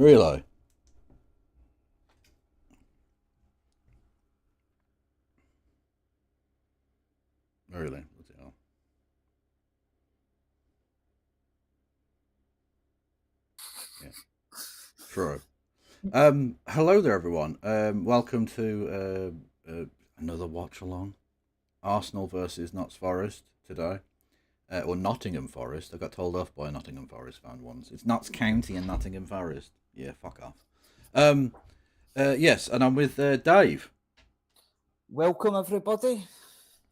Really? Really? Bloody hell. Yeah. True. Hello there, everyone. Welcome to another watch along. Arsenal versus Notts Forest today, or Nottingham Forest. I got told off by a Nottingham Forest fan once. It's Notts County and Nottingham Forest. Yeah, fuck off. Um, yes, and I'm with Dave. Welcome, everybody.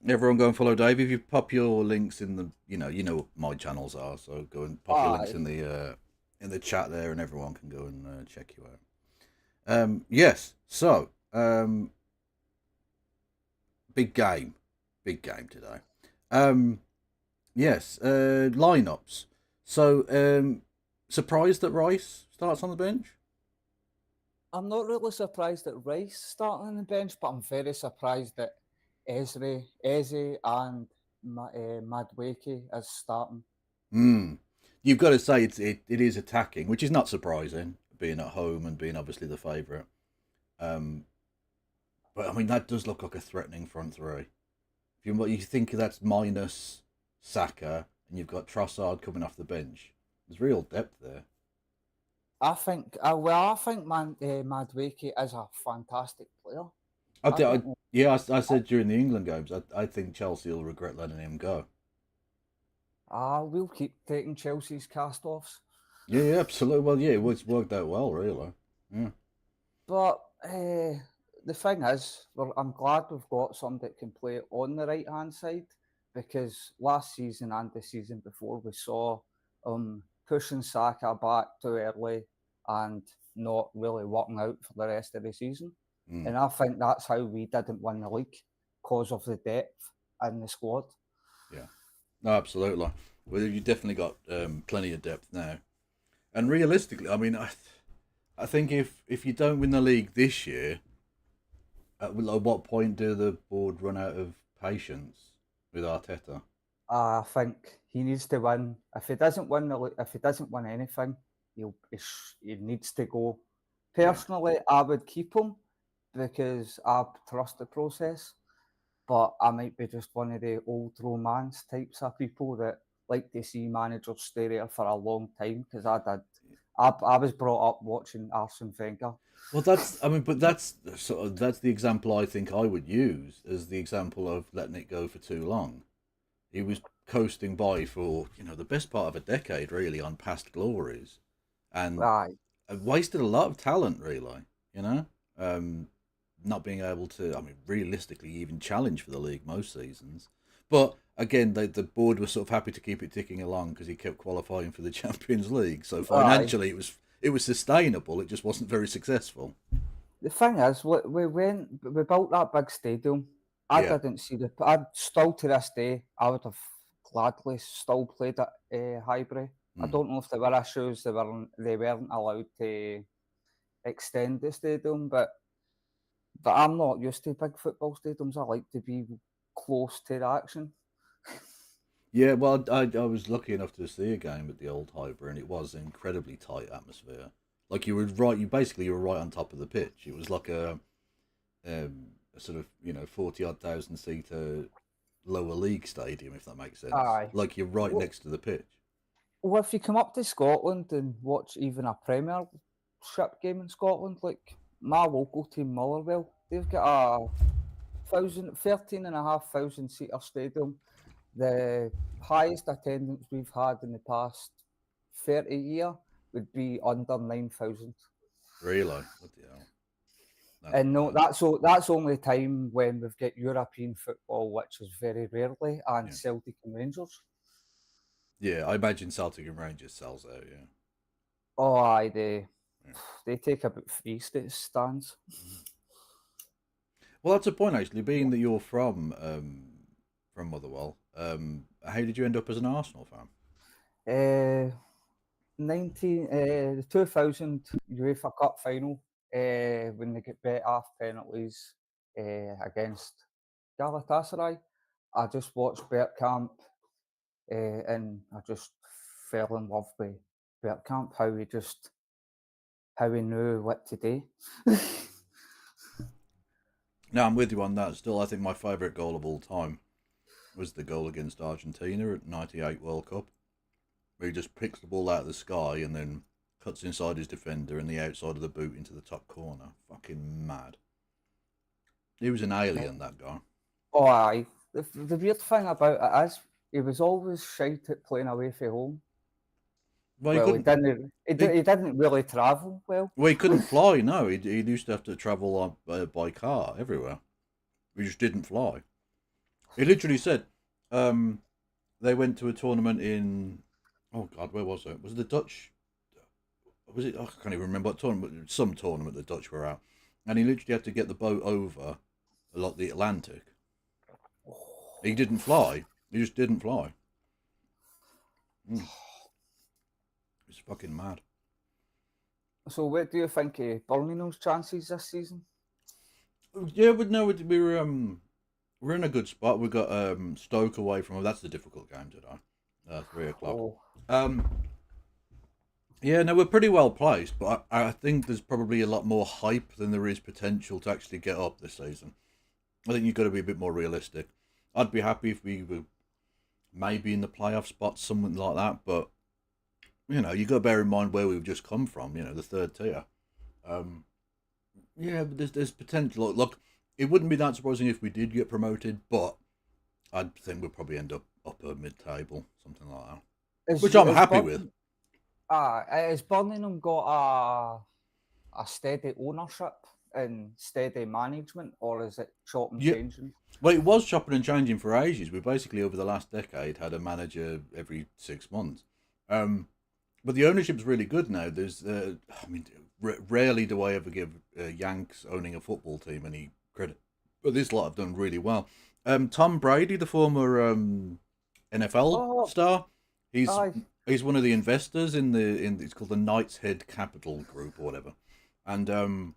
Everyone, go and follow Dave. If you pop your links in the, you know what my channels are. So go and pop your links Aye. in the chat there, and everyone can go and check you out. Yes. So, big game today. Um, yes. Lineups. So, surprised that Rice starts on the bench. I'm not really surprised that Rice starting on the bench, but I'm very surprised that Eze and Madweke is starting. Hmm. You've got to say it is attacking, which is not surprising, being at home and being obviously the favourite. Um, but I mean that does look like a threatening front three. If you think that's minus Saka and you've got Trossard coming off the bench, there's real depth there. I think Madweke is a fantastic player. I, I did- I don't know. yeah, I said during the England games, I think Chelsea will regret letting him go. We'll keep taking Chelsea's cast-offs. Yeah, yeah, absolutely. Well, yeah, it's worked out well, really. Yeah, But the thing is, I'm glad we've got somebody that can play on the right hand side because last season and the season before we saw pushing Saka back too early and not really working out for the rest of the season. mm, And I think that's how we didn't win the league because of the depth in the squad. yeah. No, absolutely. Well, you've definitely got plenty of depth now. And realistically, I mean, I think if you don't win the league this year, at what point do the board run out of patience with Arteta? I think he needs to win. If he doesn't win anything, he needs to go. Yeah. Personally, I would keep him because I trust the process. But I might be just one of the old romance types of people that like to see managers stay there for a long time because I did. I was brought up watching Arsene Wenger. Well, I mean, but that's the example I think I would use as the example of letting it go for too long. He was coasting by for the best part of a decade, really, on past glories, and Aye, wasted a lot of talent, really. You know, um, not being able to, I mean, realistically, even challenge for the league most seasons. But again, the board was sort of happy to keep it ticking along because he kept qualifying for the Champions League. So aye. financially, it was sustainable. It just wasn't very successful. The thing is, we built that big stadium. I Yeah. didn't see the. I still to this day, I would have gladly still played at Highbury. I Mm. don't know if there were issues. They weren't allowed to extend the stadium, but I'm not used to big football stadiums. I like to be close to the action. Yeah, well, I was lucky enough to see a game at the old Highbury, and it was an incredibly tight atmosphere. Like you were right on top of the pitch. It was like a sort of 40 odd thousand seater lower league stadium, if that makes sense. Aye. Like you're right Well, next to the pitch. well, if you come up to Scotland and watch even a Premiership game in Scotland, like my local team, Motherwell, they've got a 13,500 seater stadium. The highest attendance we've had in the past 30 year would be under 9,000. Really, what the hell? That's And no, mad. that's only time when we've got European football, which is very rarely, and Yeah, Celtic and Rangers. yeah. I imagine Celtic and Rangers sells out. Yeah, Oh, aye, yeah. they take about three stands. Mm. Well, that's a point actually. Being that you're from Motherwell, how did you end up as an Arsenal fan? Uh, the 2000 UEFA Cup final, when they get beat off penalties against Galatasaray. I just watched Bergkamp, and I just fell in love with Bergkamp. How he just how he knew what to do. No, I'm with you on that. Still, I think my favourite goal of all time was the goal against Argentina at '98 World Cup, where he just picks the ball out of the sky and then cuts inside his defender and the outside of the boot into the top corner. Fucking mad. He was an alien, that guy. Oh, aye. The weird thing about it is he was always shite at playing away from home. Well, he Well, he couldn't. didn't. He, He didn't really travel well. well, he couldn't fly. No, he used to have to travel by car everywhere. He just didn't fly. He literally said, they went to a tournament in, oh God, where was it? Was it the Dutch? Was it? Oh, I can't even remember what tournament. Some tournament the Dutch were at, and he literally had to get the boat over the Atlantic. He didn't fly. He just didn't fly. It's fucking mad. So, what do you think of Birmingham's chances this season? Yeah, but no, we're in a good spot. We've got Stoke away from. That's the difficult game today. 3 o'clock. Oh, Yeah, no, we're pretty well placed, but I think there's probably a lot more hype than there is potential to actually get up this season. I think you've got to be a bit more realistic. I'd be happy if we were maybe in the playoff spots, something like that, but you got to bear in mind where we've just come from. The third tier. Yeah, but there's potential. Look, it wouldn't be that surprising if we did get promoted, but I think we'll probably end up upper mid-table, something like that, which I'm happy with. Has Birmingham got a steady ownership and steady management, or is it chop and changing? Well, it was chopping and changing for ages. We basically, over the last decade, had a manager every 6 months. But the ownership's really good now. There's, rarely do I ever give Yanks owning a football team any credit, but this lot have done really well. Tom Brady, the former NFL star, he's one of the investors in it's called the Knights Head Capital Group or whatever, and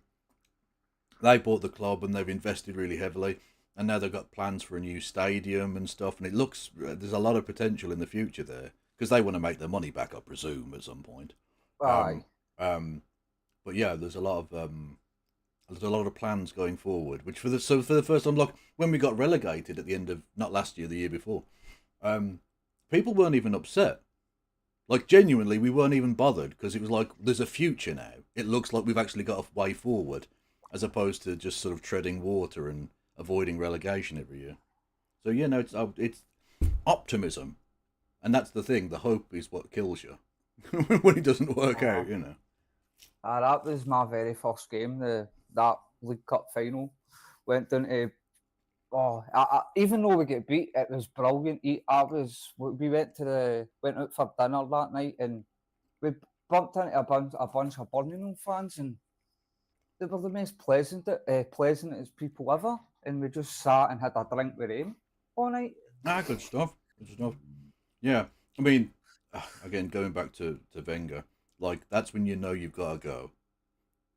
they bought the club and they've invested really heavily, and now they've got plans for a new stadium and stuff, and it looks there's a lot of potential in the future there because they want to make their money back, I presume, at some point. But yeah, there's a lot of plans going forward. Which for the first time, look, when we got relegated at the end of not last year, the year before, people weren't even upset. Like genuinely, we weren't even bothered because it was like there's a future now. It looks like we've actually got a way forward, as opposed to just sort of treading water and avoiding relegation every year. So yeah, no, it's optimism, and that's the thing. The hope is what kills you when it doesn't work out. That was my very first game. That League Cup final went down to. Even though we get beat, it was brilliant. We went out for dinner that night, and we bumped into a bunch of Birmingham fans, and they were the most pleasantest people ever. And we just sat and had a drink with them all night. Good stuff. Good stuff. Yeah, I mean, again, going back to Wenger, like that's when you know you've got to go.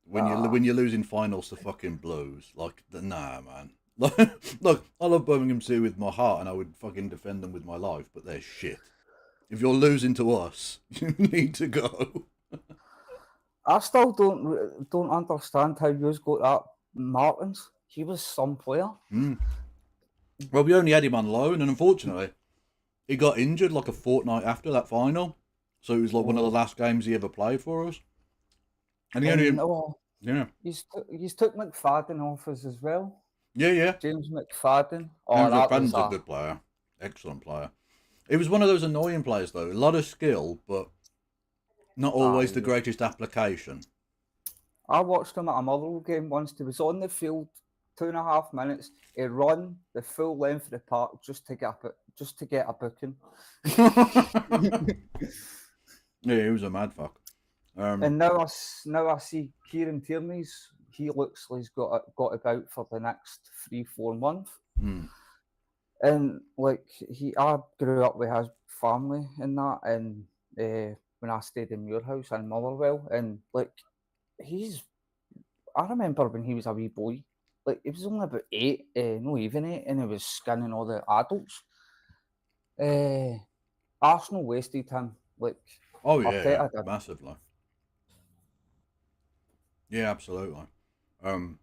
When you're losing finals to fucking Blues, like nah, man. Look, I love Birmingham City with my heart, and I would fucking defend them with my life, but they're shit. If you're losing to us, you need to go. I still don't understand how you got that Martins. He was some player. Well, we only had him on loan, and unfortunately, he got injured like a fortnight after that final. So it was like one of the last games he ever played for us. And he only, He's took McFadden off us as well. Yeah. James McFadden. McFadden's a good player, excellent player. It was one of those annoying players though. A lot of skill, but not always the greatest application. I watched him at a Motherwell game once. He was on the field 2.5 minutes. He run the full length of the park just to get a booking. Yeah, he was a mad fuck. And now I see Kieran Tierney's. He looks like he's got about for the next 3-4 months. And like I grew up with his family and that, and when I stayed in Muirhouse in Motherwell, and like I remember when he was a wee boy, like he was only about 8, no even 8, and he was skinning all the adults. Arsenal wasted him, like yeah, massively. Yeah, absolutely. And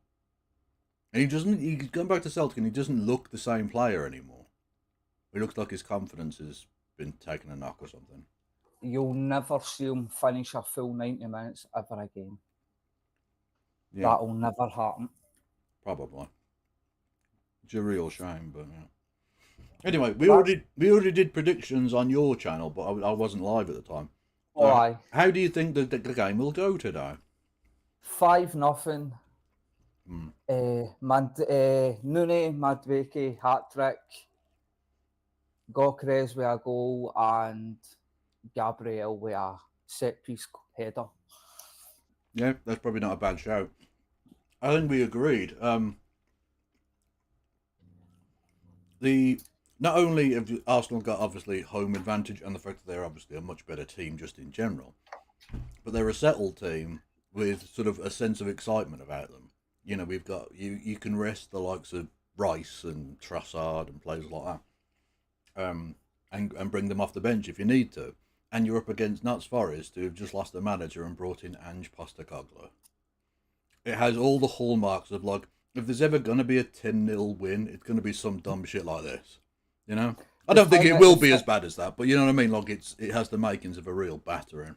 he doesn't. He's gone back to Celtic, and he doesn't look the same player anymore. He looks like his confidence has been taking a knock or something. You'll never see him finish a full 90 minutes ever again. Yeah, That'll never happen. probably. It's a real shame, but yeah. Anyway, That's we already did predictions on your channel, but I wasn't live at the time. why. How do you think the game will go today? 5-0. Hmm. Nune Madveke hat trick, Gokres with a goal, and Gabriel with a set piece header. Yeah, that's probably not a bad shout. I think we agreed. The Not only have Arsenal got obviously home advantage and the fact that they're obviously a much better team just in general, but they're a settled team with sort of a sense of excitement about them. You know, we've got you can rest the likes of Rice and Trossard and players like that, and bring them off the bench if you need to. And you're up against Notts Forest, who have just lost their manager and brought in Ange Postecoglou. It has all the hallmarks of, like, if there's ever going to be a 10-0 win, it's going to be some dumb shit like this. You know? I The don't think thing it that will the, be thi- as bad as that, but you know what I mean? Like, it has the makings of a real battering.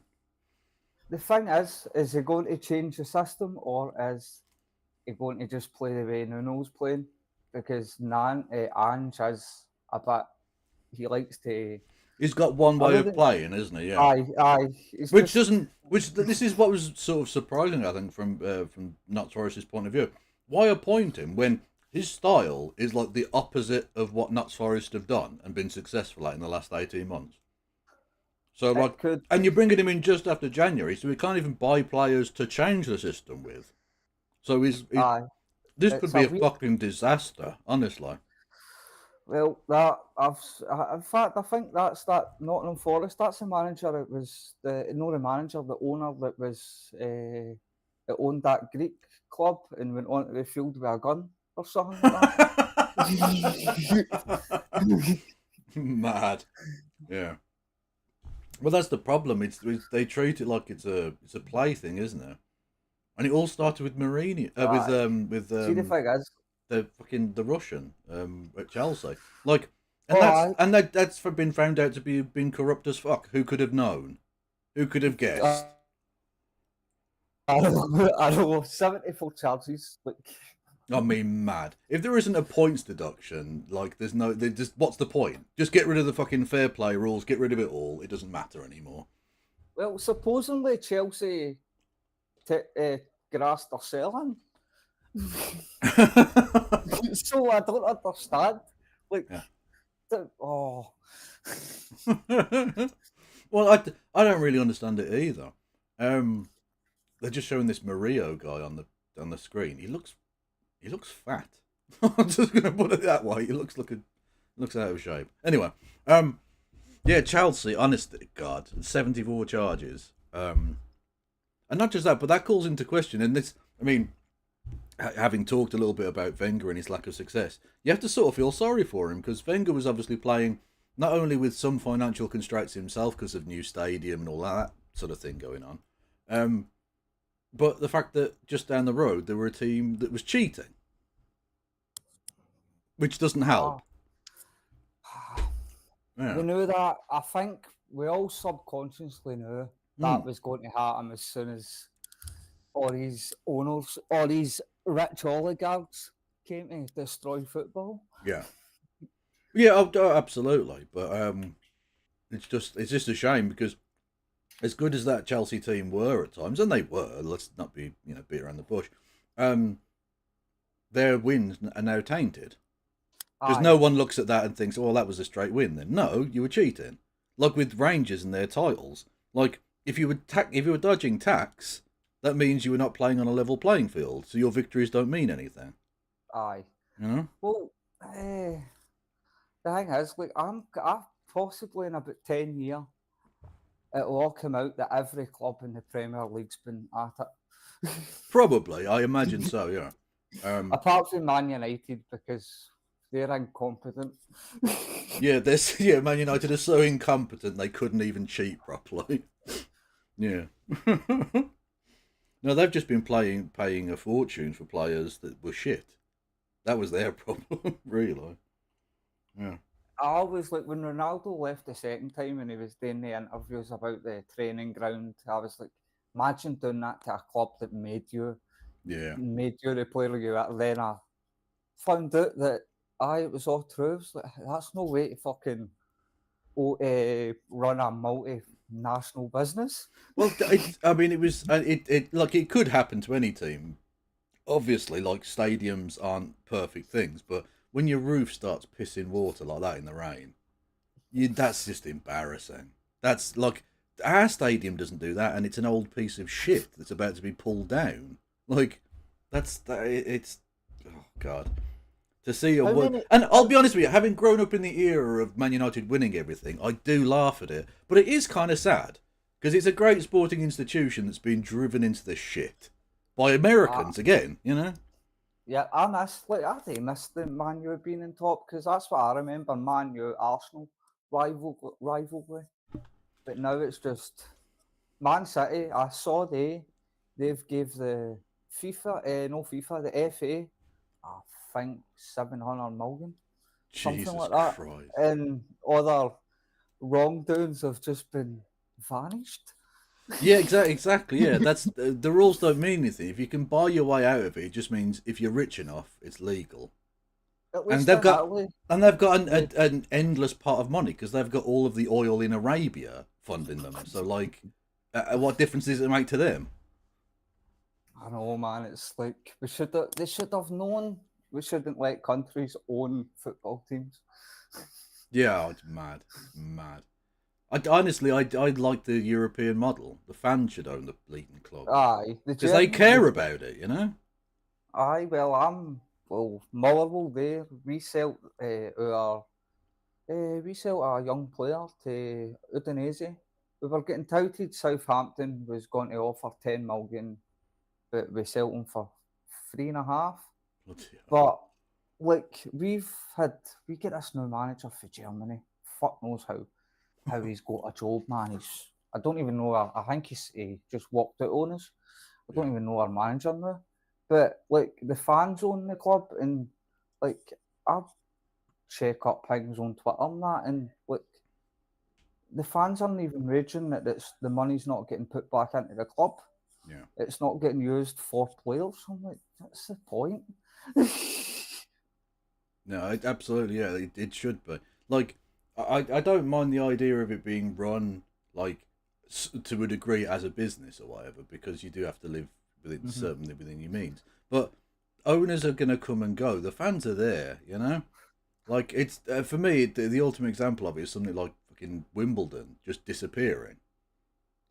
the thing is he going to change the system, or is he going to just play the way Nuno's playing? Because Ange is a bit, he likes to. He's got one I way know of that. playing, isn't he? Yeah. It's Which just. doesn't. Which this is what was sort of surprising, I think, from Notts Forest's point of view. Why appoint him when his style is like the opposite of what Notts Forest have done and been successful at in the last 18 months? So, like, It could. and you're bringing him in just after January, so we can't even buy players to change the system with. So Aye. this could It's be a a weird. fucking disaster, honestly. Well, in fact, I think that's that Nottingham Forest. That's the manager. It was the manager, the owner that owned that Greek club and went onto the field with a gun or something like that. Mad. Yeah. Well, that's the problem. They treat it like it's a plaything, isn't it? And it all started with Mourinho, Aye. with See, the thing is, the Russian at Chelsea. Like, and oh, I, that's been found out to be been corrupt as fuck. Who could have known? Who could have I, guessed? I don't know, 74 charges. Like, I mean, mad. If there isn't a points deduction, like there's just what's the point? Just get rid of the fucking fair play rules. Get rid of it all. It doesn't matter anymore. well, supposedly Chelsea grassed their selling. So I don't understand. Like, Yeah. oh, Well, I don't really understand it either. They're just showing this Mario guy on the screen. He looks fat. I'm just gonna put it that way. He looks out of shape. Anyway, yeah, Chelsea. Honest to God, 74 charges. And not just that, but that calls into question. And this, I mean, having talked a little bit about Wenger and his lack of success, you have to sort of feel sorry for him because Wenger was obviously playing not only with some financial constraints himself because of new stadium and all that sort of thing going on, but the fact that just down the road there were a team that was cheating, which doesn't help. we Yeah. knew that. I think we all subconsciously knew Hmm. that was going to happen as soon as all these owners, all these rich oligarchs came to destroy football. Yeah. Yeah. Absolutely. But it's just a shame because as good as that Chelsea team were at times, and they were, let's not be beat around the bush. Um, their wins are now tainted because Aye, no one looks at that and thinks, "Oh, that was a straight win." Then no, you were cheating. Like with Rangers and their titles, like if you were dodging tax, that means you were not playing on a level playing field, so your victories don't mean anything. aye. You know? Well, the thing is, like, I possibly in about 10 years, it'll all come out that every club in the Premier League's been at it. Probably, I imagine so. Yeah. Apart from Man United, because they're incompetent. Yeah, this yeah, Man United are so incompetent they couldn't even cheat properly. Yeah. No, they've just been paying a fortune for players that were shit. That was their problem, really. Yeah. I always like when Ronaldo left the second time and he was doing the interviews about the training ground. I was like, imagine doing that to a club that Yeah. made you the player you are. Then I found out that it was all true. I was like, that's no way to fucking run a multinational business. Well, I mean, it was it like it could happen to any team. Obviously, like stadiums aren't perfect things, but when your roof starts pissing water like that in the rain, that's just embarrassing. That's like our stadium doesn't do that, and it's an old piece of shit that's about to be pulled down. Like it's oh god. To see a How word, many? and I'll be honest with you, having grown up in the era of Man United winning everything, I do laugh at it, but it is kind of sad because it's a great sporting institution that's been driven into the shit by Uh, Americans again. You know? yeah, I do miss the Man U being in top because that's what I remember. Man U Arsenal rivalry, but now it's just Man City. I saw they've gave the no FIFA, the FA, I think 700 million, something Jesus like that, Christ. and other wrongdoings have just been vanished. Yeah, exactly. Yeah, that's the rules don't mean anything. If you can buy your way out of it, it just means if you're rich enough, it's legal. At And least they've in got Italy, and they've got they, an endless pot of money because they've got all of the oil in Arabia funding them. So, like, what difference does it make to them? I know, man. It's like they should have known we shouldn't let countries own football teams. Yeah, oh, it's mad. It's mad. Honestly, I like the European model. The fans should own the bleeding club Aye, because they care about it. You know. aye. Well, Motherwell there. We sell a young player to Udinese. We were getting touted. Southampton was going to offer 10 million, but we sold him for 3.5. Bloody hell. But like we get this new manager for Germany. Fuck knows how he's got a job, man. I don't even know. I think he just walked out on us. I don't Yeah. even know our manager now. But like the fans own the club, and like I check up things on Twitter and that, and like the fans aren't even raging that the money's not getting put back into the club. Yeah. It's not getting used for players. I'm like, that's the point. No, absolutely. Yeah, it should be. Like, I don't mind the idea of it being run like to a degree as a business or whatever, because you do have to live within Mhm. certainly within your means. But owners are going to come and go. The fans are there, you know. Like it's for me, the ultimate example of it is something like fucking Wimbledon just disappearing.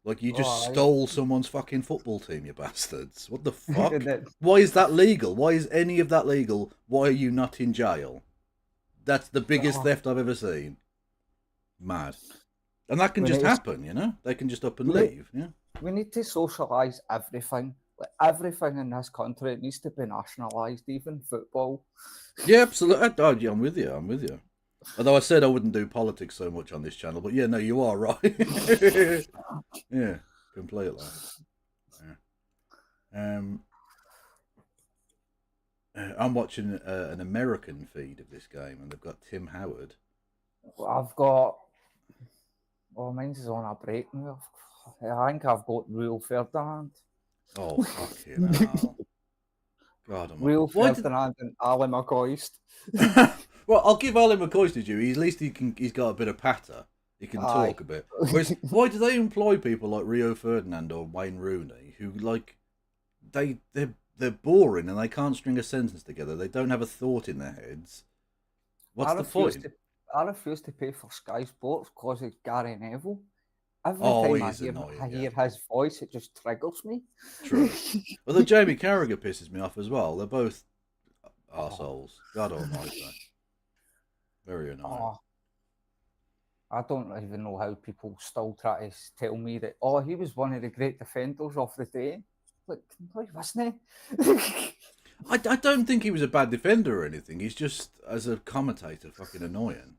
Like you just Oh, stole someone's fucking football team, you bastards. What the and fuck? then Why is that legal? Why is any of that legal? Why are you not in jail? That's the biggest oh, theft I've ever seen. Mad. And that can we just need to happen, you know? They can just up and we need, leave, yeah? we need to socialise everything. Like everything in this country, it needs to be nationalised, even football. Yeah, absolutely. Yeah, I'm with you. I'm with you. Although I said I wouldn't do politics so much on this channel, but yeah, no, you are right. Yeah, completely. Yeah. Um, I'm watching an American feed of this game, and they've got Tim Howard. I've got mine's is on a break now. I think I've got Real Ferdinand. Oh fucking hell! God, Real why did? Ferdinand and Ali McCoist. Well, I'll give Ali McCoy to you. At least he's got a bit of patter. He can Aye. talk a bit. Whereas, why do they employ people like Rio Ferdinand or Wayne Rooney who like they're boring and they can't string a sentence together. They don't have a thought in their heads. I What's the refuse point? to I refuse to pay for Sky Sports because it's Gary Neville. Every Oh, time he's I annoying. Yeah, hear his voice, it just triggers me. true. Although Jamie Carragher pisses me off as well. They're both oh, arseholes. God almighty. Very annoying. oh, I don't even know how people still try to tell me that, oh, he was one of the great defenders of the day. Like, no, wasn't he? I don't think he was a bad defender or anything. He's just, as a commentator, fucking annoying.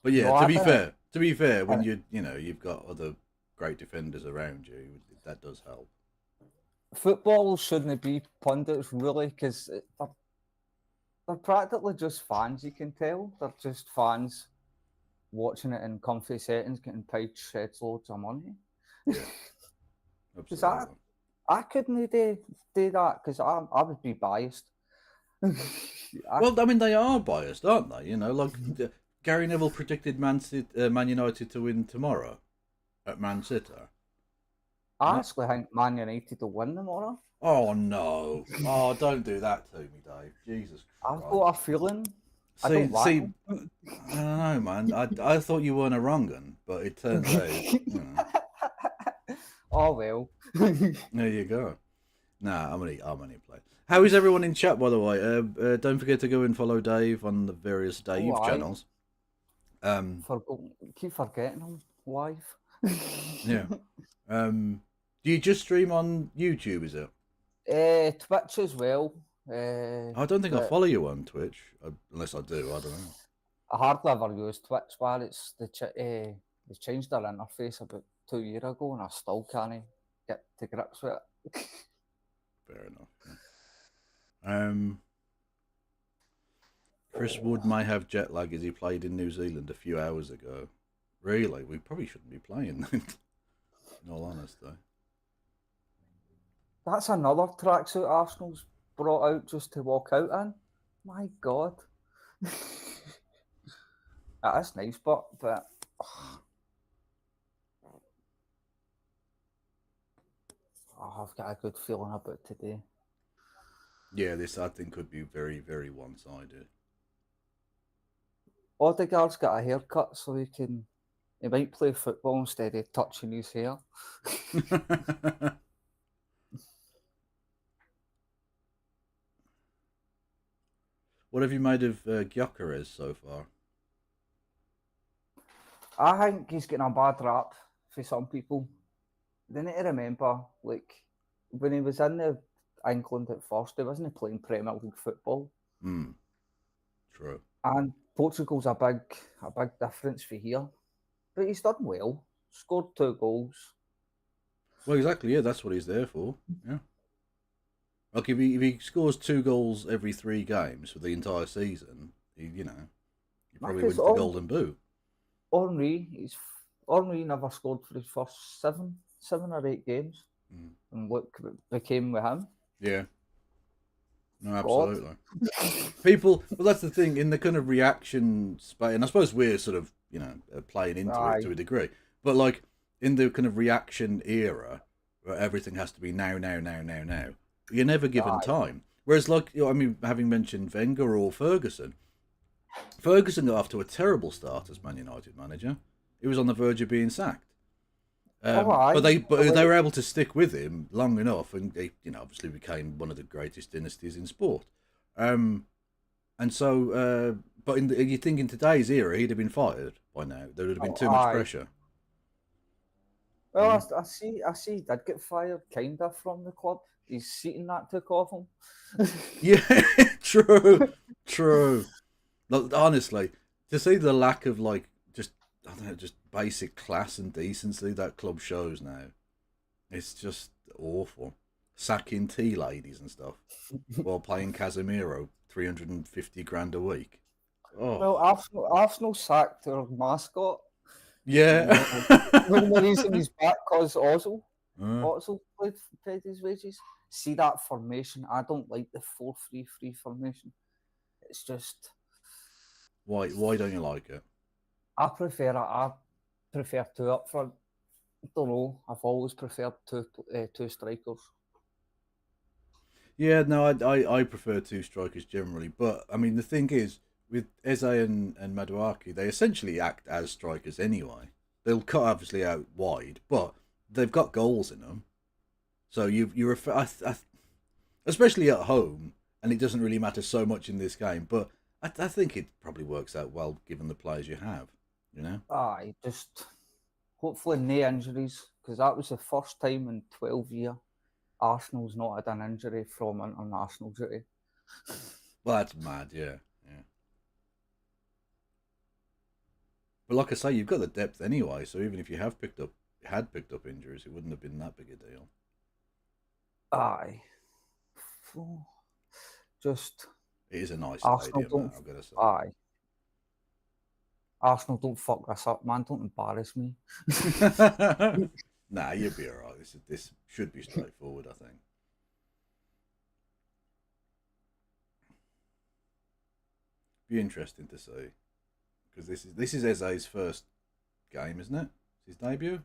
But yeah, no, I didn't. to be fair, when And you've got other great defenders around you, that does help. footballers shouldn't be pundits really, because they're practically just fans. You can tell they're just fans watching it in comfy settings, getting paid sheds loads of money. Yeah, Because absolutely. I couldn't do that because I would be biased. Well, I mean, they are biased, aren't they? You know, like Gary Neville predicted Man United to win tomorrow at Man City. I No. actually think Man United will win tomorrow. Oh no! Oh, don't do that to me, Dave. Jesus I've got a Christ. feeling. I don't See, like I don't know, man. I thought you weren't a wrong un, but it turns out, you know. them. Oh well. There you go. Nah, I'm only playing. How is everyone in chat, by the way? Don't forget to go and follow Dave on the various Oh, Dave I channels. Um, keep forgetting I'm live. yeah. Do you just stream on YouTube? Is it? Twitch as well. I don't think I But follow you on Twitch, unless I do. I don't know. I hardly ever use Twitch, but they changed their interface about 2 years ago, and I still can't get to grips with it. Fair enough. Yeah. Chris Wood may have jet lag as he played in New Zealand a few hours ago. Really, we probably shouldn't be playing. In all honesty. That's another tracksuit Arsenal's brought out just to walk out in. My God. That's nice, but I've got a good feeling about today. Yeah, this I think could be very, very one-sided. Odegaard's got a haircut, so he might play football instead of touching his hair. What have you made of Gyökeres so far? I think he's getting a bad rap for some people. They need to remember, like, when he was in England at first, he wasn't playing Premier League football. True. And Portugal's a big difference for here. But he's done well. Scored 2 goals. Well, exactly. Yeah, that's what he's there for. Yeah. Like if he scores 2 goals every 3 games for the entire season, he probably Because wins the Golden Boot. Henry never scored for his first seven or 8 games. And look what became with him. Yeah. No, God. absolutely. People, well, that's the thing in the kind of reaction space, and I suppose we're sort of playing into it to a degree, but like in the kind of reaction era where everything has to be now, you're never given time. Whereas, like I mean, having mentioned Wenger or Ferguson got off to a terrible start as Man United manager. He was on the verge of being sacked. But they were able to stick with him long enough, and he obviously became one of the greatest dynasties in sport. And so, but you think in today's era he'd have been fired by now. There would have been too much pressure. Well, I see he did get fired, kind of, from the club. His seating that took off him. Yeah, true. Look, honestly, to see the lack of I don't know, just basic class and decency that club shows now, it's just awful. Sacking tea ladies and stuff while playing Casemiro 350 grand a week. Oh. Well, Arsenal sacked their mascot. Yeah. The only reason he's back because Ozil paid his wages. See that formation? I don't like the 4-3-3 formation. It's just Why don't you like it? I prefer it. I prefer 2 up front. I don't know. I've always preferred two strikers. Yeah, no, I prefer 2 strikers generally, but I mean the thing is with Eze and Maduaki, they essentially act as strikers anyway. They'll cut obviously out wide, but they've got goals in them. So especially at home, and it doesn't really matter so much in this game, but I think it probably works out well given the players you have. Just hopefully no injuries, because that was the first time in 12 years Arsenal's not had an injury from international duty. Well, that's mad, yeah. But like I say, you've got the depth anyway, so even if you had picked up injuries, it wouldn't have been that big a deal. Aye. Just It is a nice Arsenal stadium, don't. that I've got to say. Aye. Arsenal don't fuck this up, man. Don't embarrass me. Nah, you'll be all right. This should be straightforward, I think. Be interesting to see because this is Eze's first game, isn't it? It's his debut.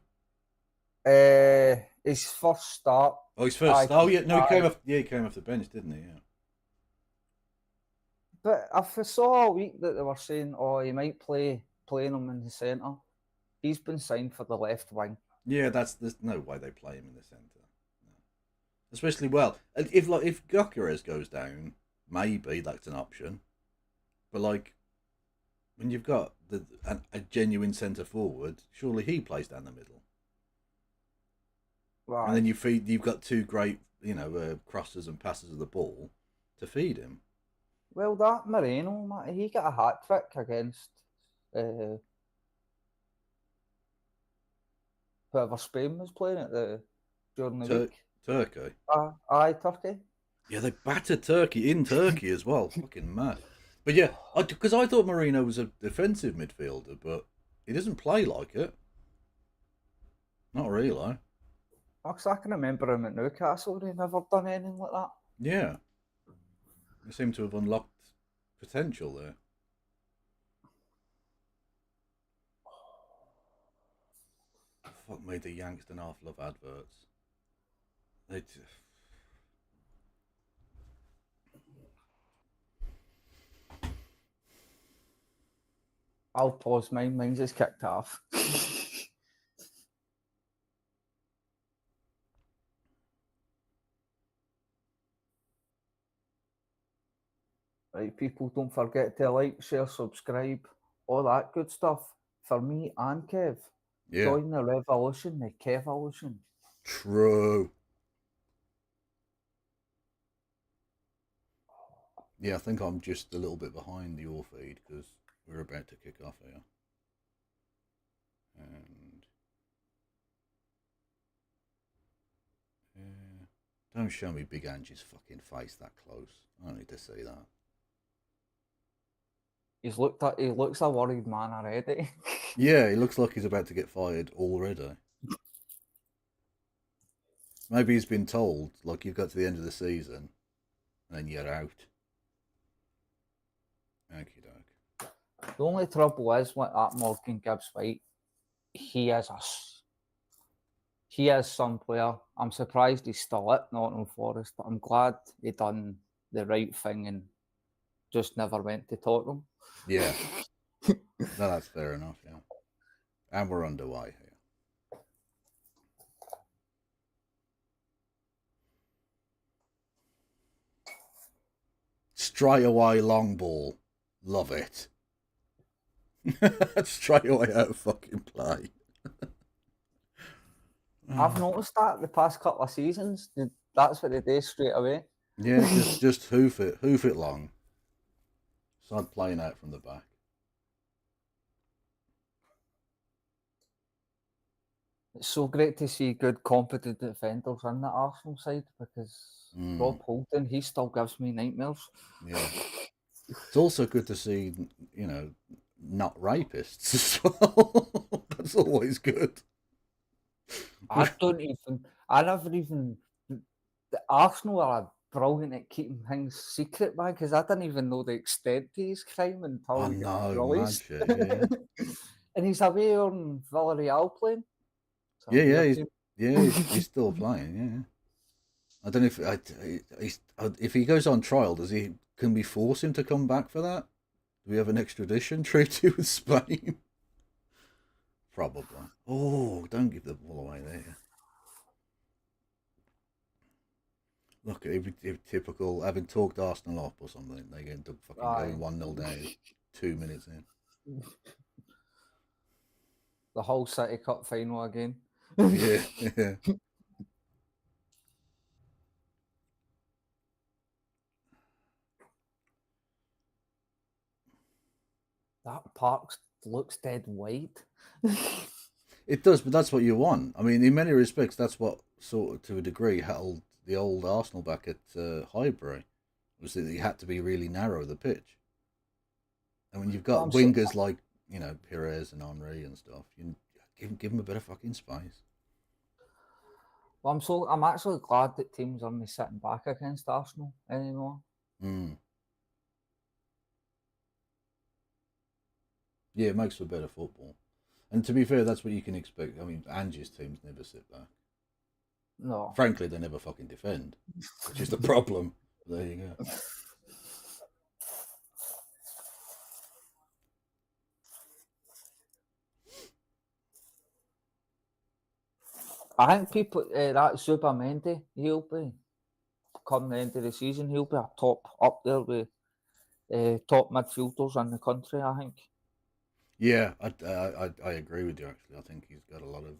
His first start. Oh, his first. Aye, Oh, yeah, no, he aye. came off. Yeah, he came off the bench, didn't he? Yeah. But I saw a week that they were saying, oh, he might playing him in the centre. He's been signed for the left wing. Yeah, there's no way they play him in the centre. No. Especially if Gyökeres goes down, maybe that's an option. But like when you've got a genuine centre forward, surely he plays down the middle. Right. And then you've got two great, crossers and passers of the ball to feed him. Well, that Moreno, he got a hat trick against whoever Spain was playing during the week. Turkey. Aye, Turkey. Yeah, they battered Turkey in Turkey as well. Fucking mad. But yeah, because I thought Marino was a defensive midfielder, but he doesn't play like it. Not really. Because I can remember him at Newcastle, he never done anything like that. Yeah. They seem to have unlocked potential there. Fuck me, the Yanks don't half love adverts. They I'll pause mine. Mine's just kicked off. Right, people, don't forget to like, share, subscribe, all that good stuff. For me and Kev, Yeah. join the revolution, the Kevolution. True. Yeah, I think I'm just a little bit behind your feed because we're about to kick off here. And yeah, don't show me Big Angie's fucking face that close. I don't need to see that. He looks a worried man already. Yeah, he looks like he's about to get fired already. Maybe he's been told, like, you've got to the end of the season, and then you're out. Okie doke. The only trouble is with that Morgan Gibbs White, he is some player. I'm surprised he's still at Nottingham Forest, but I'm glad he done the right thing and just never went to Tottenham. Yeah. No, that's fair enough, yeah. And we're underway here. Straight away long ball. Love it. Straight away out of fucking play. I've noticed that the past couple of seasons. That's what they do straight away. Yeah, just hoof it long. Start playing out from the back. It's so great to see good, competent defenders in the Arsenal side because Rob Holding, he still gives me nightmares. Yeah. It's also good to see, not rapists as well. That's always good. I never even. The Arsenal are brilliant at keeping things secret, man, because I didn't even know the extent to his crime until he got released. Yeah. And he's away on Villarreal playing. So He's still playing. Yeah, I don't know if he goes on trial. Can we force him to come back for that? Do we have an extradition treaty with Spain? Probably. Oh, don't give the ball away there. Look, if typical having talked Arsenal up or something, they end up fucking going 1-0 down 2 minutes in. The whole City Cup final again. Yeah. That park looks dead white. It does, but that's what you want. I mean, in many respects, that's what sort of, to a degree, held the the old Arsenal back at Highbury was that you had to be really narrow the pitch. And when you've Well, got I'm so wingers like Perez and Henry and stuff, you give them a bit of fucking space. I'm actually glad that teams aren't sitting back against Arsenal anymore. Mm. Yeah, it makes for better football. And to be fair, that's what you can expect. I mean, Angie's teams never sit back. No. Frankly, they never fucking defend, which is the problem. There you go. I think people that Zubamendi, he'll be come the end of the season, he'll be a top up there with top midfielders in the country. I think. Yeah, I agree with you. Actually, I think he's got a lot of.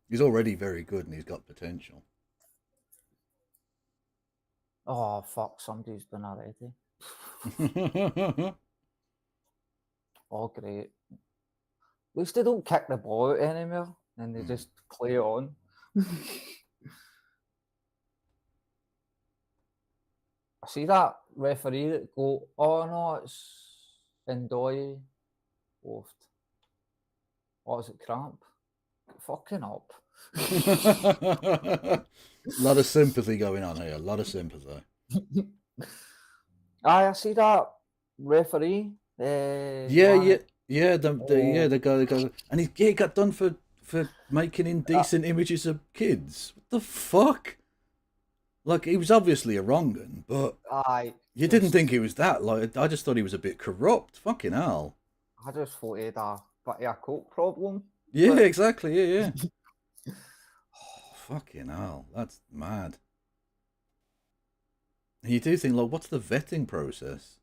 He's already very good, and he's got potential. Oh fuck! Somebody's been already. Oh great. At least they don't kick the ball out anymore, and they just play it on. I see that referee that go, oh no, it's Ndoye. Wolfed. What is it, cramp? Fucking up. A lot of sympathy going on here. A lot of sympathy. I see that referee. Yeah, Man, yeah, yeah. oh, The guy, and he got done for making indecent images of kids. What the fuck? Like, he was obviously a wrong un, but I you didn't just, think he was that. Like, I just thought he was a bit corrupt. Fucking hell. I just thought he had a bit of a coke problem. Yeah, But exactly. Yeah, yeah. Oh, fucking hell. That's mad. And you do think, like, what's the vetting process?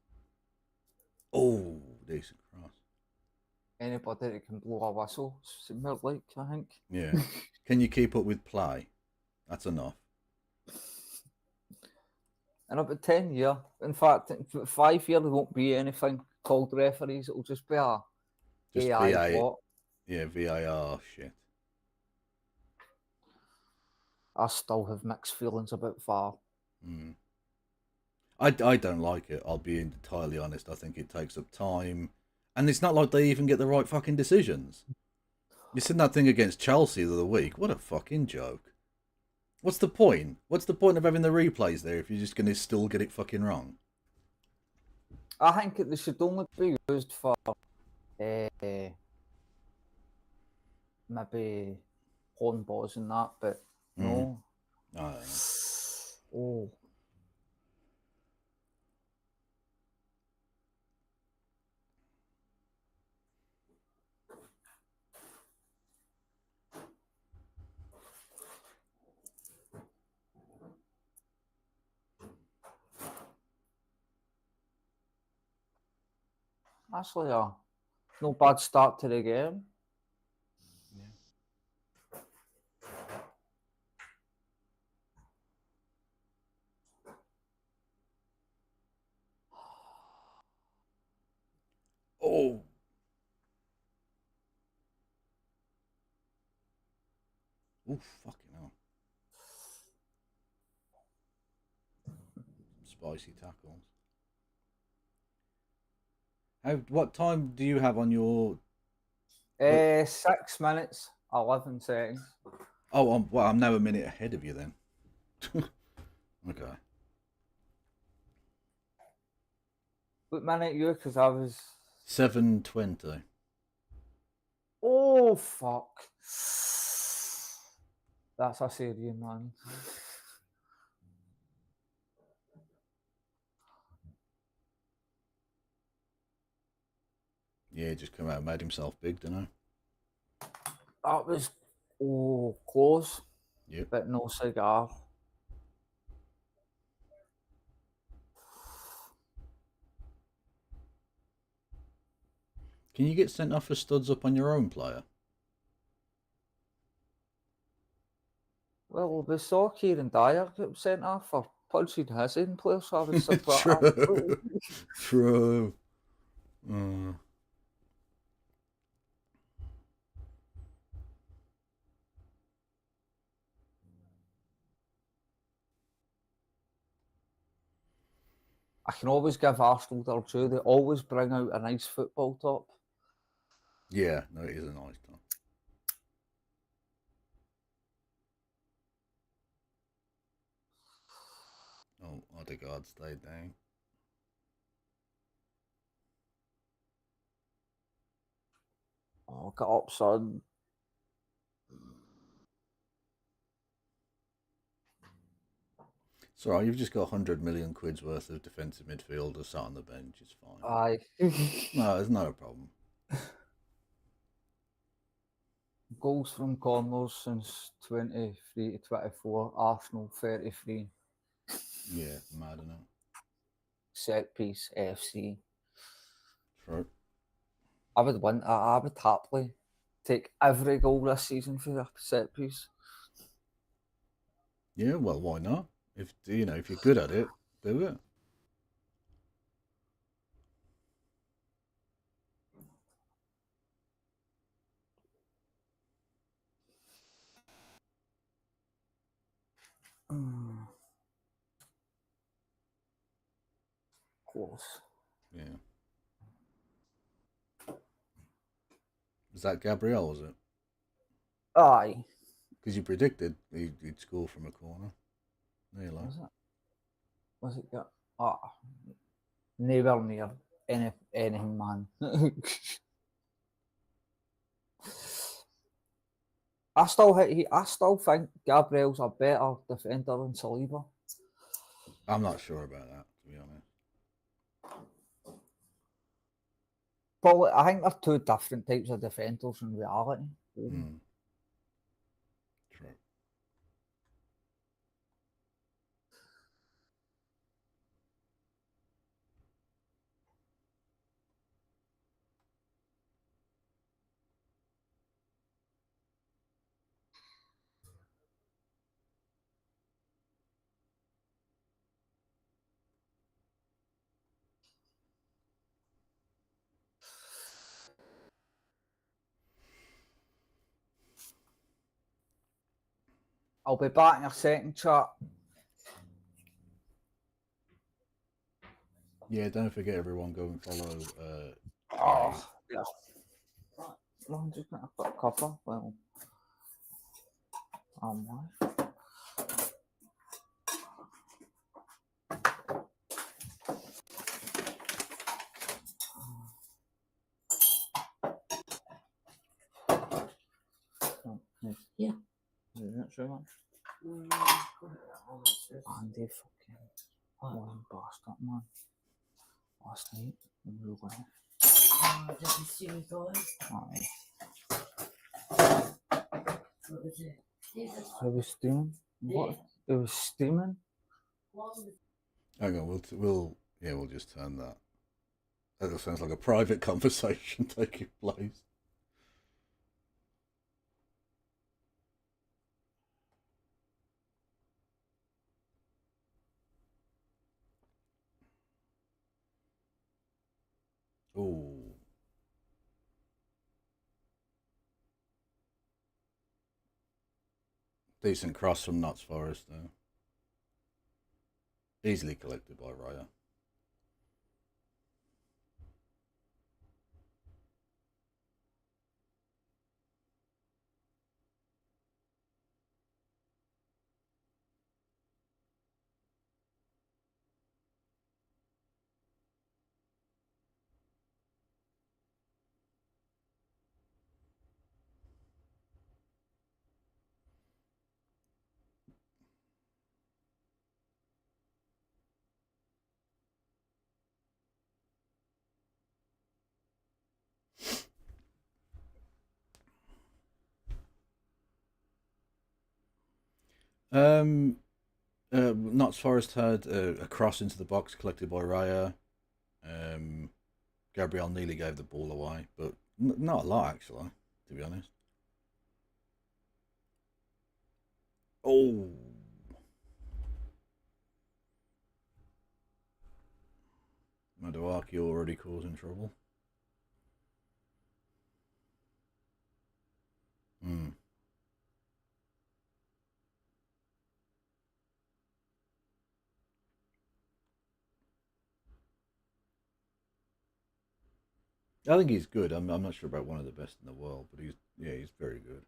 Oh, decent cross. anybody that can blow a whistle, more like, I think. Yeah. Can you keep up with play? That's enough. In about 10 years, in fact, in 5 years, there won't be anything called referees. It'll just be a Just AI VA, bot. yeah, VAR shit. I still have mixed feelings about VAR. Mm. I don't like it. I'll be entirely honest. I think it takes up time, and it's not like they even get the right fucking decisions. You seen that thing against Chelsea the other week? What a fucking joke. What's the point? What's the point of having the replays there if you're just going to still get it fucking wrong? I think they should only be used for maybe horn balls and that, but Mm. no. I don't know. Oh, actually, no bad start to the game. Yeah. Oh. Oh, fucking hell. Spicy tackles. What time do you have on your? 6 minutes, 11 seconds. Oh, I'm now a minute ahead of you then. Okay. What minute you? Because I was. 7:20. Oh, fuck. That's a serious man. Yeah, just come out and made himself big, don't know. That was close, Yep. but no cigar. Can you get sent off for studs up on your own player? Well, we saw Kieran Dyer get sent off for punching his in player, so I was True. True. I can always give Arsenal their due. They always bring out a nice football top. Yeah, no, it is a nice time. Oh, Odegaard stayed down. Oh, get up, son. It's all right, you've just got 100 million quid's worth of defensive midfielders sat on the bench. It's fine. Aye. No, there's no problem. Goals from corners since 23 to 24. Arsenal 33. Yeah, mad enough. Set piece FC. True. I would win. I would happily take every goal this season for a set piece. Yeah, well, why not? If if you're good at it, do it. Close. Yeah. Was that Gabriel? Was it? Aye. Because you predicted he'd score from a corner. Nearly. Was it? Was it? Nowhere near anything, man. I still think Gabriel's a better defender than Saliba. I'm not sure about that, to be honest. Probably, I think they're two different types of defenders in reality. True. I'll be back in a second, chat. Yeah, don't forget everyone go and follow Oh, yeah. No, I'm just going to put a cover. Well, right. Yeah. Not sure much. Andy fucking one bastard, man. Last night when we were away. Just as soon as going. Aye. What was it? I was steaming. What? It was steaming. Hang on, we'll just turn that. That sounds like a private conversation taking place. Ooh. Decent cross from Notts Forest though. Easily collected by Raya. Notts Forest had a cross into the box collected by Raya. Gabriel nearly gave the ball away, but not a lot actually, to be honest. Oh, Maduaki already causing trouble. Hmm. I think he's good. I'm not sure about one of the best in the world, but he's very good.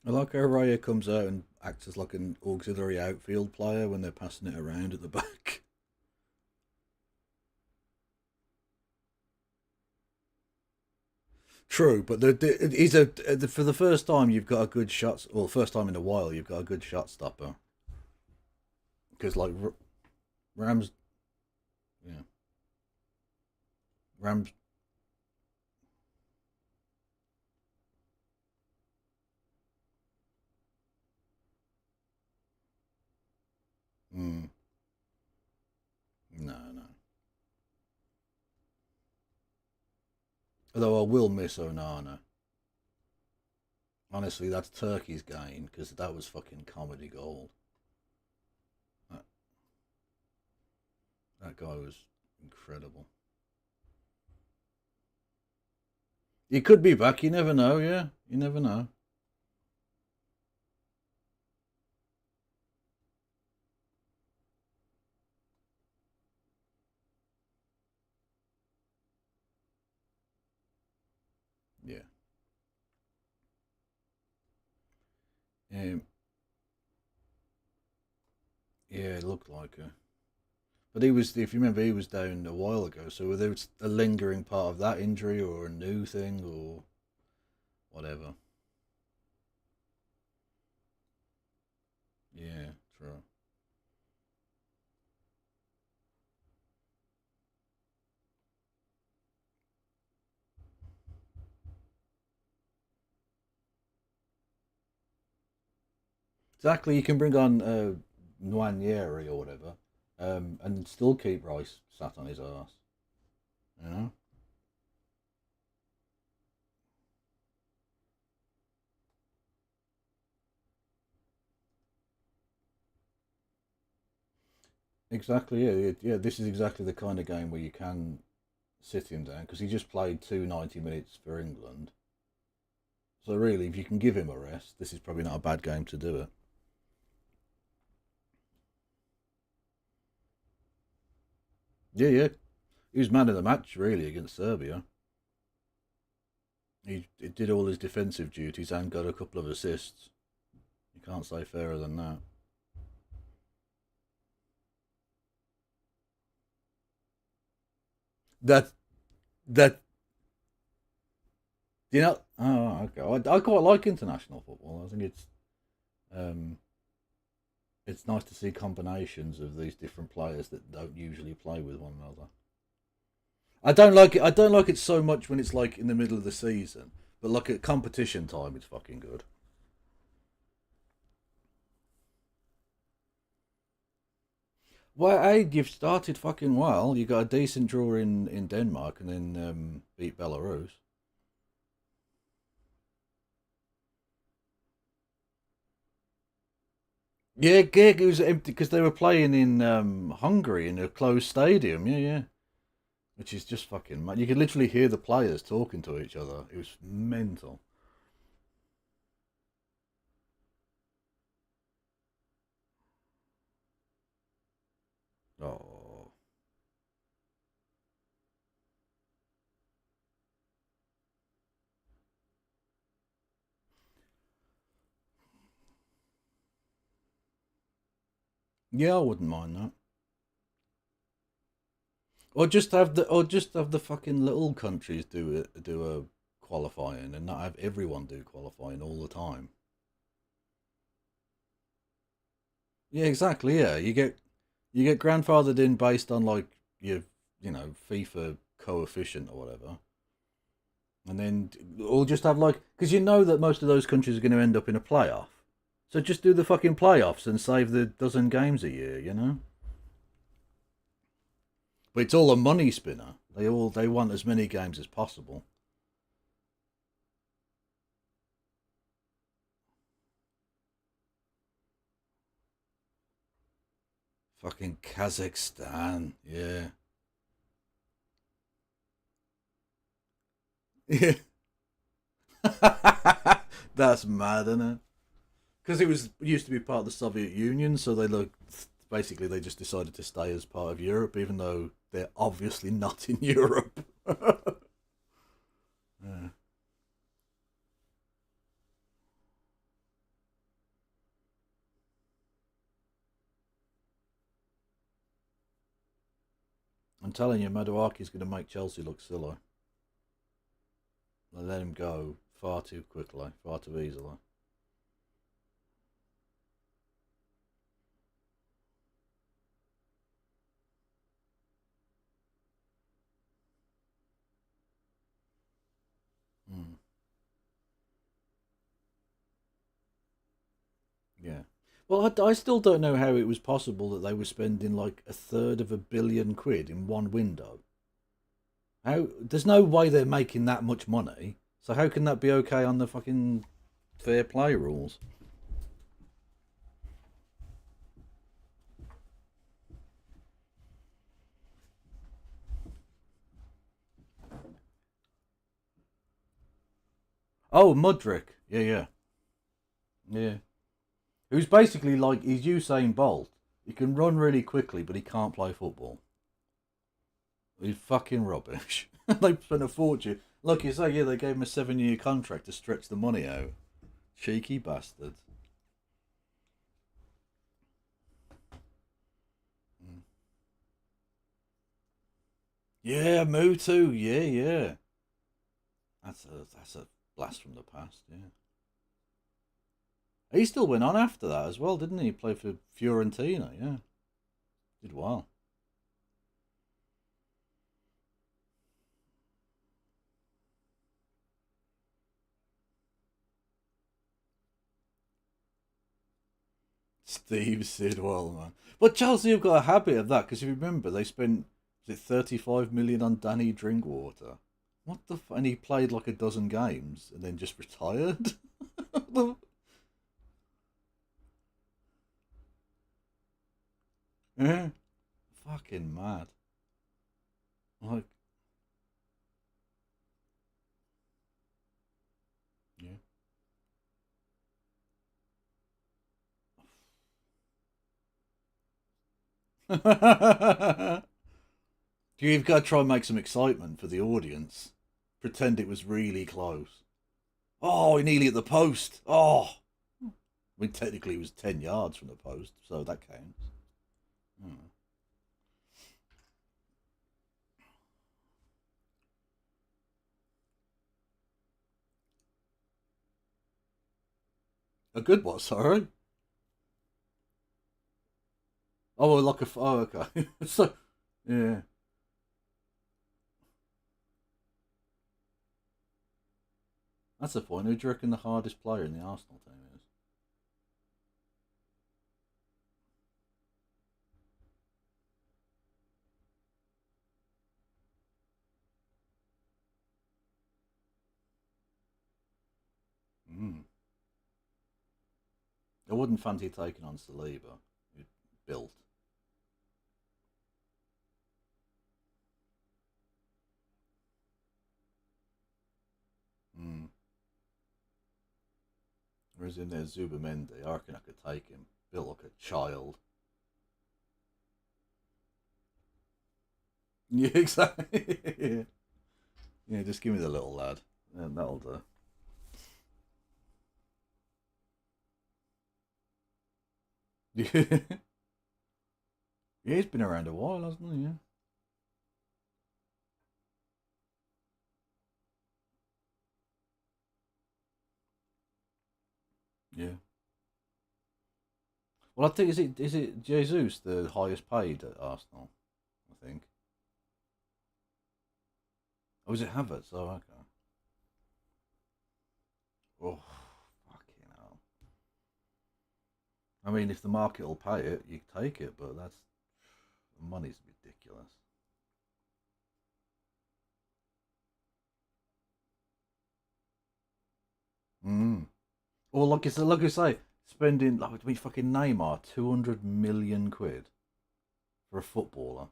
I like how Raya comes out and acts as like an auxiliary outfield player when they're passing it around at the back. True, but for the first time you've got a good shot. Well, first time in a while you've got a good shot stopper because like Rams, yeah, Rams. Mm, no, no. Although I will miss Onana. Honestly, that's Turkey's gain because that was fucking comedy gold. That, that guy was incredible. He could be back. You never know. Yeah, you never know. Yeah. Um, yeah, it looked like it. But he was, if you remember, he was down a while ago. So whether it's a lingering part of that injury or a new thing or whatever. Yeah, true. Exactly. You can bring on Nwaneri or whatever, and still keep Rice sat on his ass. You know. Exactly. Yeah. Yeah. This is exactly the kind of game where you can sit him down because he just played 2 90 minutes for England. So really, if you can give him a rest, this is probably not a bad game to do it. Yeah, yeah. He was man of the match really against Serbia. He did all his defensive duties and got a couple of assists. You can't say fairer than that. That that you know. Oh, okay. I quite like international football. I think um, it's nice to see combinations of these different players that don't usually play with one another. I don't like it. I don't like it so much when it's like in the middle of the season, but like at competition time, it's fucking good. Well, hey, you've started fucking well. You got a decent draw in Denmark, and then beat Belarus. Yeah, gig. It was empty because they were playing in Hungary in a closed stadium. Yeah, yeah. Which is just fucking mad. You could literally hear the players talking to each other. It was mental. Oh, yeah, I wouldn't mind that. Or just have the fucking little countries do a qualifying, and not have everyone do qualifying all the time. Yeah, exactly. Yeah, you get grandfathered in based on like your FIFA coefficient or whatever, and then or just have like because you know that most of those countries are going to end up in a playoff, so just do the fucking playoffs and save the dozen games a year. But it's all a money spinner. They want as many games as possible. Fucking Kazakhstan, yeah, yeah. That's mad, isn't it? Because it used to be part of the Soviet Union, so they look basically they just decided to stay as part of Europe, even though they're obviously not in Europe. Yeah. I'm telling you, Maduaki's going to make Chelsea look silly. They let him go far too quickly, far too easily. Mm, yeah. Well, I still don't know how it was possible that they were spending like a third of £1 billion in one window. How? There's no way they're making that much money. So how can that be okay on the fucking fair play rules? Oh, Mudrick. Yeah, yeah, yeah. Who's basically like he's Usain Bolt. He can run really quickly, but he can't play football. He's fucking rubbish. They spent a fortune. Like you say, yeah, they gave him a 7 year contract to stretch the money out. Cheeky bastard. Mm. Yeah, Mutu. Yeah, yeah. That's a blast from the past. Yeah. He still went on after that as well, didn't he? He played for Fiorentina. Yeah, did well. Steve Sidwell, man. But Chelsea have got a habit of that because if you remember, they spent was it 35 million on Danny Drinkwater. What the? And he played like a dozen games and then just retired. Yeah, fucking mad. Like, yeah. You've got to try and make some excitement for the audience. Pretend it was really close. Oh, nearly at the post. Oh, I mean, technically, it was 10 yards from the post, so that counts. Hmm. A good one, sorry. Oh, like a. Oh, okay. So, yeah. That's the point. Who do you reckon the hardest player in the Arsenal team is? I wouldn't fancy taking on Saliba, who's built. Whereas in there, Zubamendi, I reckon I could take him. Built like a child. Yeah, exactly. Yeah, just give me the little lad, and that'll do. Yeah, he's been around a while, hasn't he? Yeah. Yeah. Well, I think is it Jesus the highest paid at Arsenal? I think. Oh, is it Havertz? Oh, okay. Oh, fucking hell. I mean, if the market will pay it, you take it, but that's the money's ridiculous. Well, like I say, spending like I mean, fucking Neymar 200 million quid for a footballer.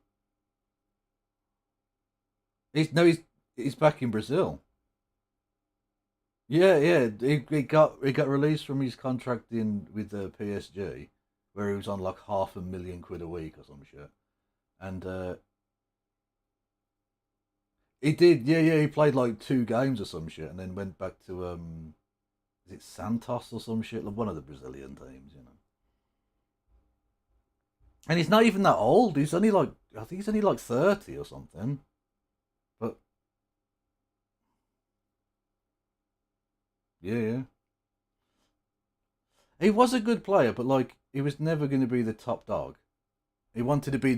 He's back in Brazil. Yeah, yeah. He got released from his contract in with the PSG, where he was on like 500,000 quid a week or some shit. And he did, yeah, yeah. He played like 2 games or some shit, and then went back to is it Santos or some shit, like one of the Brazilian teams, you know. And he's not even that old. He's only like I think he's only like 30 or something. But yeah, yeah. He was a good player, but like he was never going to be the top dog. He wanted to be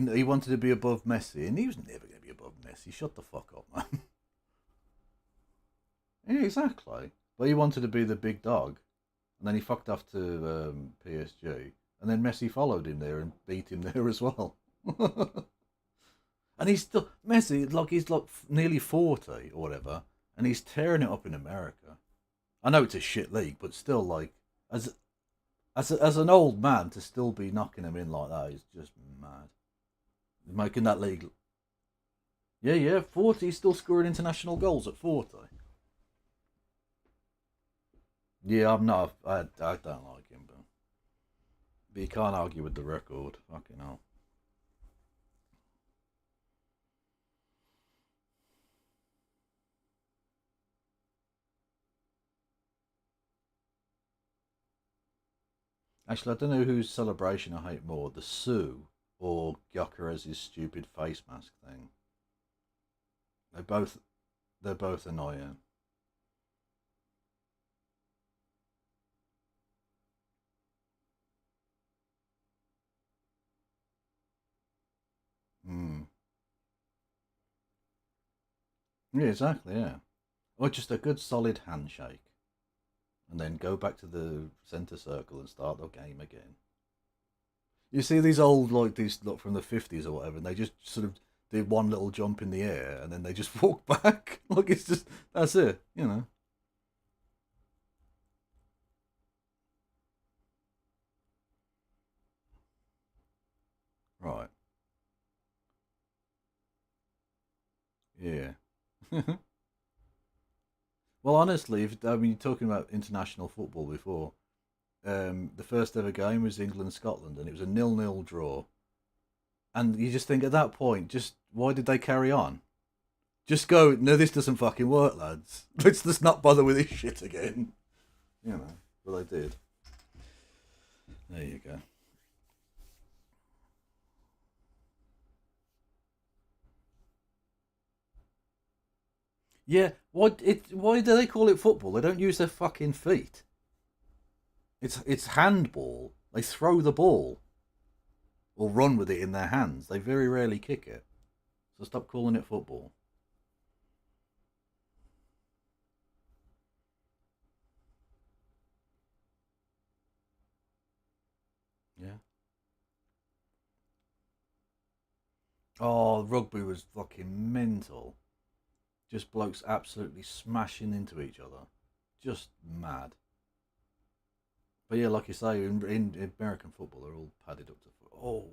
above Messi, and he was never going to be above Messi. Shut the fuck up, man. Yeah, exactly. But he wanted to be the big dog, and then he fucked off to PSG, and then Messi followed him there and beat him there as well. And he's still Messi, like he's like nearly 40 or whatever, and he's tearing it up in America. I know it's a shit league, but still, like as an old man to still be knocking him in like that is just mad. Making that league, yeah, yeah, 40. He's still scoring international goals at 40. Yeah, I'm not. I don't like him, but you can't argue with the record. Fucking hell. Actually, I don't know whose celebration I hate more, the Sue or Gyokeres' stupid face mask thing. They both, they're both annoying. Hmm. Yeah, exactly. Yeah. Or just a good solid handshake, and then go back to the centre circle and start the game again. You see these old like these look from the 50s or whatever, and they just sort of did one little jump in the air and then they just walk back. Like it's just that's it, you know. Right. Yeah. Well, honestly, if I mean you're talking about international football before, the first ever game was England Scotland, and it was a 0-0 draw. And you just think at that point, just why did they carry on? Just go, no, this doesn't fucking work, lads. Let's just not bother with this shit again. You know, but they did. There you go. Yeah, why do they call it football? They don't use their fucking feet. It's handball. They throw the ball or run with it in their hands. They very rarely kick it. So stop calling it football. Oh, rugby was fucking mental. Just blokes absolutely smashing into each other. Just mad. But yeah, like you say, in American football, they're all padded up to. Oh.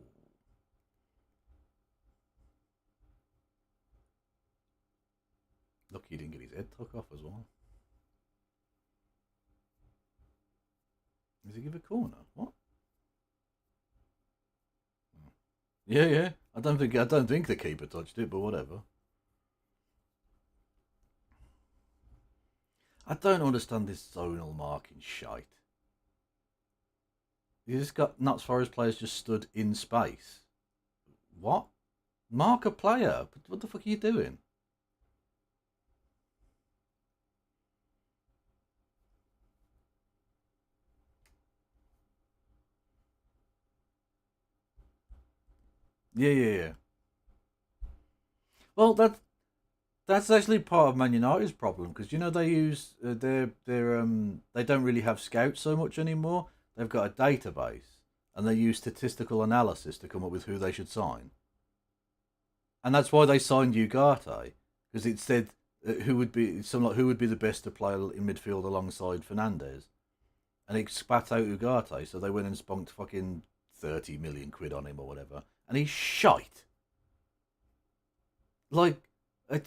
Look, he didn't get his head took off as well. Does he give a corner? What? Yeah, yeah. I don't think the keeper touched it, but whatever. I don't understand this zonal marking shite. You just got Nuts Forest players just stood in space. What? Mark a player? What the fuck are you doing? Yeah, yeah, yeah. Well, that's actually part of Man United's problem because you know they use they don't really have scouts so much anymore. They've got a database and they use statistical analysis to come up with who they should sign. And that's why they signed Ugarte because it said who would be who would be the best to play in midfield alongside Fernandez, and it spat out Ugarte, so they went and spunked fucking 30 million quid on him or whatever, and he's shite. Like,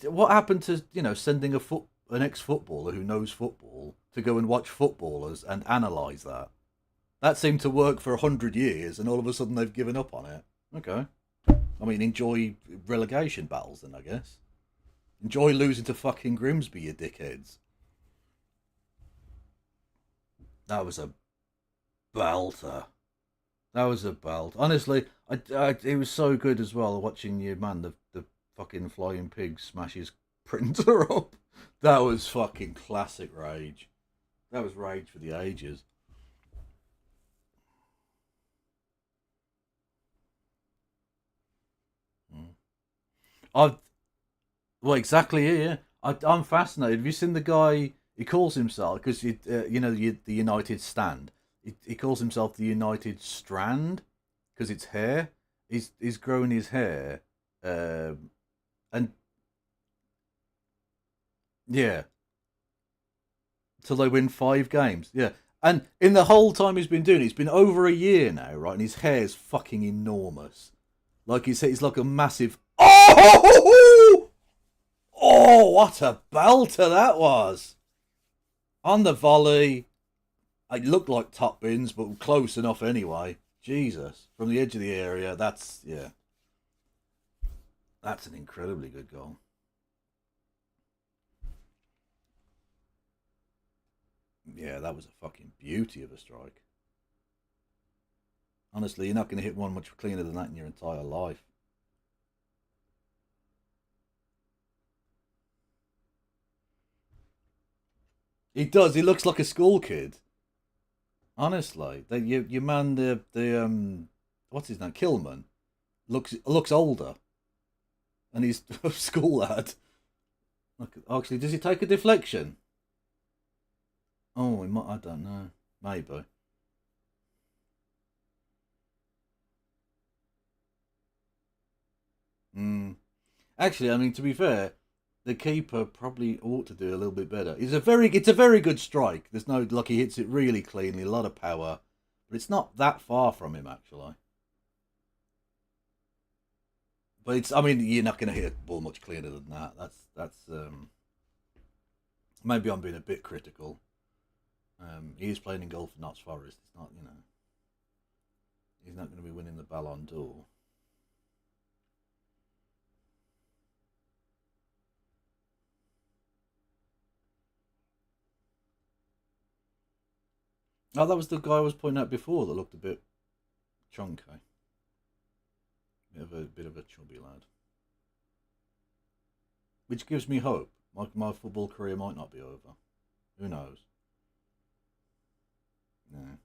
what happened to sending an ex-footballer who knows football to go and watch footballers and analyse that? That seemed to work for 100 years, and all of a sudden they've given up on it. Okay. I mean, enjoy relegation battles then, I guess. Enjoy losing to fucking Grimsby, you dickheads. That was a belter. That was a belt. Honestly, it was so good as well watching your man, the fucking flying pig, smash his printer up. That was fucking classic rage. That was rage for the ages. Mm. I've Well, exactly. Yeah, yeah. I'm fascinated. Have you seen the guy? He calls himself because the United Stand. He calls himself the United Strand because it's hair. He's growing his hair, and yeah, till they win 5 games. Yeah, and in the whole time he's been doing it, it's been over a year now, right? And his hair's fucking enormous. Like he's like a massive. Oh! Oh, what a belter that was! On the volley, it looked like top bins, but close enough anyway. Jesus, from the edge of the area, that's an incredibly good goal. Yeah, that was a fucking beauty of a strike. Honestly, you're not going to hit one much cleaner than that in your entire life. He does. He looks like a school kid. Honestly, your man, the what's his name, Kilman, looks older, and he's a school lad. Look, actually, does he take a deflection? Oh, he might. I don't know. Maybe. Mm. Actually, I mean, to be fair, the keeper probably ought to do a little bit better. It's a very good strike. There's no like he hits it really cleanly, a lot of power, but it's not that far from him actually. But I mean, you're not going to hit a ball much cleaner than that. That's maybe I'm being a bit critical. He is playing in goal for Notts Forest. It's not, he's not going to be winning the Ballon d'Or. Oh, that was the guy I was pointing out before that looked a bit chunky. Bit of a chubby lad. Which gives me hope. My football career might not be over. Who knows? Yeah.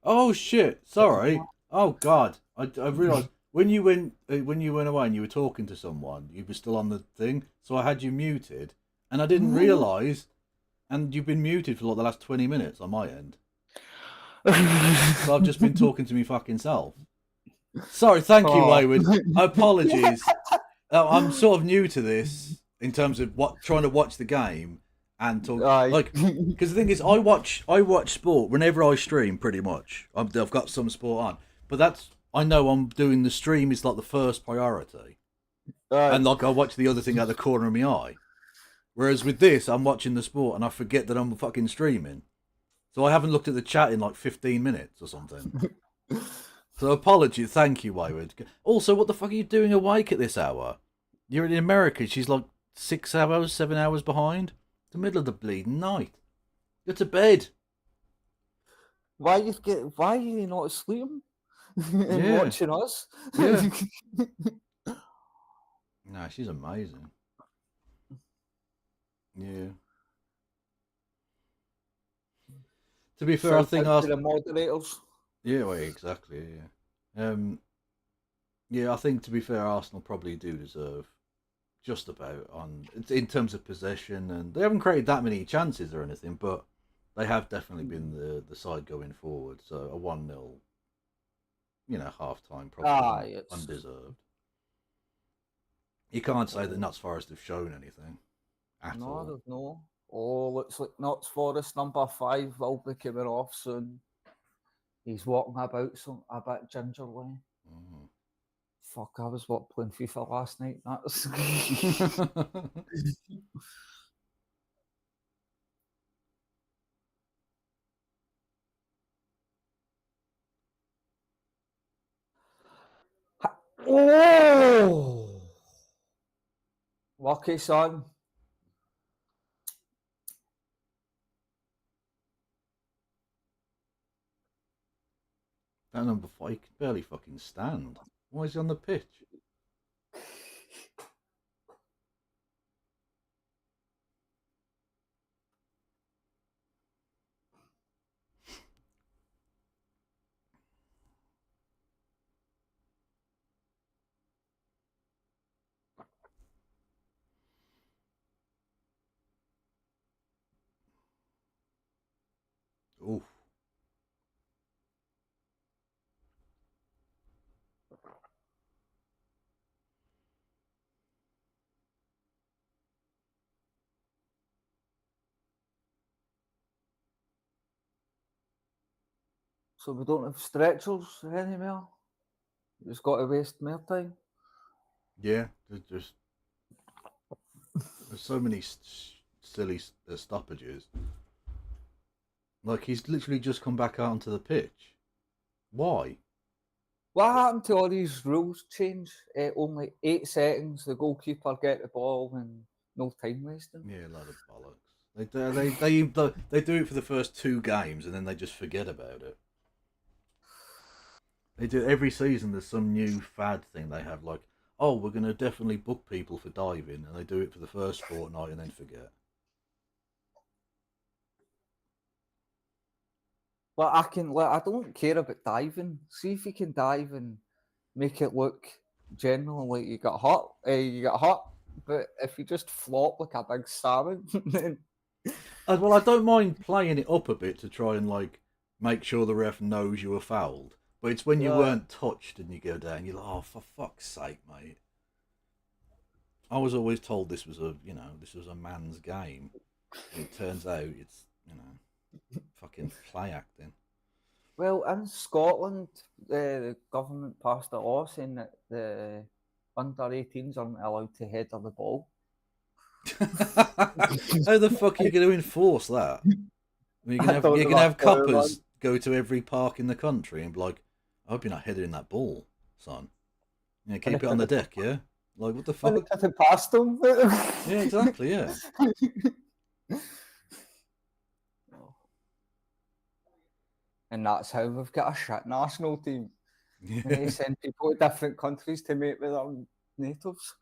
Oh shit! Sorry. Oh god, I realised when you went away and you were talking to someone, you were still on the thing, so I had you muted, and I didn't realise, and you've been muted for like the last 20 minutes on my end. So I've just been talking to me fucking self. Sorry, thank you, Wayward. Apologies. I'm sort of new to this in terms of trying to watch the game and talk Aye. like because the thing is, I watch sport whenever I stream. Pretty much, I've got some sport on, but I know I'm doing the stream is like the first priority, Aye. and like I watch the other thing out the corner of my eye. Whereas with this, I'm watching the sport and I forget that I'm fucking streaming, so I haven't looked at the chat in like 15 minutes or something. So apologies, thank you, Wayward. Also, what the fuck are you doing awake at this hour? You're in America. She's like 6 hours, 7 hours behind. The middle of the bleeding night. Go to bed. Why are you not sleeping and Yeah. watching us? Yeah. Nah, she's amazing. Yeah. To be fair, I think to the moderators. Yeah, well, exactly. Yeah. Yeah, I think to be fair, Arsenal probably do deserve just about on in terms of possession, and they haven't created that many chances or anything, but they have definitely been the side going forward. So a 1-0, half time probably It's undeserved. You can't say that Notts Forest have shown anything at all. there's no. Oh, looks like Notts Forest number 5 will be coming off soon. He's walking about a bit gingerly. Mm. Fuck, I was playing FIFA last night. That's oh, lucky son. That number 5 can barely fucking stand. Why is he on the pitch? Oof. So we don't have stretchers anymore. Just got to waste more time. Yeah, there's so many silly stoppages. Like he's literally just come back out onto the pitch. Why? What happened to all these rules change? Only 8 seconds, the goalkeeper get the ball and no time wasting. Yeah, a lot of bollocks. They do it for the first 2 games and then they just forget about it. They do every season. There's some new fad thing they have, like, oh, we're gonna definitely book people for diving, and they do it for the first fortnight and then forget. But I don't care about diving. See if you can dive and make it look generally like you got hurt. But if you just flop like a big salmon, then Well, I don't mind playing it up a bit to try and like make sure the ref knows you were fouled. But it's when you weren't touched and you go down, you're like, oh, for fuck's sake, mate. I was always told this was a man's game. And it turns out it's, fucking play acting. well, in Scotland, the government passed a law saying that the under 18s aren't allowed to header the ball. How the fuck are you going to enforce that? I mean, you're going to have coppers go to every park in the country and be like, I hope you're not heading that ball, son. Keep it on the deck, yeah? Like, what the fuck? It past them. Yeah, exactly, yeah. And that's how we've got a shit national team. Yeah. And they send people to different countries to mate with our natives.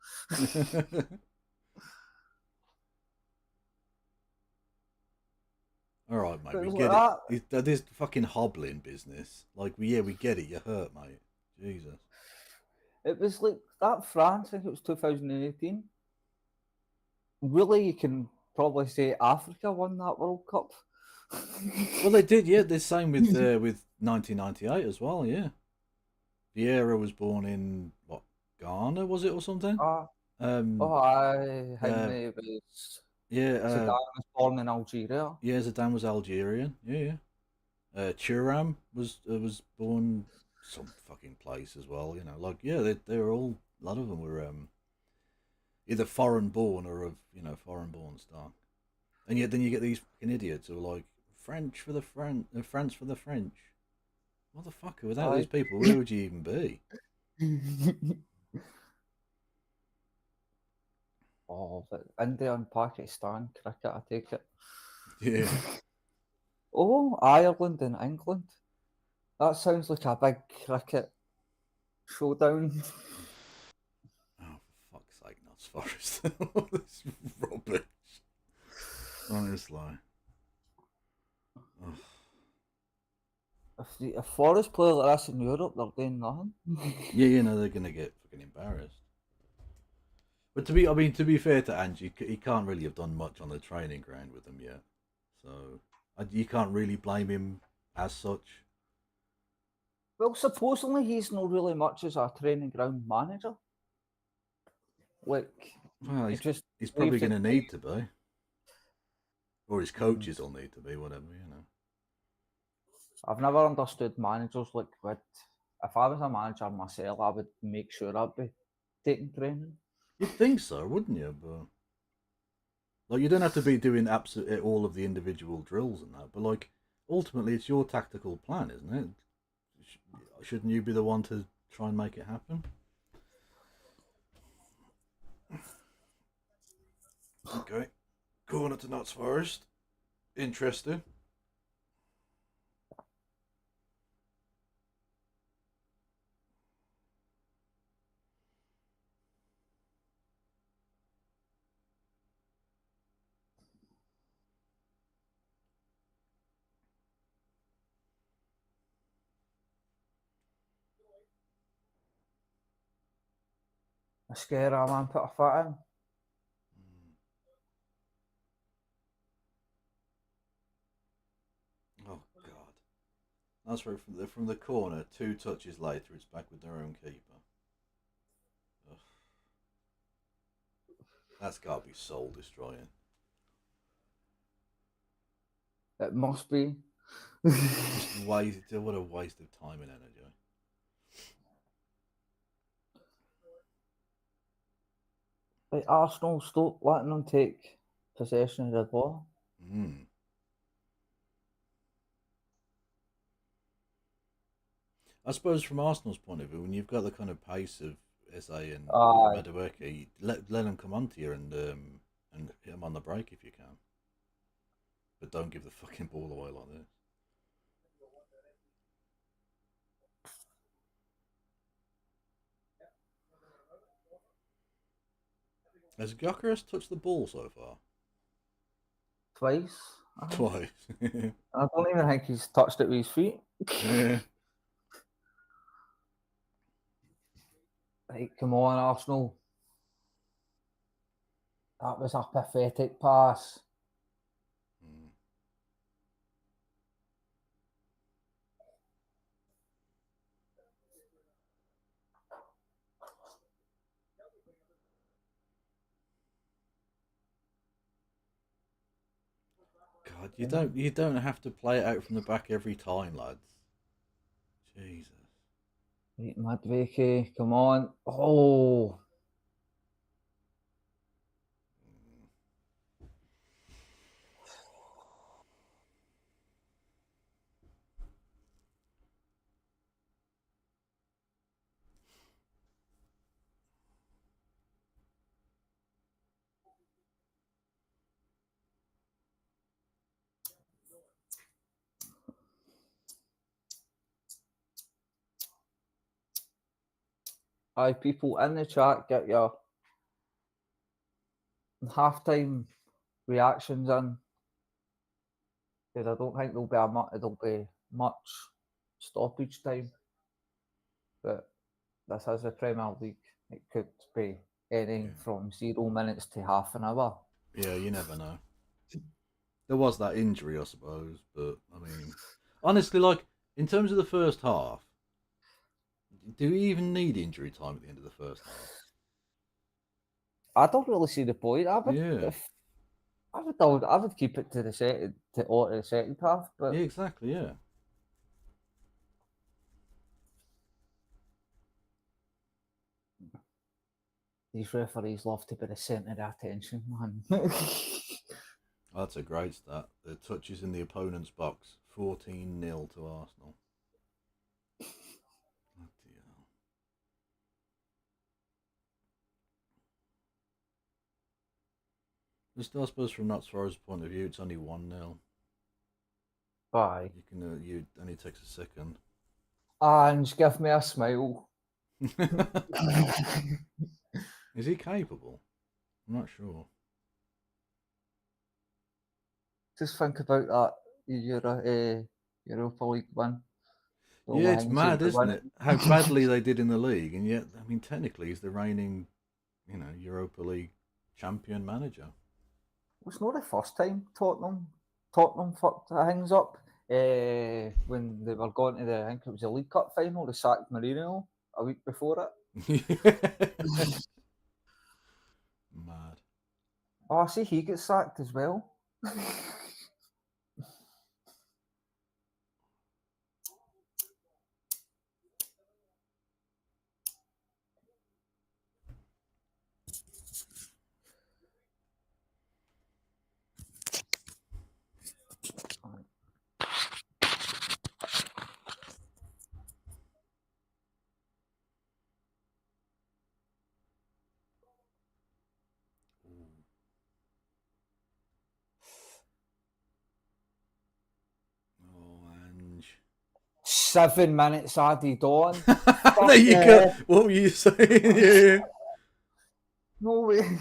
All right, mate, But it we was get like it. This fucking hobbling business. Like, we get it. You're hurt, mate. Jesus. it was like that France, I think it was 2018. Really, you can probably say Africa won that World Cup. Well, they did, yeah. The same with 1998 as well, yeah. Vieira was born in what, Ghana, was it, or something? Ah, Um, oh, I uh, Henry was yeah, Zidane was born in Algeria. yeah. Zidane was Algerian, yeah, yeah. Thuram was born some fucking place as well, you know. Like, yeah, they were all, a lot of them were either foreign born or of, foreign born stock. And yet then you get these fucking idiots who are like, French for the France for the French. Motherfucker, without these I people, where would you even be? oh, but India and Pakistan cricket, I take it. Yeah. Oh, Ireland and England. That sounds like a big cricket showdown. Oh, for fuck's sake, not Forest. This rubbish. Honestly. Ugh. If Forest play like this in Europe, they're doing nothing. Yeah, they're gonna get fucking embarrassed. But to be fair to Angie, he can't really have done much on the training ground with them yet. So you can't really blame him as such. Well, supposedly he's not really much as a training ground manager. Like, Well, he just he's probably leaves it. going to need to be, or his coaches will need to be, whatever. I've never understood managers like what. If I was a manager myself, I would make sure I'd be taking training. You'd think so, wouldn't you? But like, you don't have to be doing absolutely all of the individual drills and that. But like, ultimately, it's your tactical plan, isn't it? Shouldn't you be the one to try and make it happen? Okay, corner to Notts Forest. Interesting. A scare a man put a foot in. Oh God, that's right from the corner. 2 touches later, it's back with their own keeper. Ugh. That's got to be soul destroying. It must be. Just wasted. What a waste of time and energy. Like Arsenal, stop letting them take possession of the ball. I suppose from Arsenal's point of view, when you've got the kind of pace of SA and Aye. Madueke, let them come onto you and hit them on the break if you can. But don't give the fucking ball away like this. Has Gyökeres touched the ball so far? Twice. Twice. I don't even think he's touched it with his feet. Yeah. Right, come on, Arsenal. That was a pathetic pass. God, you don't have to play it out from the back every time, lads. Jesus. Right, Madueke, come on. Oh. Hi, people in the chat, get your halftime reactions in. because I don't think there'll be much stoppage time. But this is the Premier League. It could be anything from 0 minutes to half an hour. Yeah, you never know. There was that injury, I suppose, but I mean, honestly, like in terms of the first half, do we even need injury time at the end of the first half? I don't really see the point. Yeah. I would keep it to the second half, but Yeah, exactly. Yeah. these referees love to be the centre of attention, man. Oh, that's a great stat. The touches in the opponent's box, 14-0 to Arsenal. Bloody hell. Just, I suppose, from Notts Forest's point of view, it's only 1-0. Bye. You can, you only takes a second. And give me a smile. Is he capable? I'm not sure. Just think about that Europa League win. Yeah, it's mad, isn't it? How badly they did in the league, and yet, I mean, technically, he's the reigning, Europa League champion manager. It's not the first time Tottenham fucked things up. When they were going to I think it was the League Cup final, they sacked Mourinho a week before it. Mad. Oh, I see he gets sacked as well. Oh, Ange. 7 minutes added on. There you go. What were you saying? Yeah. No way.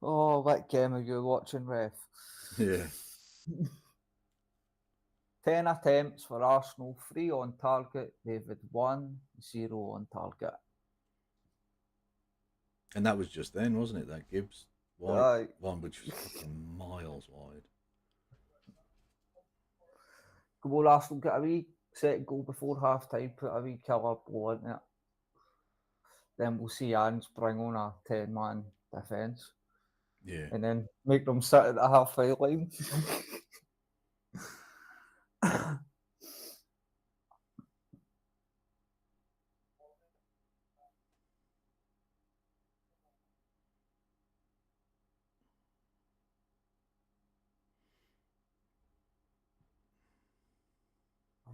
Oh, what game are you watching, ref? Yeah. 10 attempts for Arsenal, 3 on target. David 1, 0 on target. And that was just then, wasn't it? That Gibbs White one, which was fucking miles wide. Goal Arsenal get a wee set goal before half time, put a wee killer blow into it. Then we'll see Ange bring on a 10-man defence. Yeah. And then make them sit at the halfway line. I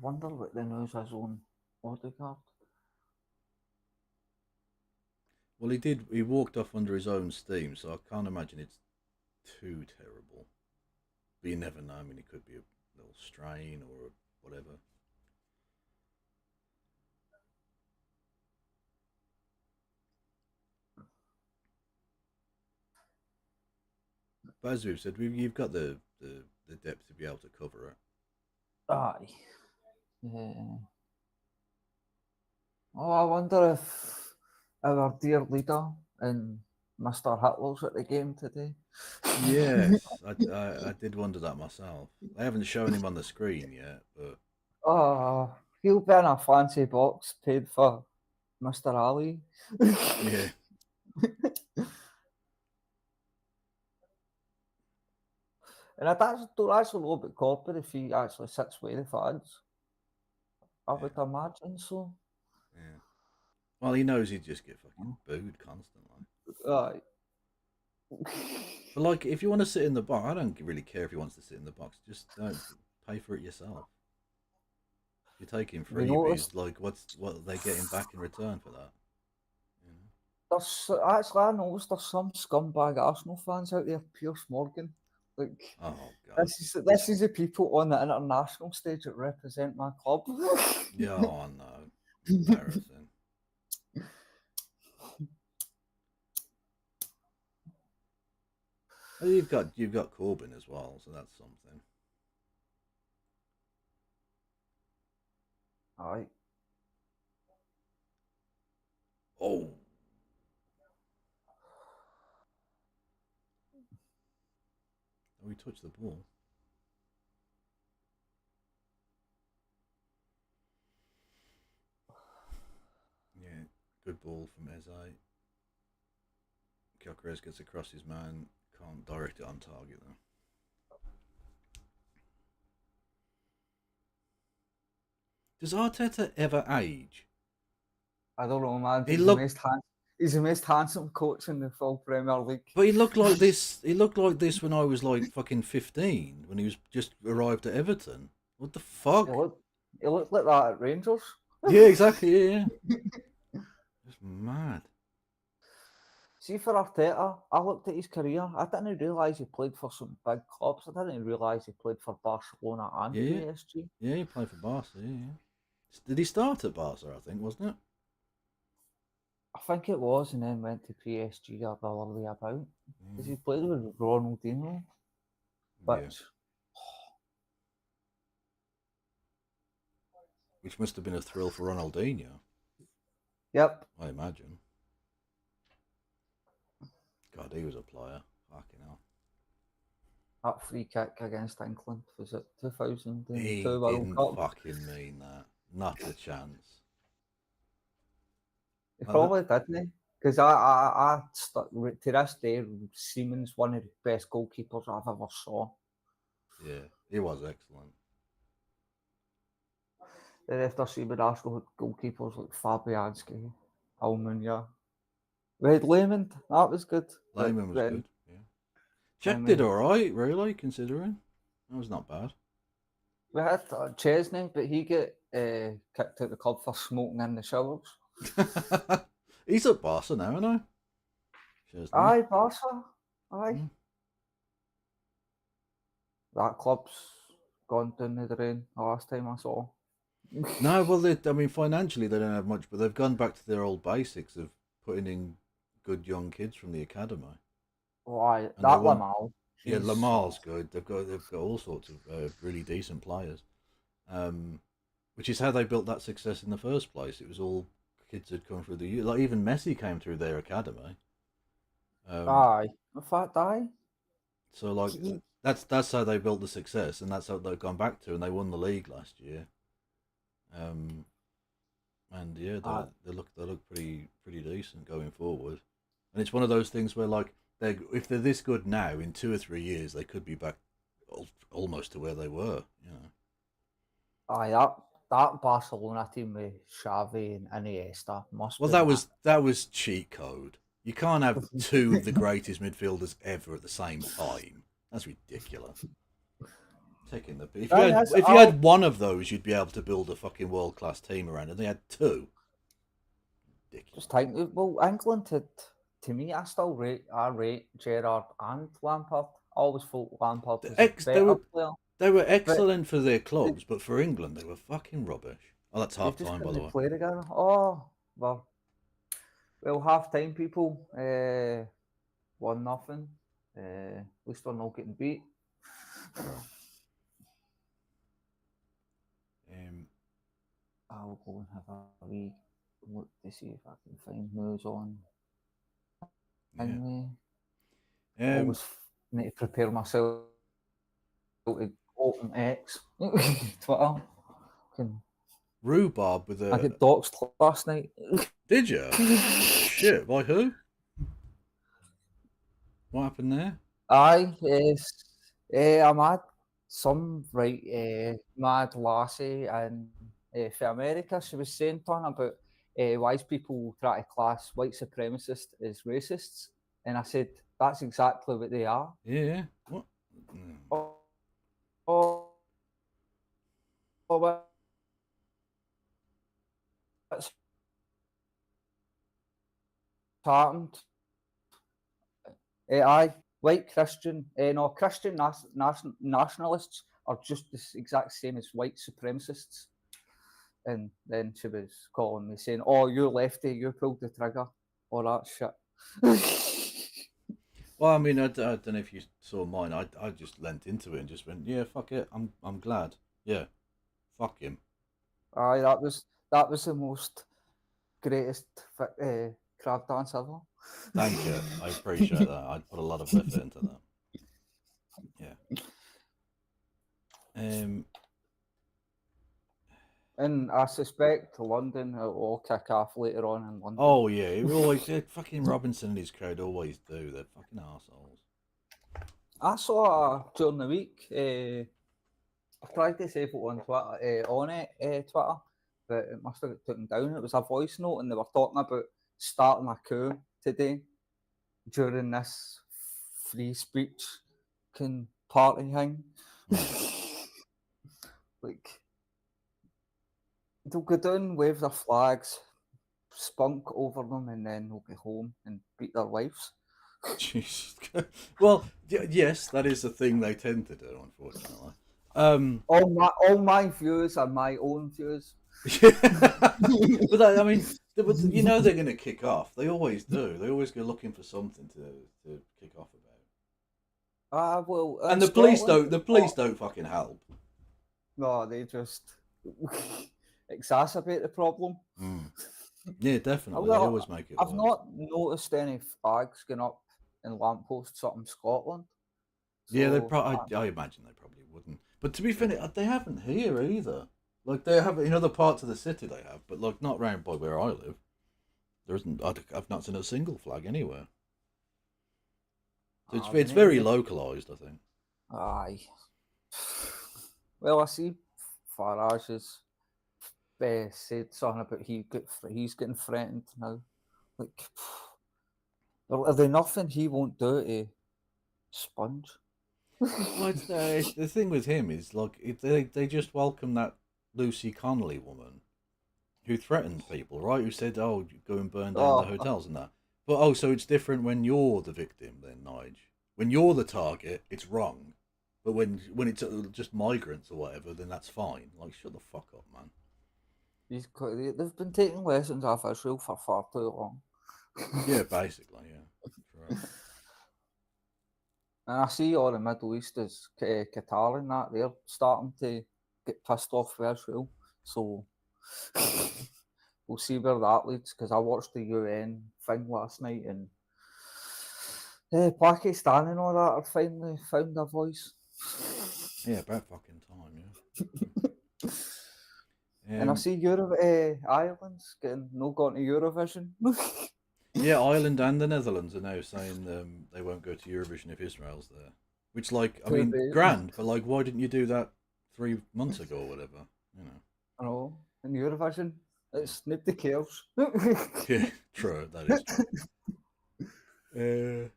wonder what the news is on Odegaard. Well, he walked off under his own steam, so I can't imagine it's too terrible. But you never know. I mean, it could be a little strain or whatever. But as we've said, you've got the depth to be able to cover it. Aye. Yeah. Oh, I wonder if our dear leader and Mr. Hitler's at the game today. Yes, I did wonder that myself. They haven't shown him on the screen yet, but Oh, he'll be in a fancy box paid for Mr. Ali. yeah. And I don't actually know about Copper if he actually sits with the fans. I would imagine so. Yeah. Well, he knows he'd just get fucking booed constantly. Aye. But like, if you want to sit in the box, I don't really care if he wants to sit in the box. Just don't pay for it yourself. You're taking freebies. Like, what are they getting back in return for that? I noticed there's some scumbag Arsenal fans out there. Piers Morgan. Like, oh god, this is the people on the international stage that represent my club. Yeah, oh no, embarrassing. Well, you've got Corbyn as well, so that's something. Aye. Oh. Oh, he touched the ball. Yeah, good ball from Eze. Gyökeres gets across his man. Can't direct it on target though. Does Arteta ever age? I don't know, man. He He's looked, the most handsome coach in the full Premier League. but he looked like this. He looked like this when I was like fucking 15, when he was just arrived at Everton. What the fuck? He looked like that at Rangers. Yeah, exactly. Yeah. Just mad. See, for Arteta, I looked at his career. I didn't realise he played for some big clubs. I didn't realise he played for Barcelona and Yeah. PSG. Yeah, he played for Barca. Yeah. Did he start at Barca? I think, wasn't it? I think it was, and then went to PSG or the other way about. Because he played with Ronaldinho. Which, Which must have been a thrill for Ronaldinho. yep. I imagine. God, he was a player. Fucking hell. That free kick against England, was it 2002 He World didn't Cup? fucking mean that. Not a chance. He Oh, probably didn't. Because I to this day, Seaman's one of the best goalkeepers I've ever saw. Yeah, he was excellent. Then after Seaman, Arsenal had goalkeepers like Fabianski, Almunia. We had Lehman, that was good. Lehman was then, good. Yeah. Jack did all right, really, considering. That was not bad. We had Chesney, but he got kicked out the club for smoking in the showers. He's at Barca now, isn't he? Chesney. Aye, Barca. Aye. Mm. That club's gone down the drain the last time I saw. No, well, financially they don't have much, but they've gone back to their old basics of putting in good young kids from the academy. Oh, aye, And that Lamal. Yeah, Lamar's good. They've got all sorts of really decent players, which is how they built that success in the first place. It was all kids had come through the youth. Like even Messi came through their academy. Aye, in fact, aye. So like that's how they built the success, and that's how they've gone back to, and they won the league last year. And yeah, they look pretty decent going forward, and it's one of those things where like if they're this good now, in 2 or 3 years they could be back almost to where they were. You know. Aye, that Barcelona team with Xavi and Iniesta must. Well, that was cheat code. You can't have two of the greatest midfielders ever at the same time. That's ridiculous. Taking the if you had one of those, you'd be able to build a fucking world class team around, and they had two. Ridiculous. Just think, well, England had. To me, I rate Gerrard and Lampard. I always thought Lampard was a better player. They were excellent for their clubs, but for England, they were fucking rubbish. Oh, that's half time, by the way. Play together. Oh, well, half time, people. 1-0. At least we're not getting beat. I'll go and have a wee look to see if I can find moves on. Always need to prepare myself to open X, Twitter. Rhubarb with a. I got doxed last night. Did you? Shit, by who? What happened there? Aye, yes. I'm at some mad lassie and for America. She was saying about why people try to class white supremacists as racists, and I said that's exactly what they are. Yeah. What? What's happened? Aye, white Christian, Christian nationalists are just the exact same as white supremacists. And then she was calling me saying, "Oh, you lefty, you pulled the trigger," all that shit. Well, I mean, I don't know if you saw mine. I just leant into it and just went, yeah, fuck it. I'm glad. Yeah, fuck him. Aye, that was the most greatest crowd dance ever. Thank you. I appreciate that. I put a lot of effort into that. Yeah. And I suspect London will all kick off later on in London. Oh yeah, it always fucking Robinson and his crowd always do. They're fucking assholes. I saw during the week. I tried to save it on Twitter, Twitter, but it must have got taken down. It was a voice note, and they were talking about starting a coup today during this free speech party thing. Like, they'll go down, wave their flags, spunk over them, and then they'll go home and beat their wives. Jesus. Well, yes, that is a thing they tend to do, unfortunately. All my views are my own views. But I mean, you know they're going to kick off. They always do. They always go looking for something to kick off about. Well, And the police don't. The police don't fucking help. No, they just exacerbate the problem. Yeah, definitely. Well, they always make it. I've worse. not noticed any flags going up in lampposts up in Scotland. Yeah, they So, probably. I imagine they probably wouldn't. But to be fair, they haven't here either. Like they have in other parts of the city, they have, but like not round by where I live. There isn't. I've not seen a single flag anywhere. So it's very localized, I think. Aye. Well, I see Farage has said something about he's getting threatened now. Like, are there nothing he won't do to sponge? Well, it's the thing with him is like they just welcome that Lucy Connolly woman who threatened people, right? Who said, "Oh, go and burn down the hotels and that." But so it's different when you're the victim, then, Nige. When you're the target, it's wrong. But when it's just migrants or whatever, then that's fine. Like, shut the fuck up, man. They've been taking lessons off Israel for far too long. Yeah, basically, yeah. True. And I see all the Middle East is Qatar and that, they're starting to get pissed off with Israel. So we'll see where that leads, because I watched the UN thing last night, and Pakistan and all that have finally found their voice. Yeah, about fucking time, yeah. And I see Ireland's not going to Eurovision. Yeah, Ireland and the Netherlands are now saying they won't go to Eurovision if Israel's there. Which, like, I mean, grand, but like, why didn't you do that 3 months ago or whatever? You know. I know. In Eurovision, it's nobody cares. Yeah, true. That is true.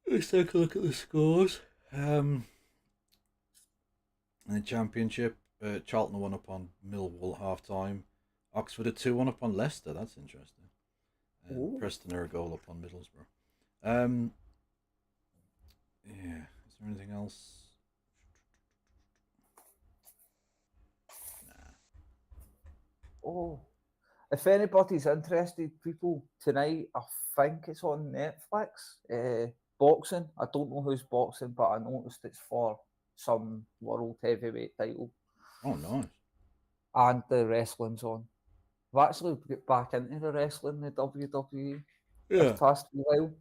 Let's take a look at the scores. In the Championship, Charlton 1 up on Millwall at half time. Oxford a 2-1 up on Leicester. That's interesting. Preston are a goal up on Middlesbrough. Yeah. Is there anything else? Nah. Oh, if anybody's interested, people, tonight I think it's on Netflix. Boxing. I don't know who's boxing, but I noticed it's for some world heavyweight title. Oh, nice. And the wrestling's on. I've actually got back into the wrestling, the WWE. Yeah. This past while.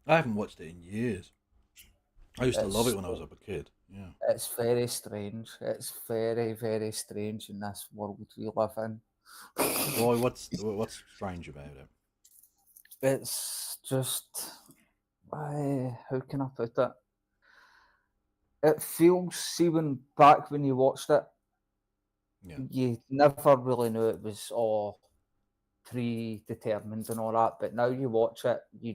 I haven't watched it in years. I used to love it when I was a kid. Yeah. It's very strange. It's very, very strange in this world we live in. Why? What's strange about it? It's just, how can I put it? It feels, see, back when you watched it, you never really knew it was all predetermined and all that. But now you watch it, you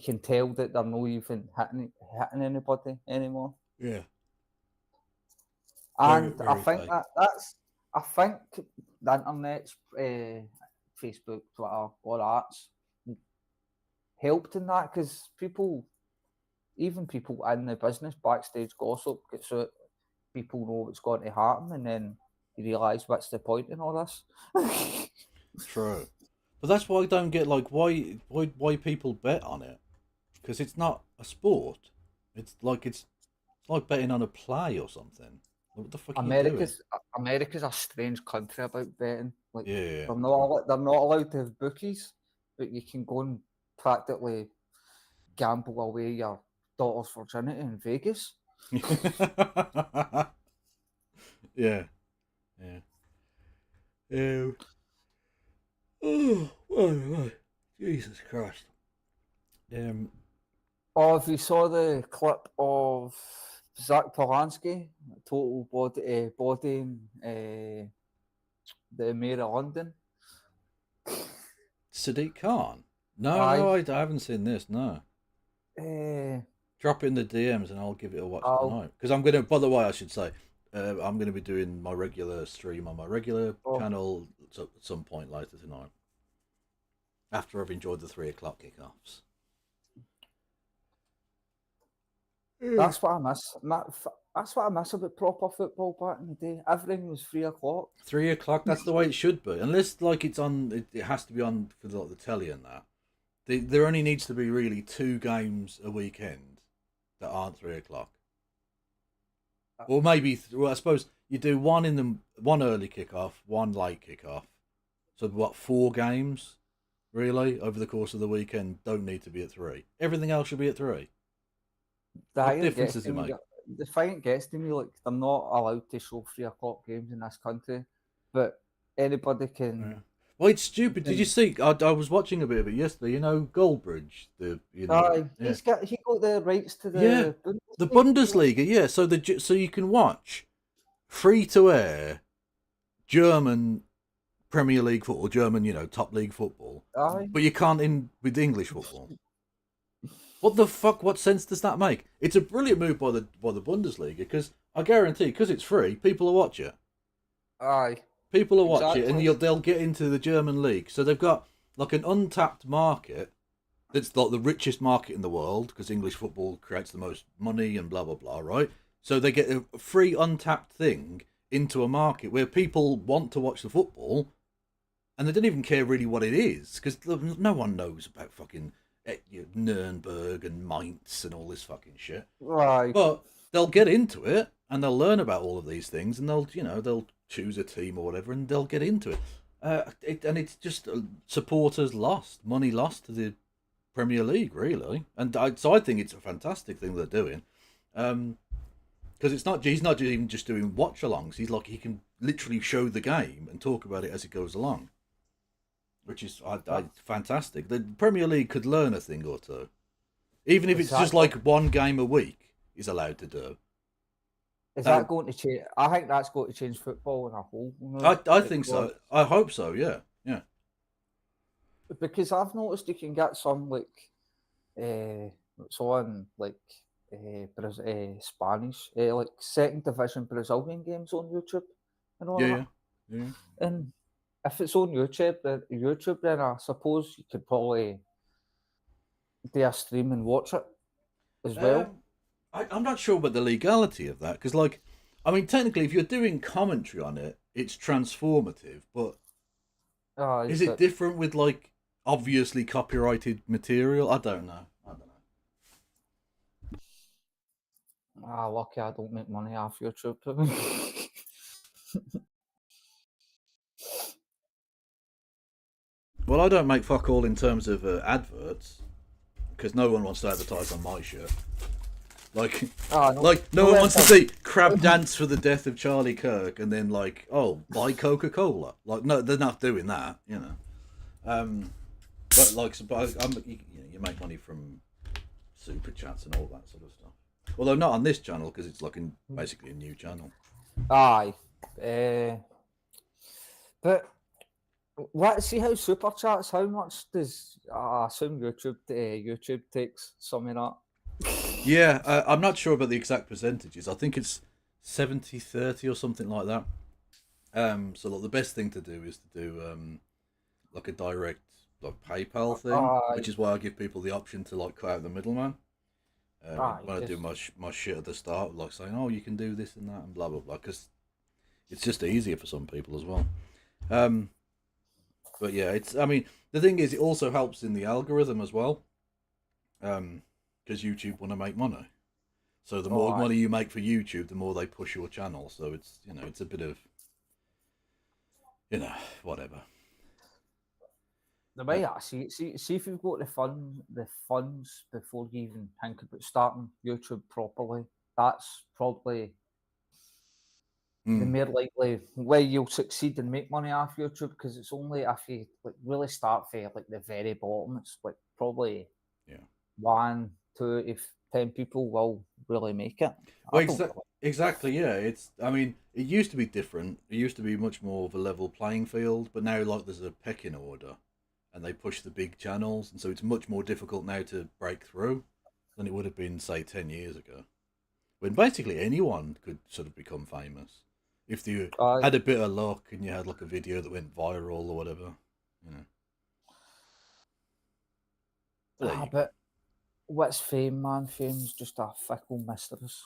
can tell that they're not even hitting anybody anymore. Yeah. And I think I think the internet's Facebook, Twitter, all that's helped in that, because even people in the business, backstage gossip gets out. People know what's going to happen, and then you realise what's the point in all this. True. But that's why I don't get like why people bet on it, because it's not a sport. It's like betting on a play or something. What the fuck are you doing? America's a strange country about betting. Like Yeah. they're not allowed to have bookies, but you can go and practically gamble away your daughter's virginity in Vegas. Yeah. Yeah. Oh, oh, Jesus Christ. Oh, if you saw the clip of Zach Polanski, total bodying the mayor of London. Sadiq Khan? No, Aye. I haven't seen this, no. Drop it in the DMs and I'll give it a watch tonight. Because I'm going to, by the way, I should say, I'm going to be doing my regular stream on my regular channel at some point later tonight. After I've enjoyed the 3 o'clock kickoffs. That's what I miss. That's what I miss about proper football back in the day. Everything was 3 o'clock. 3 o'clock, that's the way it should be. Unless like it's on, it has to be on for the telly and that. There only needs to be really 2 games a weekend that aren't 3 o'clock. Or maybe, well, I suppose you do one early kickoff, one late kickoff. So what, 4 games really over the course of the weekend don't need to be at 3. Everything else should be at 3. What difference does it make? The thing gets to me, like they're not allowed to show 3 o'clock games in this country, but anybody can. Yeah. Well, it's stupid. Did you see? I was watching a bit of it yesterday. You know, Goldbridge. He got the rights to the Bundesliga. The Bundesliga. Yeah, so you can watch free to air German Premier League football, German top league football. Aye. But you can't with English football. What the fuck? What sense does that make? It's a brilliant move by the Bundesliga, because I guarantee, because it's free, people will watch it. Aye. People will watch it, and they'll get into the German league. So they've got like an untapped market that's like the richest market in the world, because English football creates the most money and blah blah blah, right? So they get a free untapped thing into a market where people want to watch the football, and they don't even care really what it is, because no one knows about fucking Nuremberg and Mainz and all this fucking shit. Right. But they'll get into it and they'll learn about all of these things, and they'll choose a team or whatever, and they'll get into it. And it's just supporters lost, money lost to the Premier League, really. And so I think it's a fantastic thing they're doing. Because he's not even just doing watch-alongs. He can literally show the game and talk about it as it goes along, which is fantastic. The Premier League could learn a thing or two, even if it's just like 1 game a week is allowed to do. Is that going to change? I think that's going to change football in a whole. I think so. I hope so. Yeah. Because I've noticed you can get some it's on Spanish, like 2nd division Brazilian games on YouTube and all that. Yeah. And if it's on YouTube, then I suppose you could probably do a stream and watch it as well. I'm not sure about the legality of that, because, technically, if you're doing commentary on it, it's transformative. But is it different with obviously copyrighted material? I don't know. Lucky I don't make money off YouTube. Well, I don't make fuck all in terms of adverts, because no one wants to advertise on my shit. No one wants to see Crab Dance for the Death of Charlie Kirk and then buy Coca-Cola. No, they're not doing that, But you make money from super chats and all that sort of stuff. Although not on this channel, because it's basically a new channel. Aye, but let's see how super chats. How much does I assume YouTube takes summing up? Yeah, I'm not sure about the exact percentages. I think it's 70-30 or something like that. So the best thing to do is to do a direct PayPal thing, which is why I give people the option to cut out the middleman. When I do my shit at the start, saying, "Oh, you can do this and that and blah blah blah," because it's just easier for some people as well. But yeah, it's. I mean, the thing is, it also helps in the algorithm as well, because YouTube want to make money. So the Oh, more aye. money you make for YouTube, the more they push your channel. So it's it's a bit of whatever. The way I see if you've got the funds before you even think about starting YouTube properly, that's probably the Mm, more likely way you'll succeed and make money off YouTube, because it's only if you like really start from like the very bottom. It's like probably yeah. one, two, if 10 people will really make it. I Well, don't really. exactly. Yeah. It's. I mean, it used to be different. It used to be much more of a level playing field, but now like there's a pecking order, and they push the big channels, and so it's much more difficult now to break through than it would have been, say, 10 years ago, when basically anyone could sort of become famous if you Aye. had a bit of luck and you had like a video that went viral or whatever. You know. But there you go. But what's fame, man? Fame's just a fickle mistress.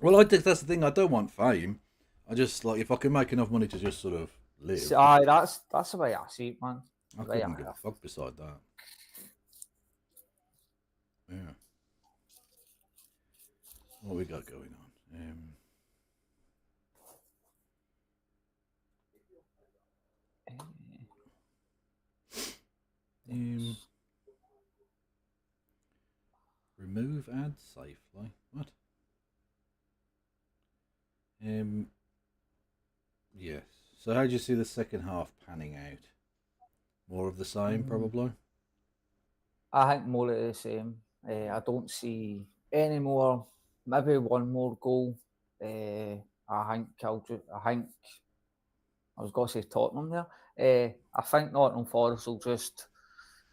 Well, I think that's the thing. I don't want fame. I just like if I can make enough money to just sort of live. Aye, that's the way I see it, man. I The way couldn't give a fuck beside that. Yeah. What we got going on? Um, remove ads safely. What? Yes. So how do you see the second half panning out? More of the same, probably. I think more of the same. I don't see any more. Maybe one more goal. I think I was going to say Tottenham there. I think Nottingham Forest will just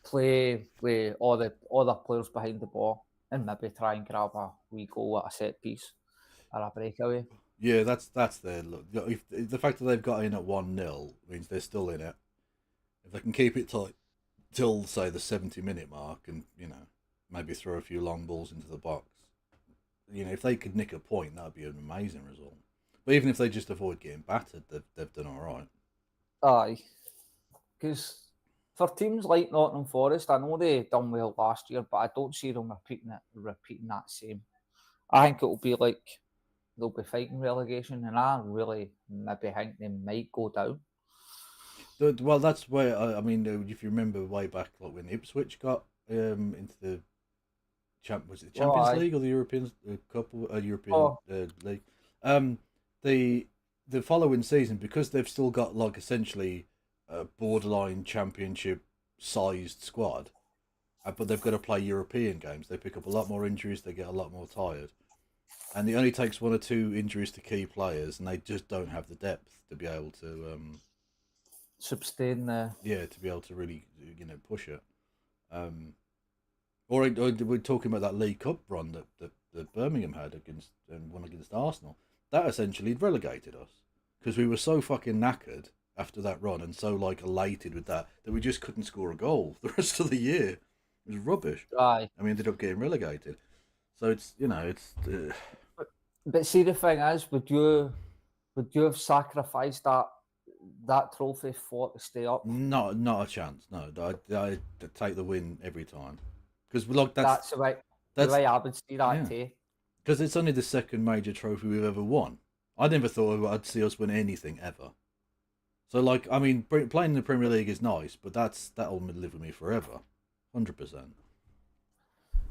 play with all the other players behind the ball and maybe try and grab a wee goal at a set piece or a breakaway. Yeah, that's their look. If the fact that they've got in at 1-0 means they're still in it. If they can keep it tight till say the 70-minute mark, and maybe throw a few long balls into the box, if they could nick a point, that'd be an amazing result. But even if they just avoid getting battered, they've done all right. Aye, because for teams like Nottingham Forest, I know they done well last year, but I don't see them repeating that same. I think it'll be like they'll be fighting relegation, and I really maybe think they might go down. Well, that's where I mean, if you remember way back, like when Ipswich got into the was it the Well, Champions aye. League or the European Cup, European Oh, League? Um, the following season, because they've still got like essentially a borderline championship sized squad, but they've got to play European games. They pick up a lot more injuries. They get a lot more tired, and it only takes one or two injuries to key players, and they just don't have the depth to be able to sustain the. to be able to really push it. Or we're talking about that League Cup run that Birmingham had against and won against Arsenal. That essentially relegated us because we were so fucking knackered after that run and so like elated with that we just couldn't score a goal the rest of the year. It was rubbish, Aye. and we ended up getting relegated. So it's it's But see, the thing is, would you have sacrificed that trophy for to stay up? not a chance. No, I take the win every time because like That's the way I would see that yeah. too. Because it's only the second major trophy we've ever won. I never thought I'd see us win anything ever. So, like, I mean, playing in the Premier League is nice, but that'll live with me forever, 100%.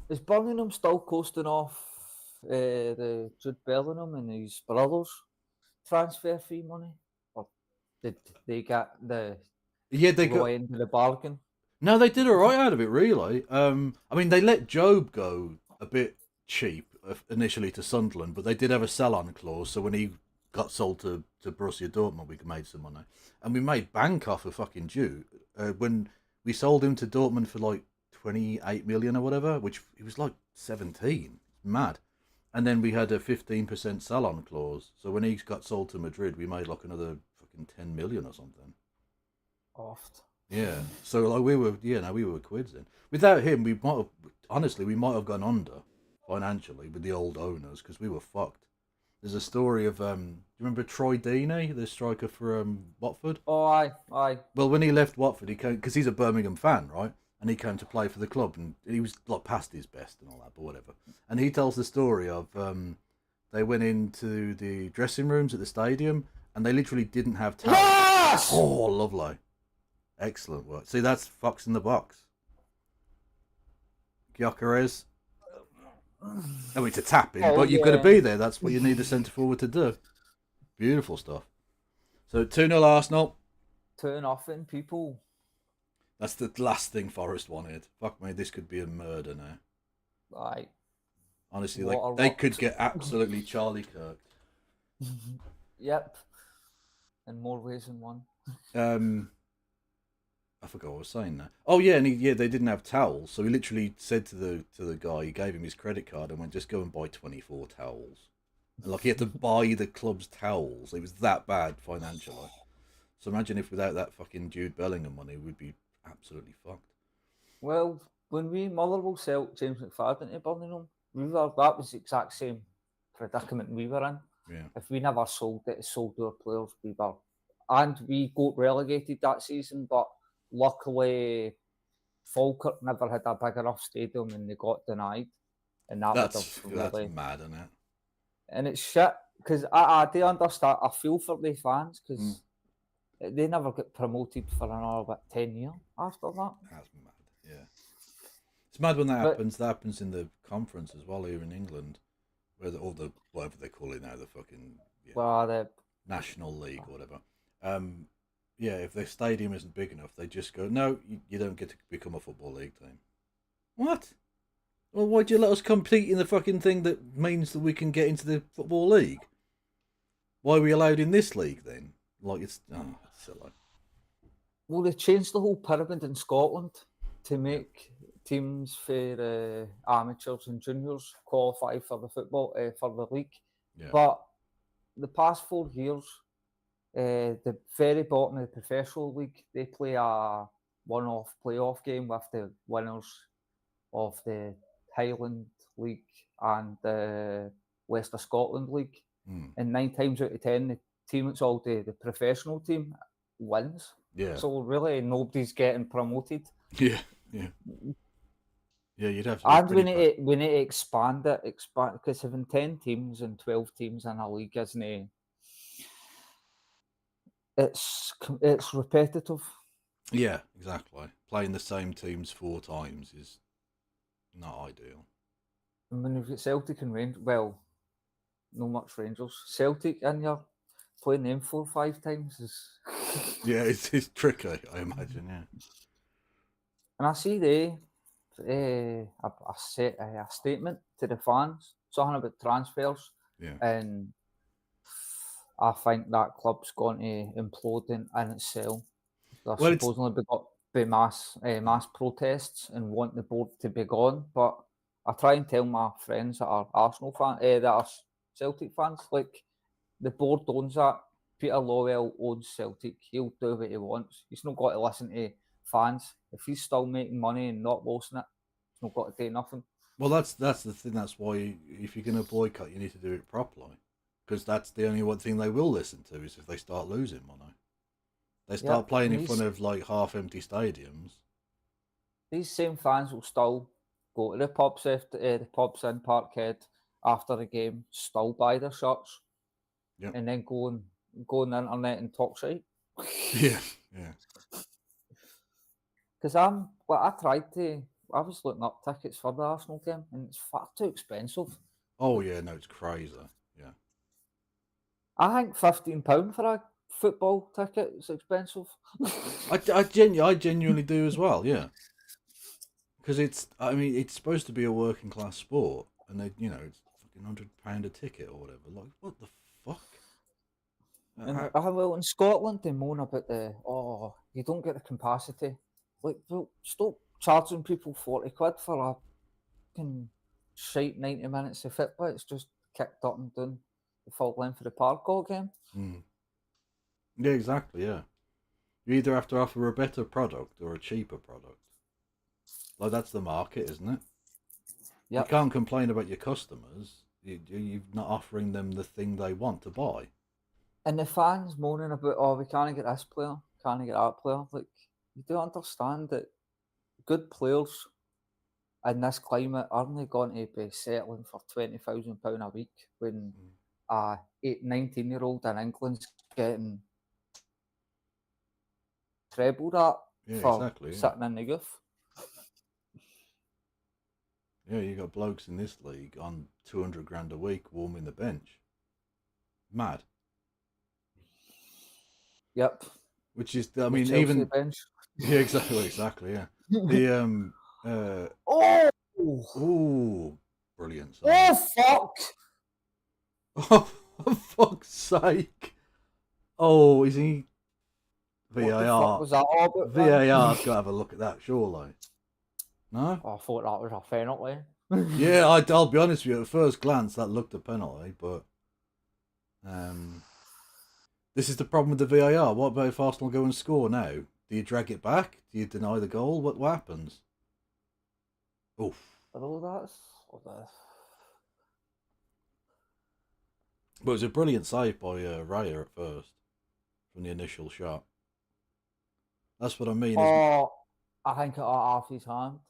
Is Birmingham still coasting off the Jude Bellingham and his brothers transfer fee money, or did they get the Yeah, they raw got end of the bargain? no, they did all right out of it, really. I mean, they let Job go a bit cheap initially to Sunderland, but they did have a sell-on clause, so when he got sold to Borussia Dortmund, we made some money, and we made bank off of fucking Jew when we sold him to Dortmund for like 28 million or whatever, which he was like 17, mad, and then we had a 15% sell-on clause, so when he got sold to Madrid, we made like another fucking 10 million or something. Oft. Yeah, so like we were quids then. Without him, we might have gone under financially with the old owners because we were fucked. There's a story of do you remember Troy Deeney, the striker for Watford? Oh, aye. Well, when he left Watford, he came because he's a Birmingham fan, right? And he came to play for the club, and he was like past his best and all that, but whatever. And he tells the story of they went into the dressing rooms at the stadium, and they literally didn't have towels. Yes! Oh, lovely, excellent work. See, that's Fox in the box. Gyökeres. I mean, to tap in, but you've got to be there. That's what you need a centre forward to do. Beautiful stuff. So 2-0 Arsenal. 2-0, people. That's the last thing Forest wanted. Fuck me, this could be a murder now. Aye. Honestly, like they could get absolutely Charlie Kirk. Yep. In more ways than one. I forgot what I was saying now. Oh yeah, and they didn't have towels, so he literally said to the guy, he gave him his credit card and went, just go and buy 24 towels. And like he had to buy the club's towels. It was that bad financially. So imagine if without that fucking Jude Bellingham money, we'd be absolutely fucked. Well, when Motherwell sold James McFadden to Birmingham, that was the exact same predicament we were in. Yeah. If we never sold our players, we got relegated that season, but luckily Falkirk never had a big enough stadium and they got denied. And that's mad, isn't it? And it's shit, because I do understand, I feel for the fans, because they never get promoted for another 10 years after that. That's mad, yeah. It's mad when that happens. That happens in the conference as well here in England, where all the whatever they call it now, the fucking the National League or whatever. Yeah, if their stadium isn't big enough, they just go, no, you don't get to become a football league team. What? Well, why do you let us compete in the fucking thing that means that we can get into the football league? Why are we allowed in this league then? Like it's silly. Well, they changed the whole pyramid in Scotland to make teams for amateurs and juniors qualify for the football for the league. Yeah. But the past 4 years, the very bottom of the professional league, they play a one-off playoff game with the winners of the Highland League and the West of Scotland League. And 9 times out of 10, the team that's all the professional team wins. Yeah. So really, nobody's getting promoted. Yeah. Yeah, you'd have to. And we need to expand because having 10 teams and 12 teams in a league isn't. It's repetitive. Yeah, exactly. Playing the same teams 4 times is not ideal. And when you've got Celtic and Rangers, well, no much Rangers. Celtic and you're playing them 4 or 5 times is. Yeah, it's tricky, I imagine. Yeah. And I see a statement to the fans, talking about transfers. Yeah. And I think that club's going to implode in itself. There's supposedly be mass protests and want the board to be gone. But I try and tell my friends that are Arsenal fans, that are Celtic fans, like the board owns that. Peter Lawwell owns Celtic. He'll do what he wants. He's not got to listen to fans. If he's still making money and not losing it, he's not got to do nothing. Well, that's the thing. That's why if you're going to boycott, you need to do it properly. Because that's the only one thing they will listen to is if they start losing money. They start playing in front of like half-empty stadiums. These same fans will still go to the pubs in Parkhead after the game, still buy their shirts, and then go on the internet and talk shit. Yeah. Because I was looking up tickets for the Arsenal game, and it's far too expensive. Oh yeah, no, it's crazy. Yeah. I think £15 for a football ticket is expensive. I genuinely do as well. Yeah. Because it's supposed to be a working class sport, and it's fucking £100 a ticket or whatever. Like, what the fuck? Well, in Scotland they moan about you don't get the capacity. Like, well, stop charging people £40 for a fucking shite 90 minutes of football. It's just kicked up and done the full length of the park all game. Yeah, exactly. Yeah, you either have to offer a better product or a cheaper product. Like, that's the market, isn't it? Yep. You can't complain about your customers. You're not offering them the thing they want to buy. And the fans moaning about, oh, we can't get this player, can't get that player. Like, you do understand that good players in this climate aren't going to be settling for £20,000 a week when a 19-year-old in England's getting treble that for sitting in the youth. Yeah, you got blokes in this league on 200 grand a week warming the bench. Mad. Yep. Which is, I mean, even bench. Yeah, exactly. Yeah. The brilliant. Oh fuck! Oh, for fuck's sake! Oh, is he? VAR. What the fuck was that all about, VAR's got to have a look at that, surely. No? Oh, I thought that was a penalty. Yeah, I'll be honest with you. At first glance, that looked a penalty, but this is the problem with the VAR. What about if Arsenal go and score now? Do you drag it back? Do you deny the goal? What happens? Oof. But it was a brilliant save by Raya at first from the initial shot. That's what I mean. Oh, I think it off his hand.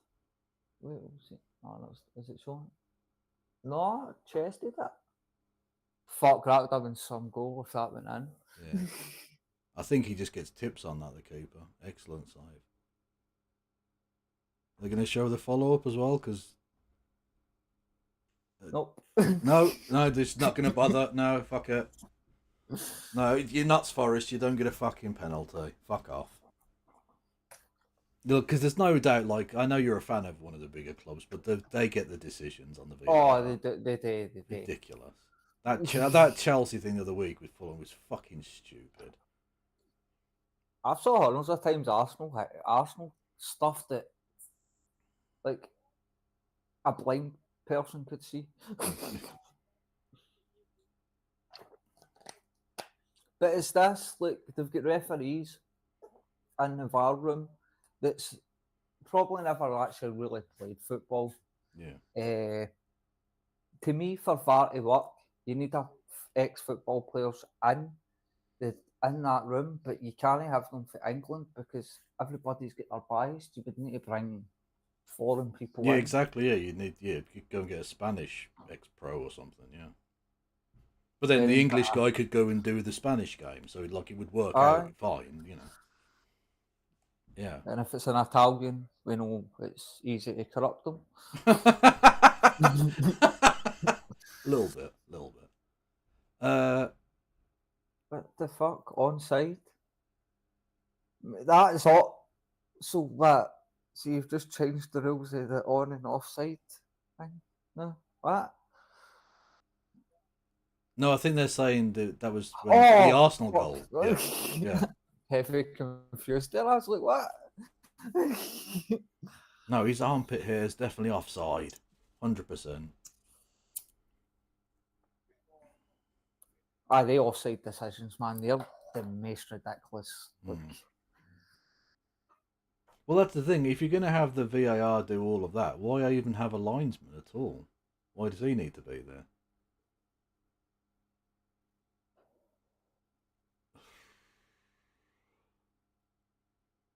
Wait, what was it? Oh, no, is it showing? No, chested it. Fuck, that would have been some goal if that went in. Yeah. I think he just gets tips on that, the keeper. Excellent save. They're going to show the follow-up as well, because... Nope. No, they're not going to bother. No, fuck it. No, you're nuts, Forest. You don't get a fucking penalty. Fuck off. Look, because there's no doubt, like, I know you're a fan of one of the bigger clubs, but they get the decisions on the video. Oh, they do. Ridiculous. That Chelsea thing of the week with Fulham was fucking stupid. I've saw hundreds of times Arsenal stuff that, like, a blind person could see. But it's this, like, they've got referees in the VAR room that's probably never actually really played football. Yeah. To me, for VAR to work, you need ex-football players in that room, but you can't have them for England because everybody's got their bias. You would need to bring foreign people in. Yeah, exactly. Yeah, you could go and get a Spanish ex-pro or something. Yeah. But then the English guy could go and do the Spanish game, so it would work out fine, you know. Yeah. And if it's an Italian, we know it's easy to corrupt them. Little bit. What the fuck? Onside? That is all. So what? So you've just changed the rules of the on and offside thing? No? What? No, I think they're saying that was the Arsenal goal. Yeah. Heavy confused there. I was like, what? No, his armpit hair is definitely offside. 100%. The offside decisions, man, they're the most ridiculous. Well, that's the thing. If you're going to have the VAR do all of that, why even have a linesman at all? Why does he need to be there?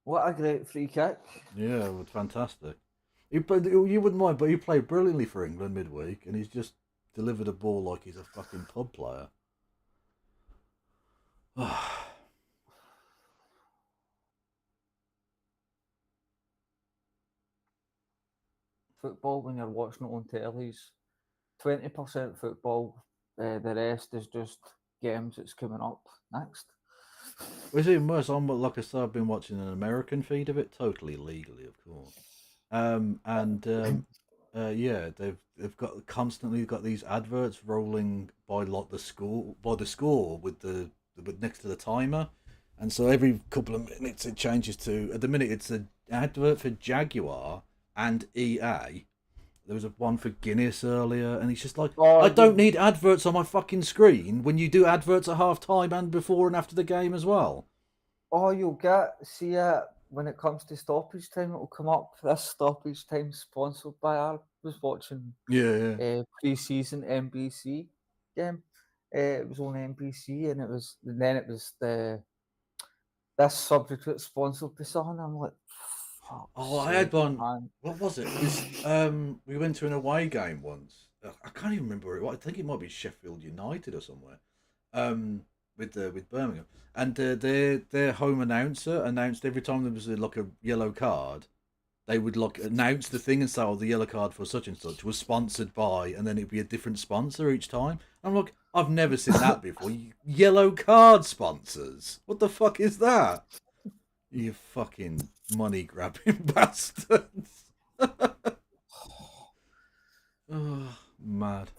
What a great free kick. Yeah, it was fantastic. You wouldn't mind, but he played brilliantly for England midweek, and he's just delivered a ball like he's a fucking pub player. Football, when you're watching it on telly's 20% football, the rest is just games that's coming up next. It's even worse. Like I said, I've been watching an American feed of it, totally legally, of course. Yeah, they've constantly got these adverts rolling by the score with next to the timer, and so every couple of minutes it changes to. At the minute, it's an advert for Jaguar and EA. There was one for Guinness earlier, and it's just like, I don't need adverts on my fucking screen when you do adverts at half time and before and after the game as well. You'll see it when it comes to stoppage time, it'll come up. This stoppage time sponsored by. I was watching Yeah. pre-season NBC game. It was on NBC, and then it was this substitute sponsored by something. I'm like, fuck's Oh, I had sake, one. man. What was it? It was we went to an away game once. I can't even remember where it was. I think it might be Sheffield United or somewhere. With Birmingham, and their home announcer announced every time there was like a yellow card, they would like announce the thing and say, "Oh, the yellow card for such and such was sponsored by," and then it'd be a different sponsor each time. I'm like, I've never seen that before. Yellow card sponsors. What the fuck is that? You fucking money grabbing bastards. Oh, mad.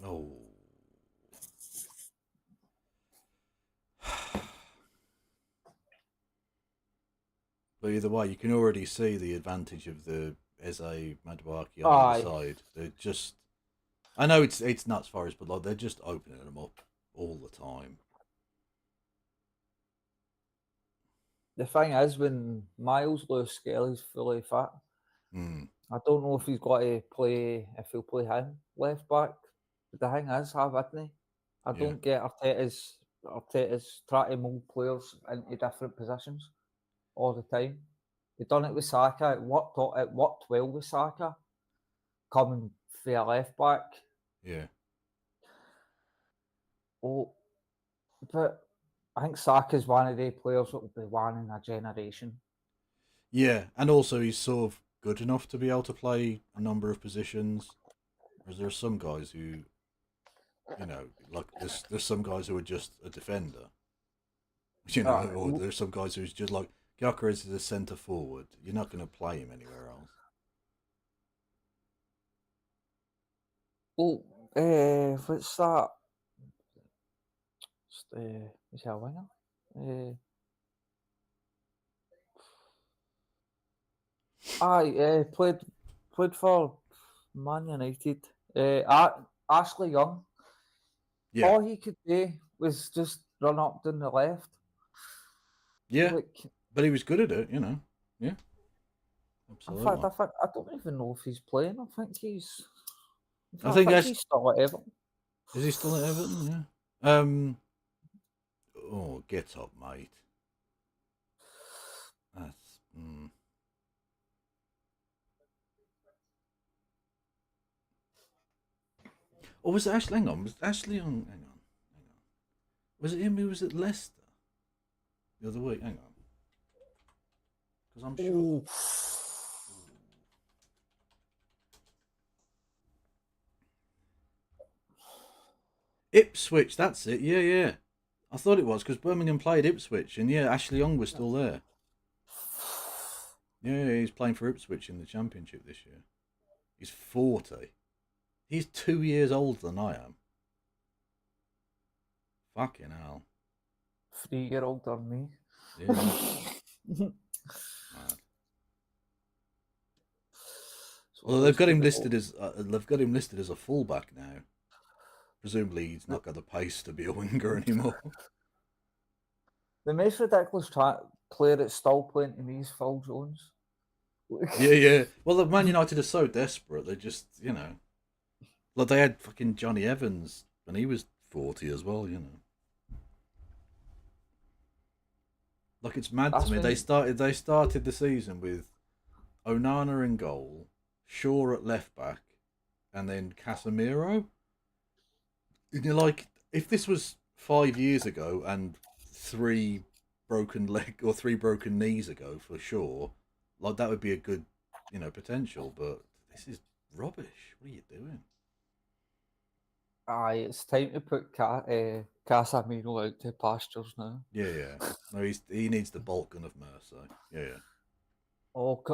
Oh. But either way, you can already see the advantage of the Eze Maduaki on either Aye. side. They're just, I know it's nuts for us, but like they're just opening them up all the time. The thing is, when Miles Lewis Skelly's fully fit, Mm. I don't know if he's got to play, if he'll play him left back. But the thing is, haven't he? I Yeah. don't get Arteta's trying to mould players into different positions all the time. He done it with Saka. It worked well with Saka coming via left back. Yeah. Oh, but I think Saka's one of the players that will be one in a generation. Yeah, and also he's sort of good enough to be able to play a number of positions. Whereas there are some guys who, like there's some guys who are just a defender. Or there's some guys who's just like Gyökeres is a centre forward. You're not going to play him anywhere else. Well, what's that? Is he a winger? Played for Man United. Ashley Young. Yeah. All he could do was just run up down the left. Yeah, Like, but he was good at it, Yeah, in absolutely. fact, I don't even know if he's playing. I think he's. I think he's still at Everton. Is he still at Everton? Yeah. Oh, get up, mate. That's. Or was it Ashley? Hang on. Was Ashley on? Hang on. Was it him who was at Leicester the other week? Hang on. Because I'm sure. Ooh. Ipswich, that's it. Yeah. I thought it was because Birmingham played Ipswich, and yeah, Ashley Young was still there. Yeah, he's playing for Ipswich in the Championship this year. He's 40. He's 2 years older than I am. Fucking hell. 3 year older than me. Yeah. Mad. Well, they've got him listed as a fullback now. Presumably, he's not got the pace to be a winger anymore. The most ridiculous player that's still playing to me is Phil Jones. Yeah. Well, the Man United are so desperate. They just, like they had fucking Johnny Evans when he was 40 as well. Like it's mad to me. They started the season with Onana in goal, Shaw at left back, and then Casemiro. And you're like, if this was 5 years ago and 3 broken leg or 3 broken knees ago for Shaw, like that would be a good, potential. But this is rubbish. What are you doing? Aye, it's time to put Casemiro out to pastures now. Yeah. No, he needs the Balkan of Mercer. Yeah. Oh.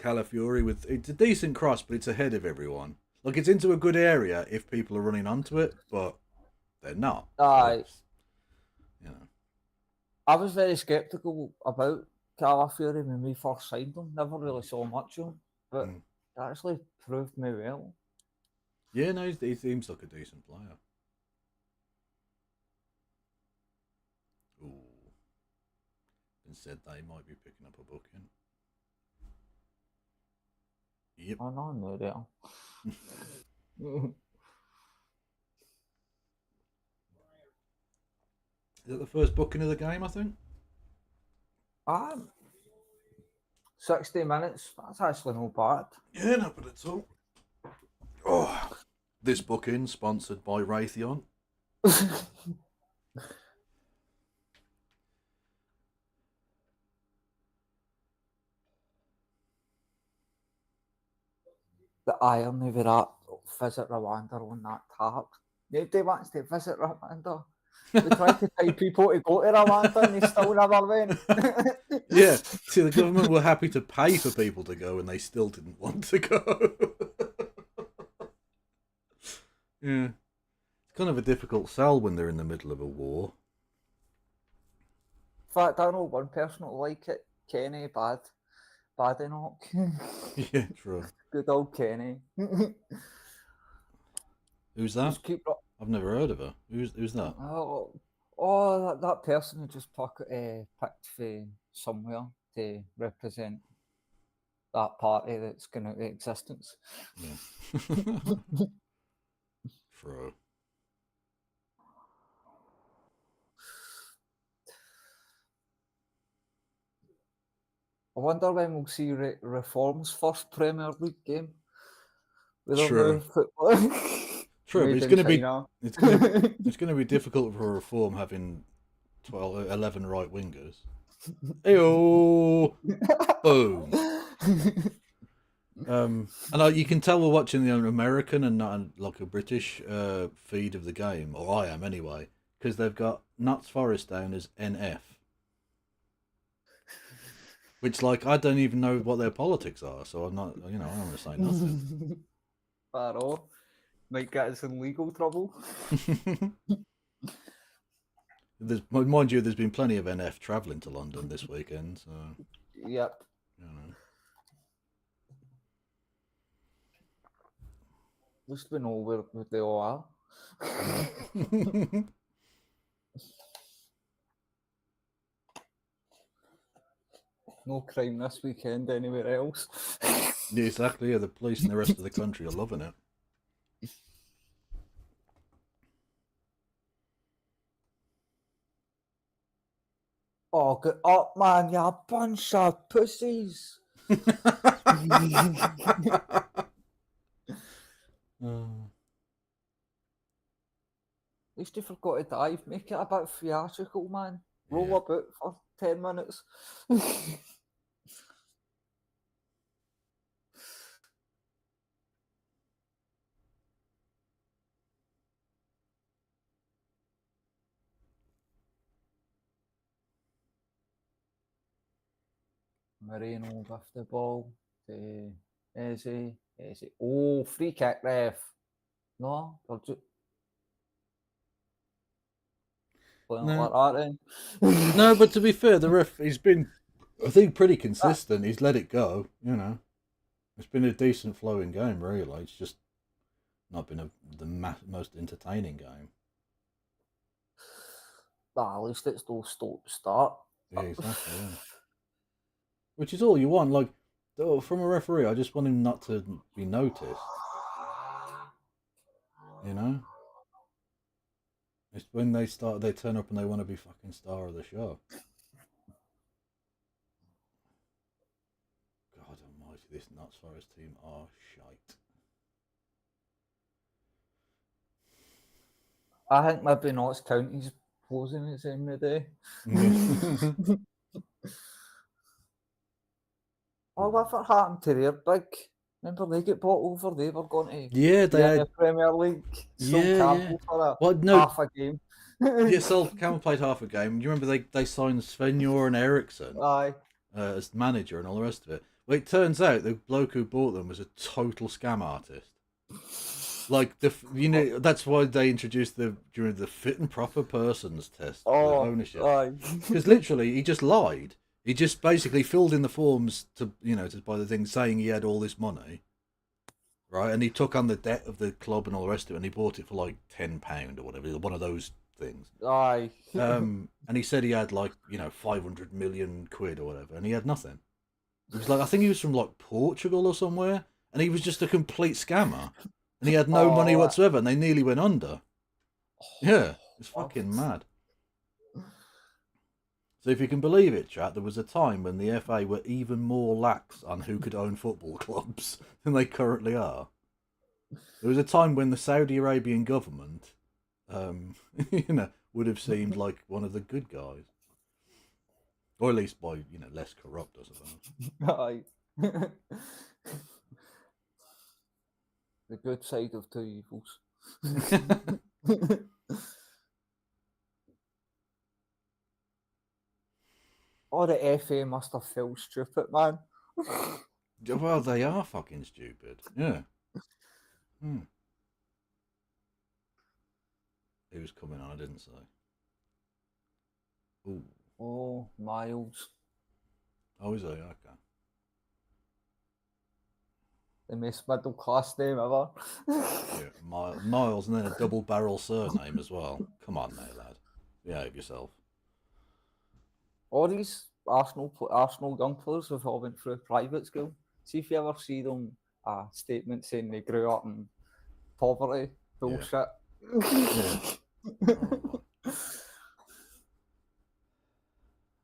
Calafiori it's a decent cross, but it's ahead of everyone. Like it's into a good area if people are running onto it, but they're not. Aye. So I was very sceptical about Calafiori when we first signed him. Never really saw much of him, but Mm. he actually proved me well. Yeah, no, he seems like a decent player. Ooh. Been said they might be picking up a booking. Yep. I know, no doubt. Is that the first booking of the game, I think? 60 minutes, that's actually no bad. Yeah, not bad at all. Oh, this booking sponsored by Raytheon. The irony of that visit Rwanda on that tap. Nobody wants to visit Rwanda. We tried to pay people to go to Rwanda and they still never went. Yeah, see, the government were happy to pay for people to go and they still didn't want to go. Yeah. It's kind of a difficult sell when they're in the middle of a war. In fact, I know one person who like it, Kenny Badenoch. Yeah, true. Good old Kenny. Who's that? Just keep I've never heard of her. Who's that? that person who just picked for somewhere to represent that party that's going out of existence. Yeah. True. I wonder when we'll see Reform's first Premier League game. With True. other football. True, but Made it's in going to be China. it's going to be difficult for Reform having 11 right wingers. Eyo, boom. And you can tell we're watching the American and not like a British feed of the game, or I am anyway, because they've got Notts Forest down as NF, which like I don't even know what their politics are, so I'm not, I don't want to say nothing. At all. Might get us in legal trouble. Mind you, there's been plenty of NF travelling to London this weekend, so Yep. you know. At least we know where they all are. No crime this weekend anywhere else. Yeah, exactly. Yeah, the police and the rest of the country are loving it. Oh, get up, man, you bunch of pussies. At least you forgot to dive. Make it a bit theatrical, man. Roll Yeah. about for 10 minutes. Moreno with the ball to Eze. Oh, free kick, ref. No, they're just playing No. like that then. No, but to be fair, the ref, he's been, I think, pretty consistent. He's let it go, you know. It's been a decent flowing game, really. It's just not been the most entertaining game. At least it's no stop-start. Yeah, exactly. Yeah. Which is all you want. Like, from a referee, I just want him not to be noticed. You know? It's when they turn up and they want to be fucking star of the show. God almighty, this Notts Forest team are shite. I think maybe Notts County's closing its end of the day. Oh, what happened to their big? Remember they get bought over? They were going to Yeah, be in the Premier League. Campbell for half a game. Yeah, Campbell played half a game. Do you remember they signed Sven-Göran Eriksson Aye. As manager and all the rest of it? Well, it turns out the bloke who bought them was a total scam artist. Like that's why they introduced during the fit and proper persons test for ownership. Because literally he just lied. He just basically filled in the forms to buy the thing, saying he had all this money, right? And he took on the debt of the club and all the rest of it, and he bought it for like £10 or whatever, one of those things. Aye. And he said he had like 500 million quid or whatever, and he had nothing. He was like, I think he was from like Portugal or somewhere, and he was just a complete scammer, and he had no money whatsoever, and they nearly went under. Yeah, it's fucking mad. So if you can believe it, chat, there was a time when the FA were even more lax on who could own football clubs than they currently are. There was a time when the Saudi Arabian government, would have seemed like one of the good guys. Or at least by, less corrupt, I suppose. Aye. The good side of two evils. Oh, the FA must have felt stupid, man. Well, they are fucking stupid. Yeah. Who's coming on? I didn't say. Ooh. Oh, Miles. Oh, is he? Okay. The most middle class name ever. Yeah, Miles, and then a double barrel surname as well. Come on now, lad. Behave yourself. All these Arsenal young players have all went through private school. See if you ever see them statement saying they grew up in poverty. Bullshit. Yeah.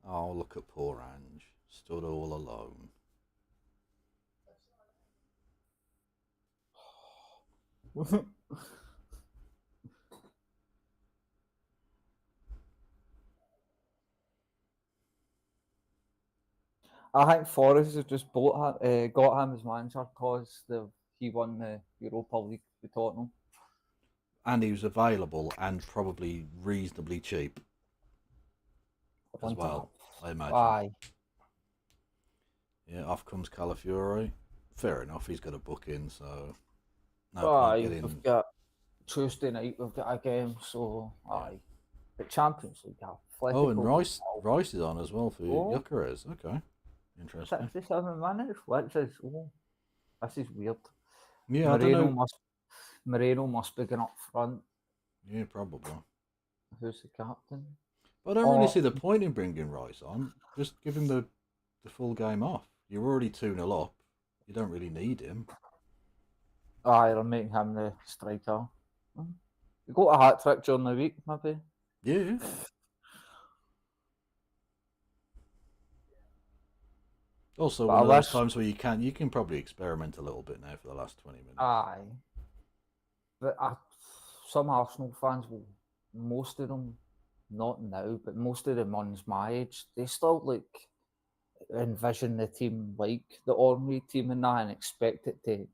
Oh, look at poor Ange. Stood all alone. I think Forest have just got him as manager because he won the Europa League with Tottenham. And he was available and probably reasonably cheap as well, I imagine. Aye. Yeah, off comes Calafiore. Fair enough, he's got a book in, so... We've got Tuesday night, we've got a game, so aye. The Champions League, Oh, and Rice is on as well for Gyökeres. Okay, interesting. 67 minutes, which is this is weird. Yeah, I don't know. Moreno must be going up front. Yeah, probably. Who's the captain? But I don't really see the point in bringing Rice on. Just give him the full game off. You're already 2-0 up. You don't really need him. Aye, they're making him the striker. You got a hat trick during the week, maybe? Yeah. Also, one of those times where you can probably experiment a little bit now for the last 20 minutes. Aye. But some Arsenal fans most of them, not now, but most of the ones my age, they still envision the team like the ordinary team and that and expect it to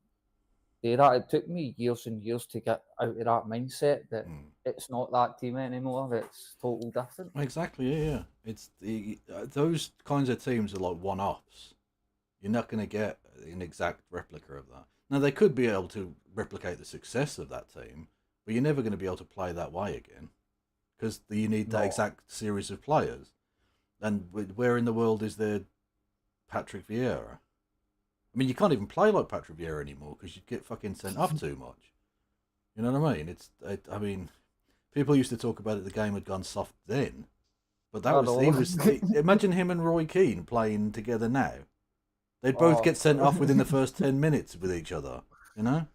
do that. It took me years and years to get out of that mindset that it's not that team anymore, it's totally different. Exactly, yeah. It's those kinds of teams are like one-offs. You're not going to get an exact replica of that. Now, they could be able to replicate the success of that team, but you're never going to be able to play that way again because you need that exact series of players. And where in the world is there Patrick Vieira? I mean, you can't even play like Patrick Vieira anymore because you'd get fucking sent off too much. You know what I mean? People used to talk about it. The game had gone soft then, but imagine him and Roy Keane playing together now. They'd both get sent off within the first 10 minutes with each other. You know,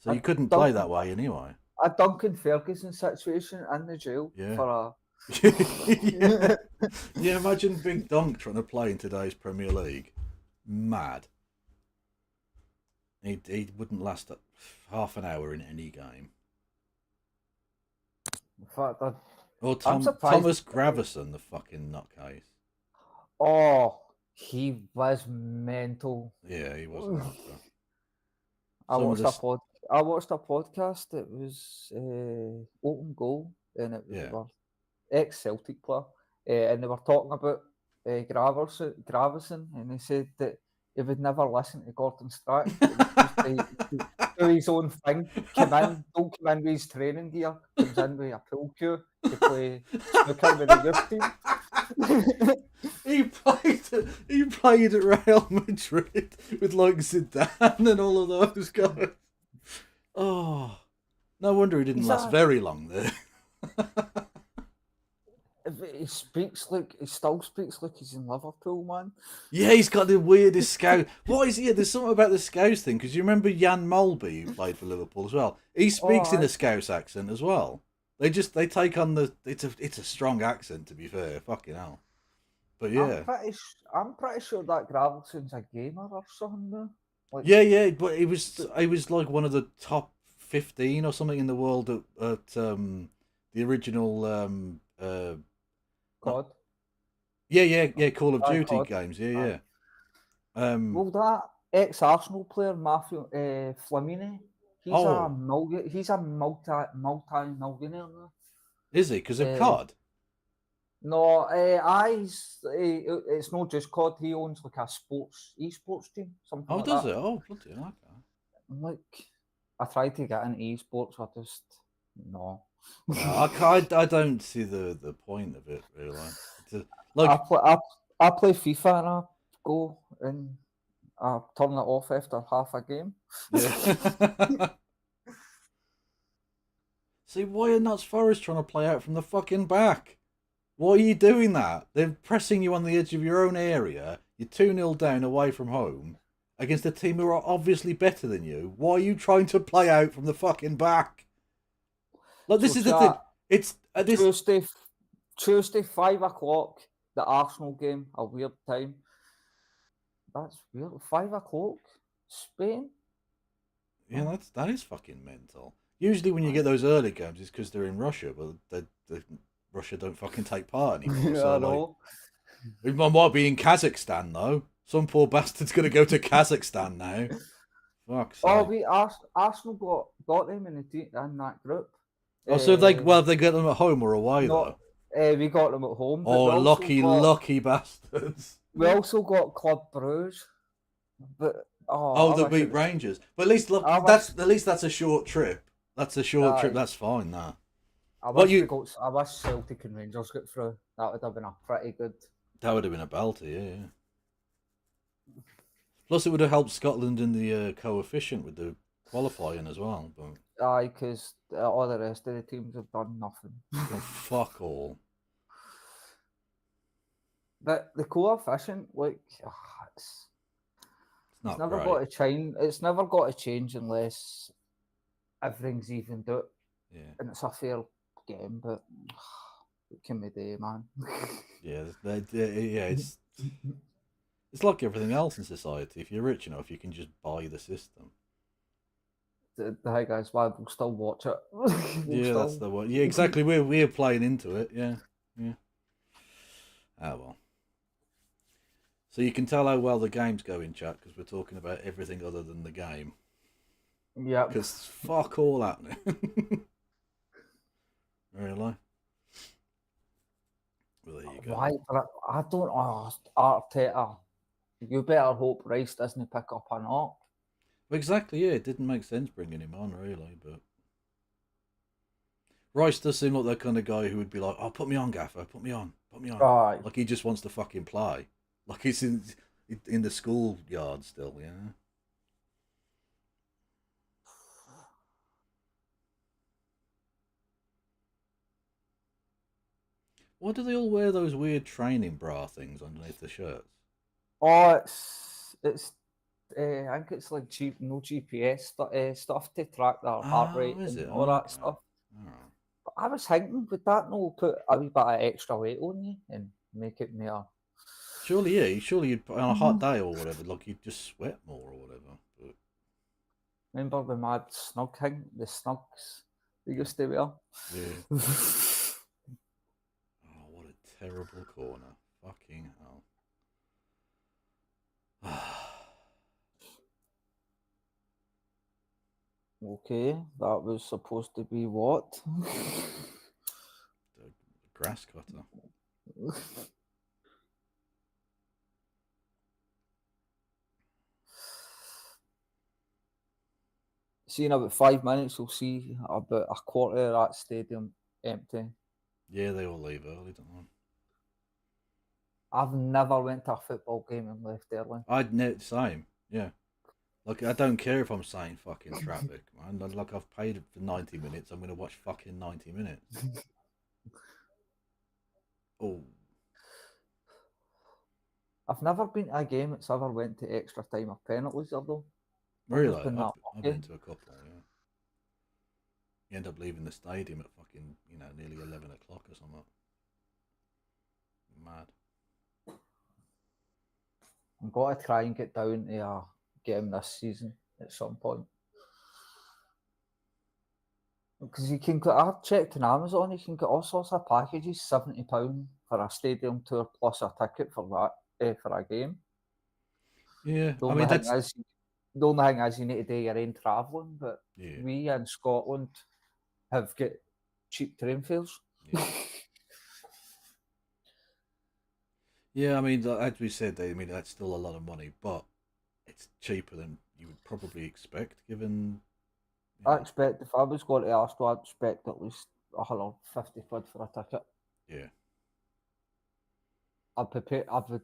so you couldn't play that way anyway. A Duncan Ferguson situation in the jail for a. Yeah, imagine Big Dunk trying to play in today's Premier League. Mad. He wouldn't last half an hour in any game. In fact, Thomas Gravison, the fucking nutcase. Oh, he was mental. Yeah, he was. I watched a podcast. It was Open Goal, and it was ex-Celtic player, and they were talking about Gravison, and they said that he would never listen to Gordon Strachan. Do his own thing. Don't come in with his training gear. Comes in with a pool cue to play snooker with the youth team. He played at Real Madrid with like Zidane and all of those guys. Oh, no wonder he didn't He's last a- very long there. He still speaks like he's in Liverpool, man. Yeah, he's got the weirdest scouse. What is he? There's something about the scouse thing because you remember Jan Molby who played for Liverpool as well. He speaks in a scouse accent as well. They take on the. It's a strong accent to be fair. Fucking hell. But yeah, I'm pretty sure that Gravelson's a gamer or something. Though. Like, yeah. But he was like one of the top 15 or something in the world at the original not- COD. yeah Call of Duty COD. games. Yeah. Well, that ex-Arsenal player Matthew Flamini, he's Oh. a multi-millionaire now. Is he? Because of Uh, COD? No, it's not just COD. He owns like a esports team, something Oh, like does that. it? Oh, bloody hell, okay. I'm like, I tried to get into esports, I just no. No, I don't see the point of it really. I play FIFA and I go and I turn it off after half a game. Yeah. See, why are Nuts Forest trying to play out from the fucking back? Why are you doing that? They're pressing you on the edge of your own area. You're 2-0 down away from home against a team who are obviously better than you. Why are you trying to play out from the fucking back? Look, this So is the thing. It's this. Tuesday, 5 o'clock, the Arsenal game, a weird time. That's weird. 5 o'clock, Spain. Yeah, that is fucking mental. Usually, when you get those early games, it's because they're in Russia, but Russia don't fucking take part anymore. Yeah, So I like, know. it might be in Kazakhstan though. Some poor bastard's gonna go to Kazakhstan now. Fuck's Oh, sake. Arsenal got them in that group. Oh, so they get them at home or away No, though. we got them at home. But Oh, we also lucky bastards. We also got Club Bruges, but Oh, I they wish beat it was. Rangers. But at least look, I that's wish, at least that's a short trip. That's a short trip. aye, That's fine. Nah. I What wish we you? got. I wish Celtic and Rangers got through. That would have been a pretty good. That would have been a belter. Yeah. Plus, it would have helped Scotland in the coefficient with the qualifying as well. But Aye, because all the rest of the teams have done nothing. oh, fuck all. But the coefficient, like, it's Not never great. got to change. It's never got to change unless everything's evened out Yeah. and it's a fair game. But what can we do, man? Yeah. It's like everything else in society. If you're rich enough, you can just buy the system. The hey guys, why we'll still watch it. Yeah, that's the one. Yeah, exactly. We're playing into it. Yeah. Ah well. So you can tell how well the game's going, chat, because we're talking about everything other than the game. Yeah. Because fuck all happening. Really? Well, there you go. Why? I don't. Arteta. You better hope Rice doesn't pick up a knock. Exactly, yeah. It didn't make sense bringing him on, really, but Rice does seem like that kind of guy who would be like, "Oh, put me on, Gaffer, put me on." Aye. Like he just wants to fucking play, like he's in the schoolyard still, yeah. Why do they all wear those weird training bra things underneath the shirts? Oh, it's. I think it's like no GPS stuff to track their heart rate Is and it? all that stuff. Alright. But I was thinking, would that no put a wee bit of extra weight on you and make it more? Surely, yeah. Surely, you'd on a hot day or whatever, like you'd just sweat more or whatever. But Remember the mad snug thing, the snugs they used to wear? yeah. Oh, what a terrible corner! Fucking hell. Okay, that was supposed to be what? The grass cutter. See, in about 5 minutes, we'll see about a quarter of that stadium empty. Yeah, they all leave early, don't they? I've never went to a football game and left early. Same, yeah. Like, I don't care if I'm sat in fucking traffic, man. Like, I've paid for 90 minutes. I'm going to watch fucking 90 minutes. Oh, I've never been to a game that's ever went to extra time or penalties, though. really? I've been that I've lucky. been to a couple, yeah. You end up leaving the stadium at fucking, nearly 11 o'clock or something. Mad. I'm going to try and get down to a game this season at some point. Because you can get, I've checked on Amazon, you can get all sorts of packages, £70 for a stadium tour plus a ticket for that, for a game. Yeah, The I only mean, thing that's... is, the only thing is you need to do your own travelling, but Yeah, we in Scotland have got cheap train fares. yeah. Yeah, I mean, as we said, I mean, that's still a lot of money, but it's cheaper than you would probably expect, given... I expect, if I was going to Arsenal, I'd expect at least 150 quid for a ticket. Yeah. I'd be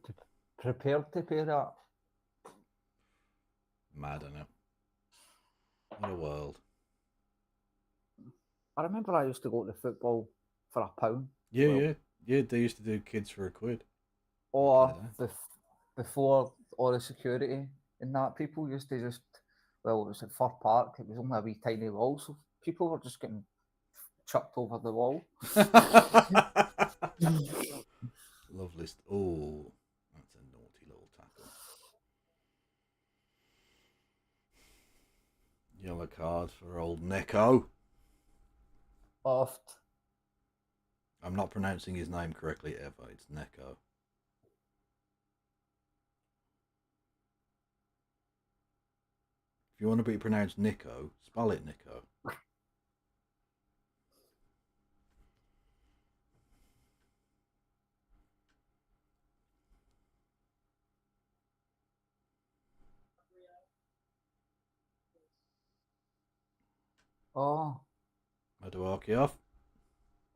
prepared to pay that. Mad, I know. What a world. I remember I used to go to football for £1. Yeah, Well, yeah. They used to do kids for £1. Or before all the security and that, people used to just, well, it was at Fir Park, it was only a wee tiny wall, so people were just getting chucked over the wall. Lovely. Oh, that's a naughty little tackle. Yellow card for old Neko. Oft. I'm not pronouncing his name correctly ever. It's Neko. If you want to be pronounced Nico, spell it Nico. Oh, Maduaki off.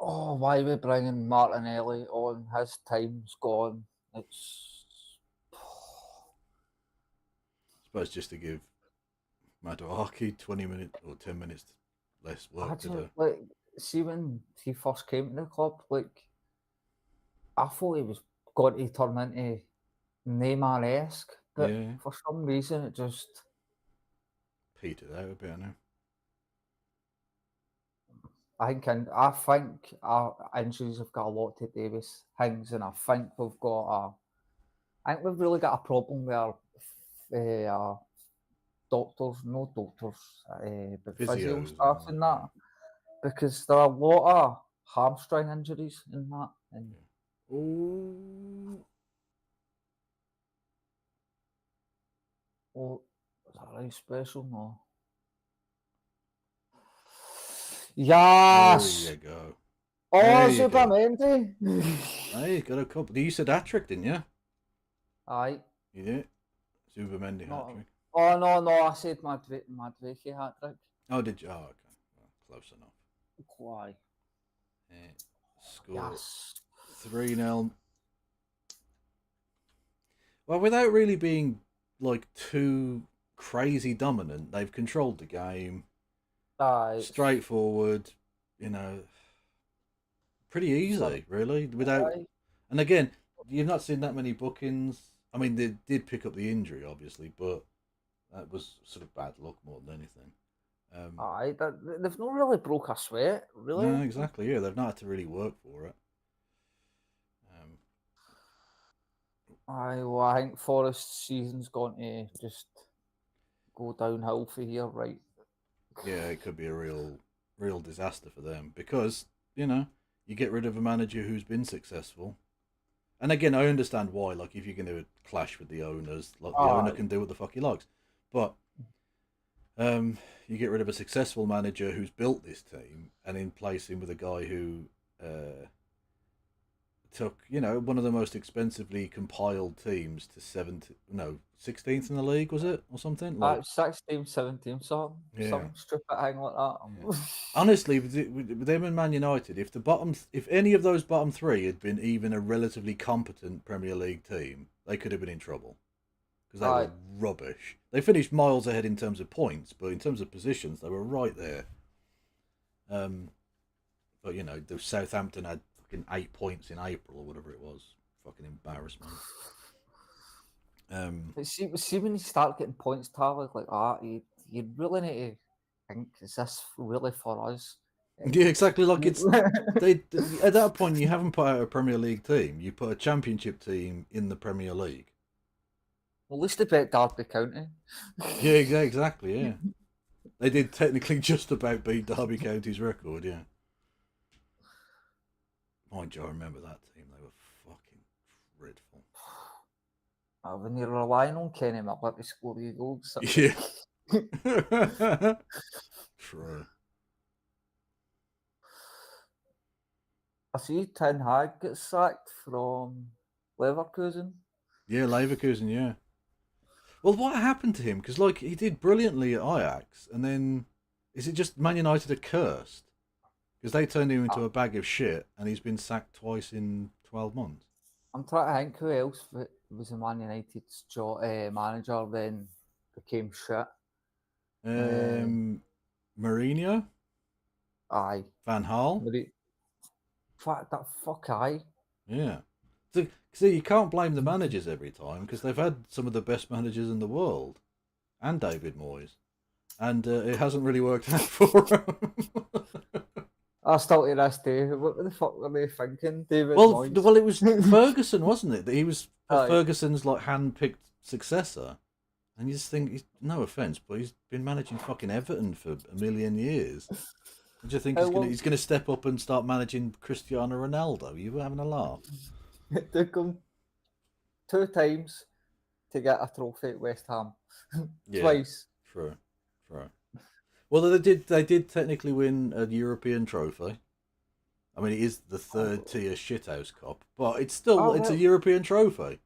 oh, why are we bringing Martinelli on? His time's gone. It's. I suppose just to give Maduaki 20 minutes or 10 minutes less work to do. Like, see, when he first came to the club, like, I thought he was going to turn into Neymar-esque, but Yeah. for some reason it just. Petered out a bit, I know. I think our injuries have got a lot to do with things, and I think I think we've really got a problem with our doctors, no doctors, but physio Physios staff and and that. that, because there are a lot of hamstring injuries in that. And Ooh. oh, is that really special? No. Yes. There you go. Oh, There you go. Zubamendi. Hey, got a couple. You said hat-trick, didn't you? Aye. You did. Zubamendi No. hat-trick. Oh no, I said Madviki hat trick. Oh, did you? Oh, okay. Well, close enough. Why? Score Yes. 3-0. Well, without really being like too crazy dominant, they've controlled the game. Aye. Straightforward, pretty easy, really. Without, Aye. and again, you've not seen that many bookings. I mean, they did pick up the injury, obviously, but that was sort of bad luck more than anything. Aye, they've not really broke a sweat, really. No, exactly. Yeah, they've not had to really work for it. Aye, well, I think Forest's season's going to just go downhill for here, right? Yeah, it could be a real disaster for them because you get rid of a manager who's been successful. And again, I understand why. Like, if you're going to clash with the owners, like the owner can do what the fuck he likes, but you get rid of a successful manager who's built this team and in place him with a guy who took, one of the most expensively compiled teams to 16th in the league, was it, or something? Like, 16, 17, yeah, some stupid thing like that. yeah. Honestly, with them and Man United, if any of those bottom three had been even a relatively competent Premier League team, they could have been in trouble because they were Aye. rubbish. They finished miles ahead in terms of points, but in terms of positions, they were right there. But the Southampton had fucking 8 points in April or whatever it was. Fucking embarrassment. But see when you start getting points tallied like that, you really need to think, is this really for us? Yeah, exactly. Like they at that point you haven't put out a Premier League team. You put a Championship team in the Premier League. Well, at least they bet Derby County. Yeah, exactly. Yeah, they did technically just about beat Derby County's record. Yeah. Mind you, I remember that team. They were fucking dreadful. When you're relying on Kenny Miller to score you goals. Yeah. True. I see Ten Hag gets sacked from Leverkusen. Yeah, Leverkusen. Yeah. Well, what happened to him? Because he did brilliantly at Ajax, and then is it just Man United are cursed? Because they turned him into a bag of shit, and he's been sacked twice in 12 months. I'm trying to think who else was a Man United's manager then became shit. Mourinho, Aye. Van Gaal. Fuck aye. Yeah. So, see, you can't blame the managers every time because they've had some of the best managers in the world, and David Moyes, and it hasn't really worked out for them. I still to this day, what the fuck were they thinking, David Well, Moyes? it was Ferguson, wasn't it? That he was Aye. Ferguson's hand-picked successor, and you just think, no offense, but he's been managing fucking Everton for a million years. Do you think he's going to step up and start managing Cristiano Ronaldo? You were having a laugh. It took him 2 times to get a trophy at West Ham. Yeah, Twice. True. Well, they did technically win a European trophy. I mean, it is the third tier shithouse cup, but it's still it's a European trophy,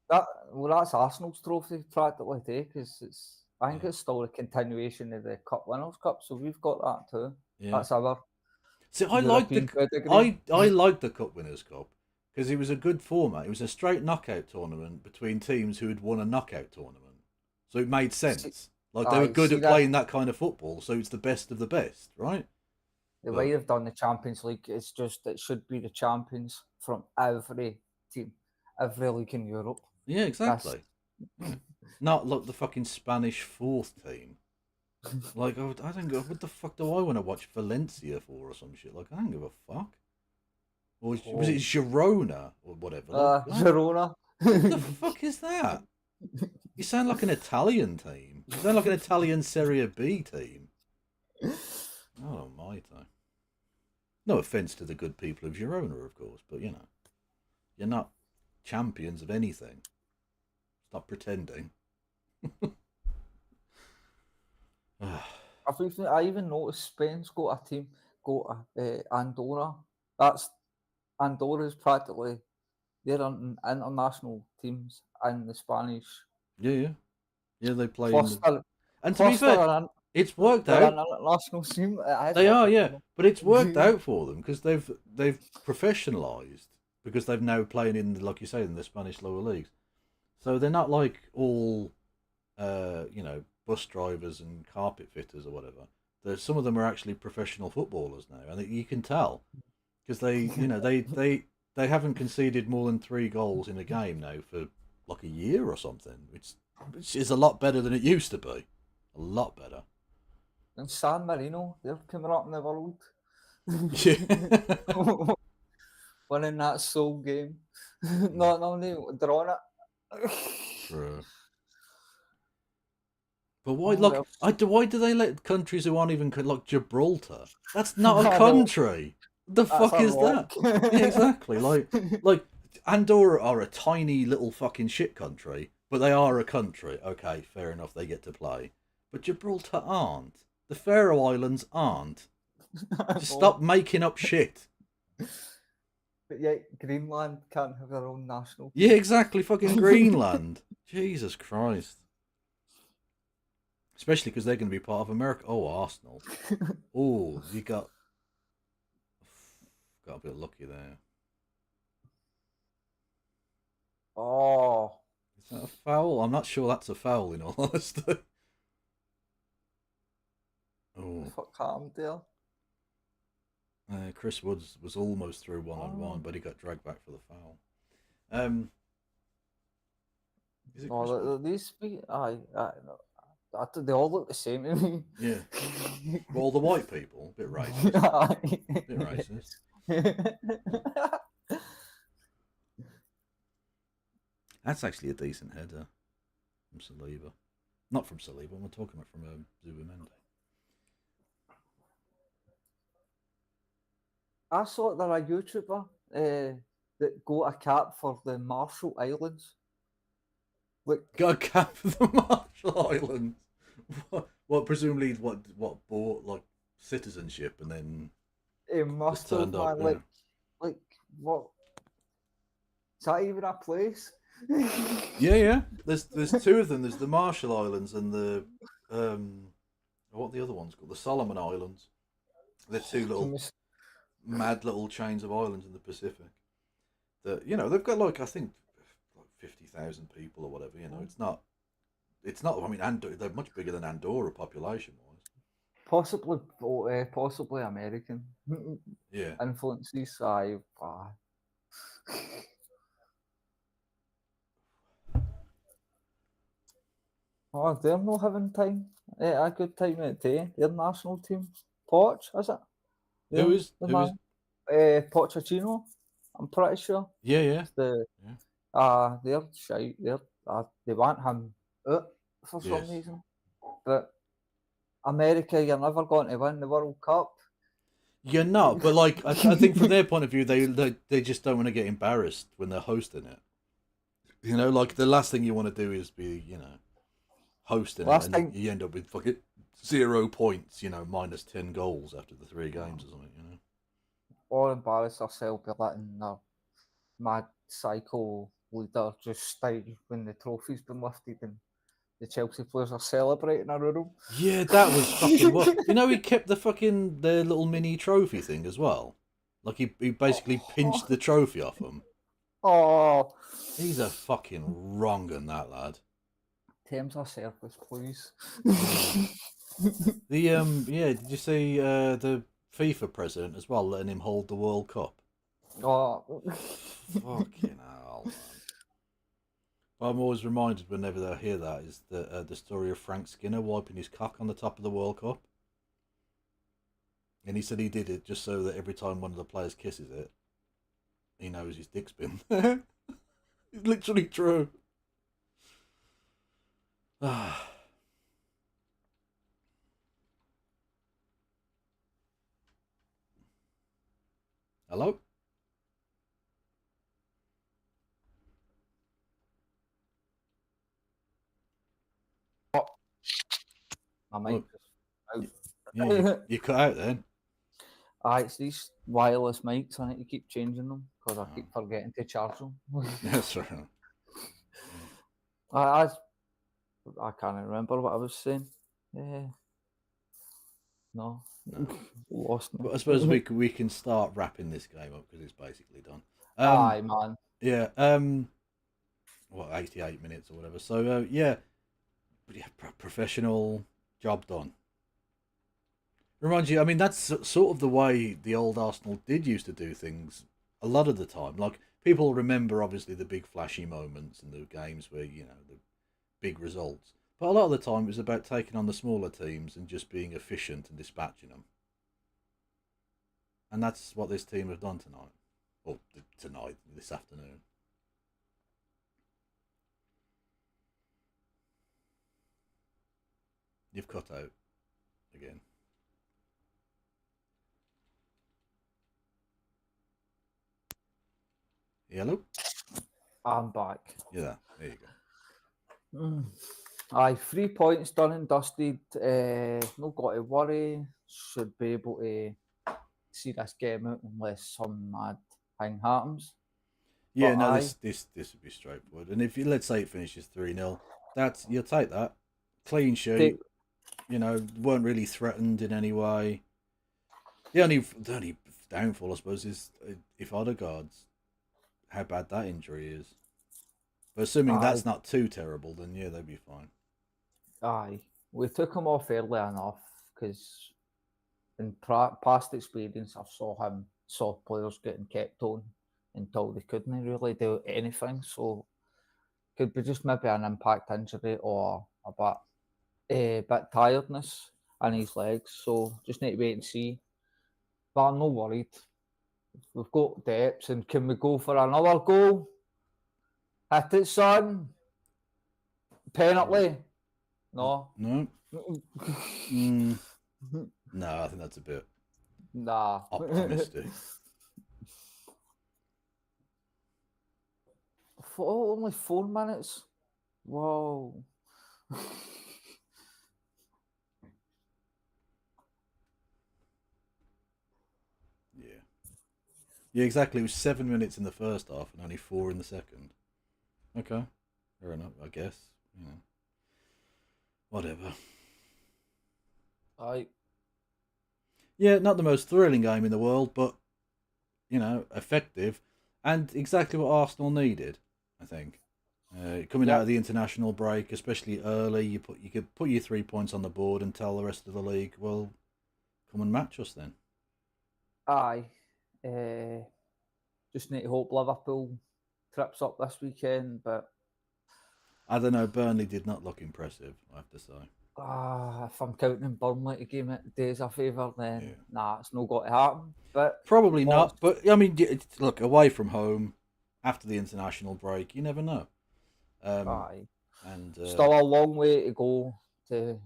That's Arsenal's trophy practically, because I think it's still a continuation of the Cup Winners' Cup, so we've got that too. Yeah. That's our. See, I like the Cup Winners' Cup because it was a good format. It was a straight knockout tournament between teams who had won a knockout tournament, so it made sense. They were good at playing that kind of football, so it's the best of the best, right? The way they've done the Champions League, it's just it should be the champions from every team, every league in Europe. Yeah, exactly. Yeah. Not the fucking Spanish fourth team. I don't go. What the fuck do I want to watch Valencia for or some shit? I don't give a fuck. Or was it Girona or whatever? Girona. What the fuck is that? You sound like an Italian team. You sound like an Italian Serie B team. Oh my time. No offence to the good people of Girona, of course, but you're not champions of anything. Stop pretending. I even noticed Spain's got a team, Andorra. Andorra's practically they're on international teams in the Spanish. Yeah. They play. And to be fair, it's worked out. International team. They are, yeah, but it's worked out for them because they've professionalised because they've now playing in, like you say, in the Spanish lower leagues. So they're not like all, bus drivers and carpet fitters or whatever. Some of them are actually professional footballers now, and you can tell because they haven't conceded more than 3 goals in a game now for like a year or something, which is a lot better than it used to be. A lot better. And San Marino, they're coming up in the world. Yeah. Winning that sole game. Not only drawing it. True. But why? Why do they let countries who aren't even like Gibraltar? That's not a country. The fuck is that? Yeah, exactly. Like Andorra are a tiny little fucking shit country, but they are a country. Okay, fair enough. They get to play, but Gibraltar aren't. The Faroe Islands aren't. Just stop making up shit. But yet Greenland can't have their own national Yeah, team. exactly. Fucking Greenland. Jesus Christ. Especially because they're going to be part of America. Oh, Arsenal. Oh, you got a bit lucky there. Oh, Is that a foul? I'm not sure that's a foul, in all honesty. Oh, fuck happened there? Chris Woods was almost through 1-on-1, but he got dragged back for the foul. Is it Chris Woods? These they all look the same to me. Yeah. Well, all the white people, bit racist. Bit racist. That's actually a decent header from Saliba. Not from Saliba, we're talking about from Zubimende. I saw there a YouTuber that got a cap for the Marshall Islands. Got a cap for the Marshall Islands. What presumably what bought like citizenship and then it must have, man, yeah. like what? Is that even a place? Yeah. There's two of them. There's the Marshall Islands and the what are the other ones called? The Solomon Islands. They're two little mad little chains of islands in the Pacific. That they've got like I think like 50,000 people or whatever. It's not. I mean, they're much bigger than Andorra population-wise. Possibly American. Yeah. Influences. Oh, they're not having time. A good time at day. Their national team. Poch, is it? Who is? Pochettino. I'm pretty sure. Yeah. They're shite. They want him out for some reason. But America, you're never going to win the World Cup. You're not, but like I think from their point of view, they just don't want to get embarrassed when they're hosting it. Like the last thing you want to do is be hosting it, and you end up with fucking 0 points. Minus 10 goals after the 3 games or something. Or embarrass ourselves by letting their mad psycho leader just stay when the trophy's been lifted and the Chelsea players are celebrating around him. Yeah, that was fucking what. He kept the little mini trophy thing as well. Like he basically pinched the trophy off him. Oh, he's a fucking wrong on that lad. Thames are surface, please. Did you see the FIFA president as well letting him hold the World Cup? Oh, fucking hell, man. I'm always reminded whenever I hear that is the story of Frank Skinner wiping his cock on the top of the World Cup. And he said he did it just so that every time one of the players kisses it, he knows his dick's been there. It's literally true. Hello? I might you cut out then. It's these wireless mics. I need to keep changing them because I keep forgetting to charge them. That's right. I can't remember what I was saying. No. Lost me. But I suppose we can start wrapping this game up because it's basically done. Aye, man. Yeah. 88 minutes or whatever. So professional, job done. Reminds you, I mean, that's sort of the way the old Arsenal did used to do things a lot of the time. Like, people remember, obviously, the big flashy moments and the games where, the big results. But a lot of the time, it was about taking on the smaller teams and just being efficient and dispatching them. And that's what this team have done tonight. Well, this afternoon. You've cut out again. Hello? I'm back. Yeah, there you go. Aye, 3 points done and dusted. Not got to worry. Should be able to see this game out unless some mad thing happens. Yeah, But no, aye, this would be straightforward. And if you let's say it finishes 3-0, you'll take that. Clean sheet, take, weren't really threatened in any way. The only downfall, I suppose, is if Odegaard's how bad that injury is. But assuming aye, that's not too terrible, then yeah, they'd be fine. aye. We took him off early enough because in past experience, I've saw players getting kept on until they couldn't really do anything. So could be just maybe an impact injury or bit tiredness in his legs. So just need to wait and see. But I'm not worried. We've got depth, and can we go for another goal? Hit it, son. Penalty? No. No, mm, no, I think that's a bit Nah. optimistic. Only 4 minutes. Whoa. Yeah, yeah, exactly. It was 7 minutes in the first half and only 4 in the second. Okay, fair enough. I guess whatever. Aye. Yeah, not the most thrilling game in the world, but effective and exactly what Arsenal needed. I think coming out of Yep. the international break, especially early, you could put your 3 points on the board and tell the rest of the league, well, come and match us then. Aye. Just need to hope Liverpool trips up this weekend, but I don't know. Burnley did not look impressive, I have to say. if I'm counting Burnley to give it days a favour, then Yeah. nah, it's not got to happen. But Probably what's not, but I mean, look, away from home after the international break, you never know. aye, And still a long way to go to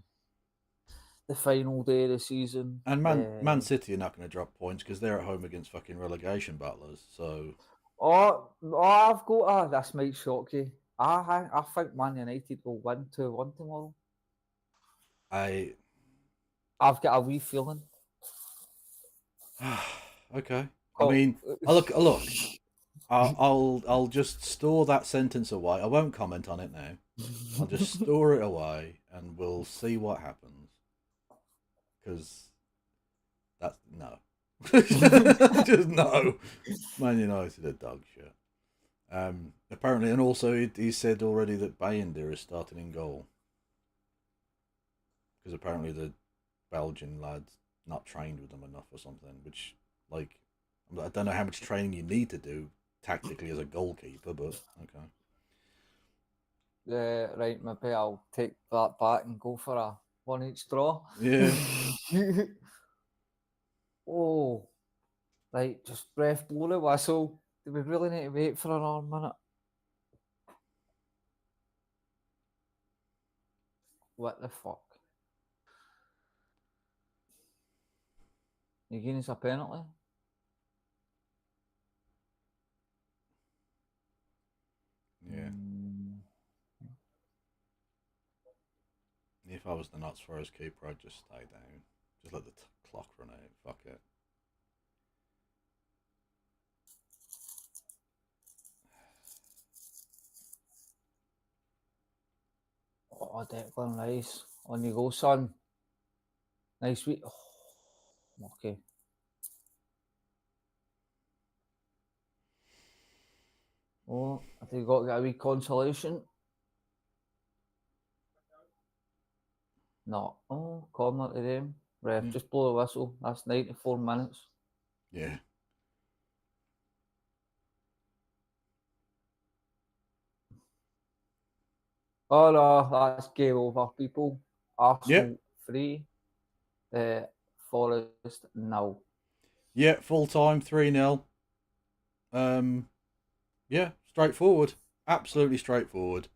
the final day of the season. Man City are not going to drop points because they're at home against fucking relegation battlers. So I've got this might shock you. I think Man United will win 2-1 tomorrow. I I've got a wee feeling. okay. I Oh, mean, look. I'll just store that sentence away. I won't comment on it now. I'll just store it away, and we'll see what happens. Because that's no, just no. Man United are dog shit. Apparently, and also he said already that Bayindir is starting in goal because apparently the Belgian lad's not trained with them enough or something. Which, like, I don't know how much training you need to do tactically as a goalkeeper, but okay. right, maybe I'll take that back and go for a one each draw. Yeah. Oh, right, just breath blow the whistle. Do we really need to wait for another minute? What the fuck? You giving us a penalty? Yeah. If I was the Notts Forest keeper, I'd just stay down. Just let the clock run out. Fuck it. Oh, Declan Rice. On you go, son. Nice week. Oh, okay. Oh, I think you got to get a wee consolation. No. Oh, corner to them. Ref, just blow the whistle. That's 94 minutes. Yeah. Oh no, that's game over, people. Arsenal 3, Forest 0. Yeah, full time 3-0. Yeah, straightforward. Absolutely straightforward.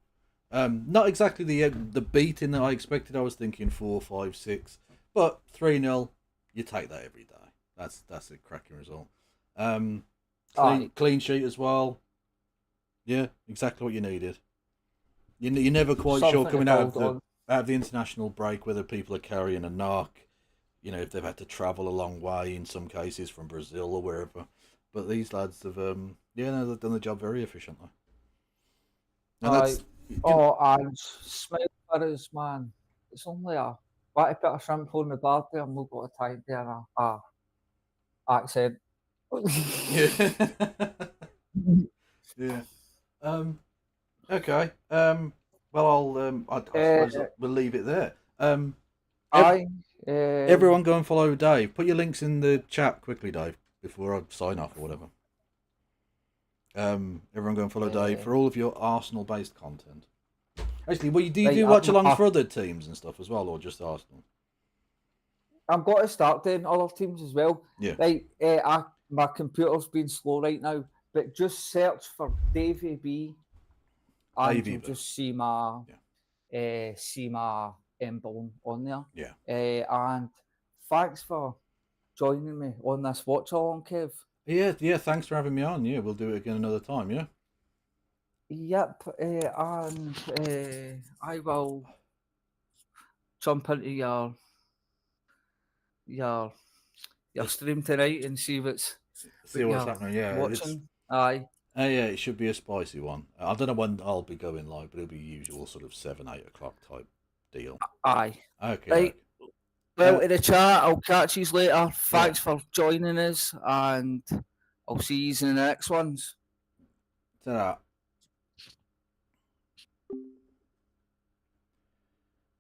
Not exactly the beating that I expected. I was thinking 4, 5, 6, but 3-0. You take that every day. That's a cracking result. Clean sheet as well. Yeah, exactly what you needed. You're never quite sure coming out of the international break whether people are carrying a knock. If they've had to travel a long way in some cases from Brazil or wherever. but these lads have no, they've done the job very efficiently. And Aye. that's And smile for us, man. It's only a want to put a shrimp on the bar there. I'm not got a time there. Accent. yeah. Yeah. Okay. Well, I suppose we'll leave it there. Aye. Everyone go and follow Dave. Put your links in the chat quickly, Dave, before I sign off or whatever. Everyone go and follow Dave for all of your Arsenal-based content. Actually, do you do watch-alongs for other teams and stuff as well, or just Arsenal? I'm going to start doing other teams as well. Yeah. Right, my computer's been slow right now, but just search for Davey B, and Davey you'll B. just see my emblem on there. Yeah. And thanks for joining me on this watch along, Kev. Yeah. Thanks for having me on. Yeah, we'll do it again another time. Yeah. Yep, and I will jump into your stream tonight and see what's happening. Yeah, watching. Aye. Yeah, it should be a spicy one. I don't know when I'll be going live, but it'll be usual sort of 7-8 o'clock type deal. Aye. Okay. Right. Well, in the chat, I'll catch you later. Thanks for joining us, and I'll see you in the next ones. Ta-da.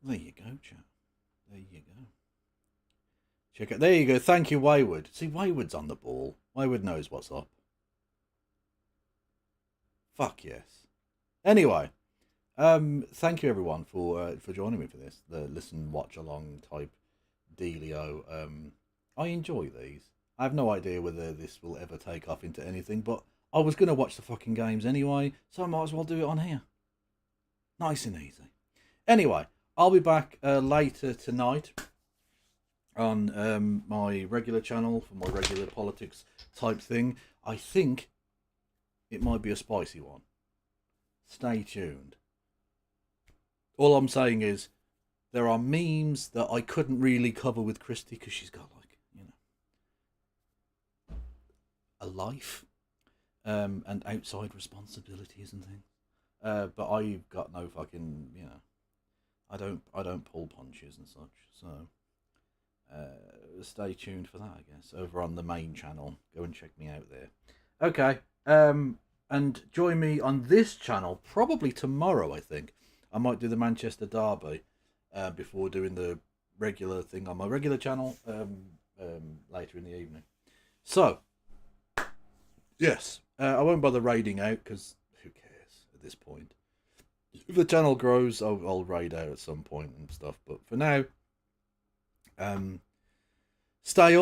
There you go, chat. There you go. Check it. There you go. Thank you, Wayward. See, Wayward's on the ball. Wayward knows what's up. Fuck yes. Anyway, thank you everyone for joining me for this. The listen, watch along type dealio. I enjoy these. I have no idea whether this will ever take off into anything, but I was going to watch the fucking games anyway, so I might as well do it on here. Nice and easy. Anyway, I'll be back later tonight on my regular channel for my regular politics type thing. I think it might be a spicy one. Stay tuned. All I'm saying is there are memes that I couldn't really cover with Christy because she's got a life and outside responsibilities and things. But I've got no fucking, I don't pull punches and such. So stay tuned for that, I guess, over on the main channel. Go and check me out there. Okay. And join me on this channel probably tomorrow. I think I might do the Manchester Derby before doing the regular thing on my regular channel later in the evening. So yes, I won't bother raiding out because who cares at this point. If the channel grows, I'll raid out at some point and stuff. But for now, stay awesome.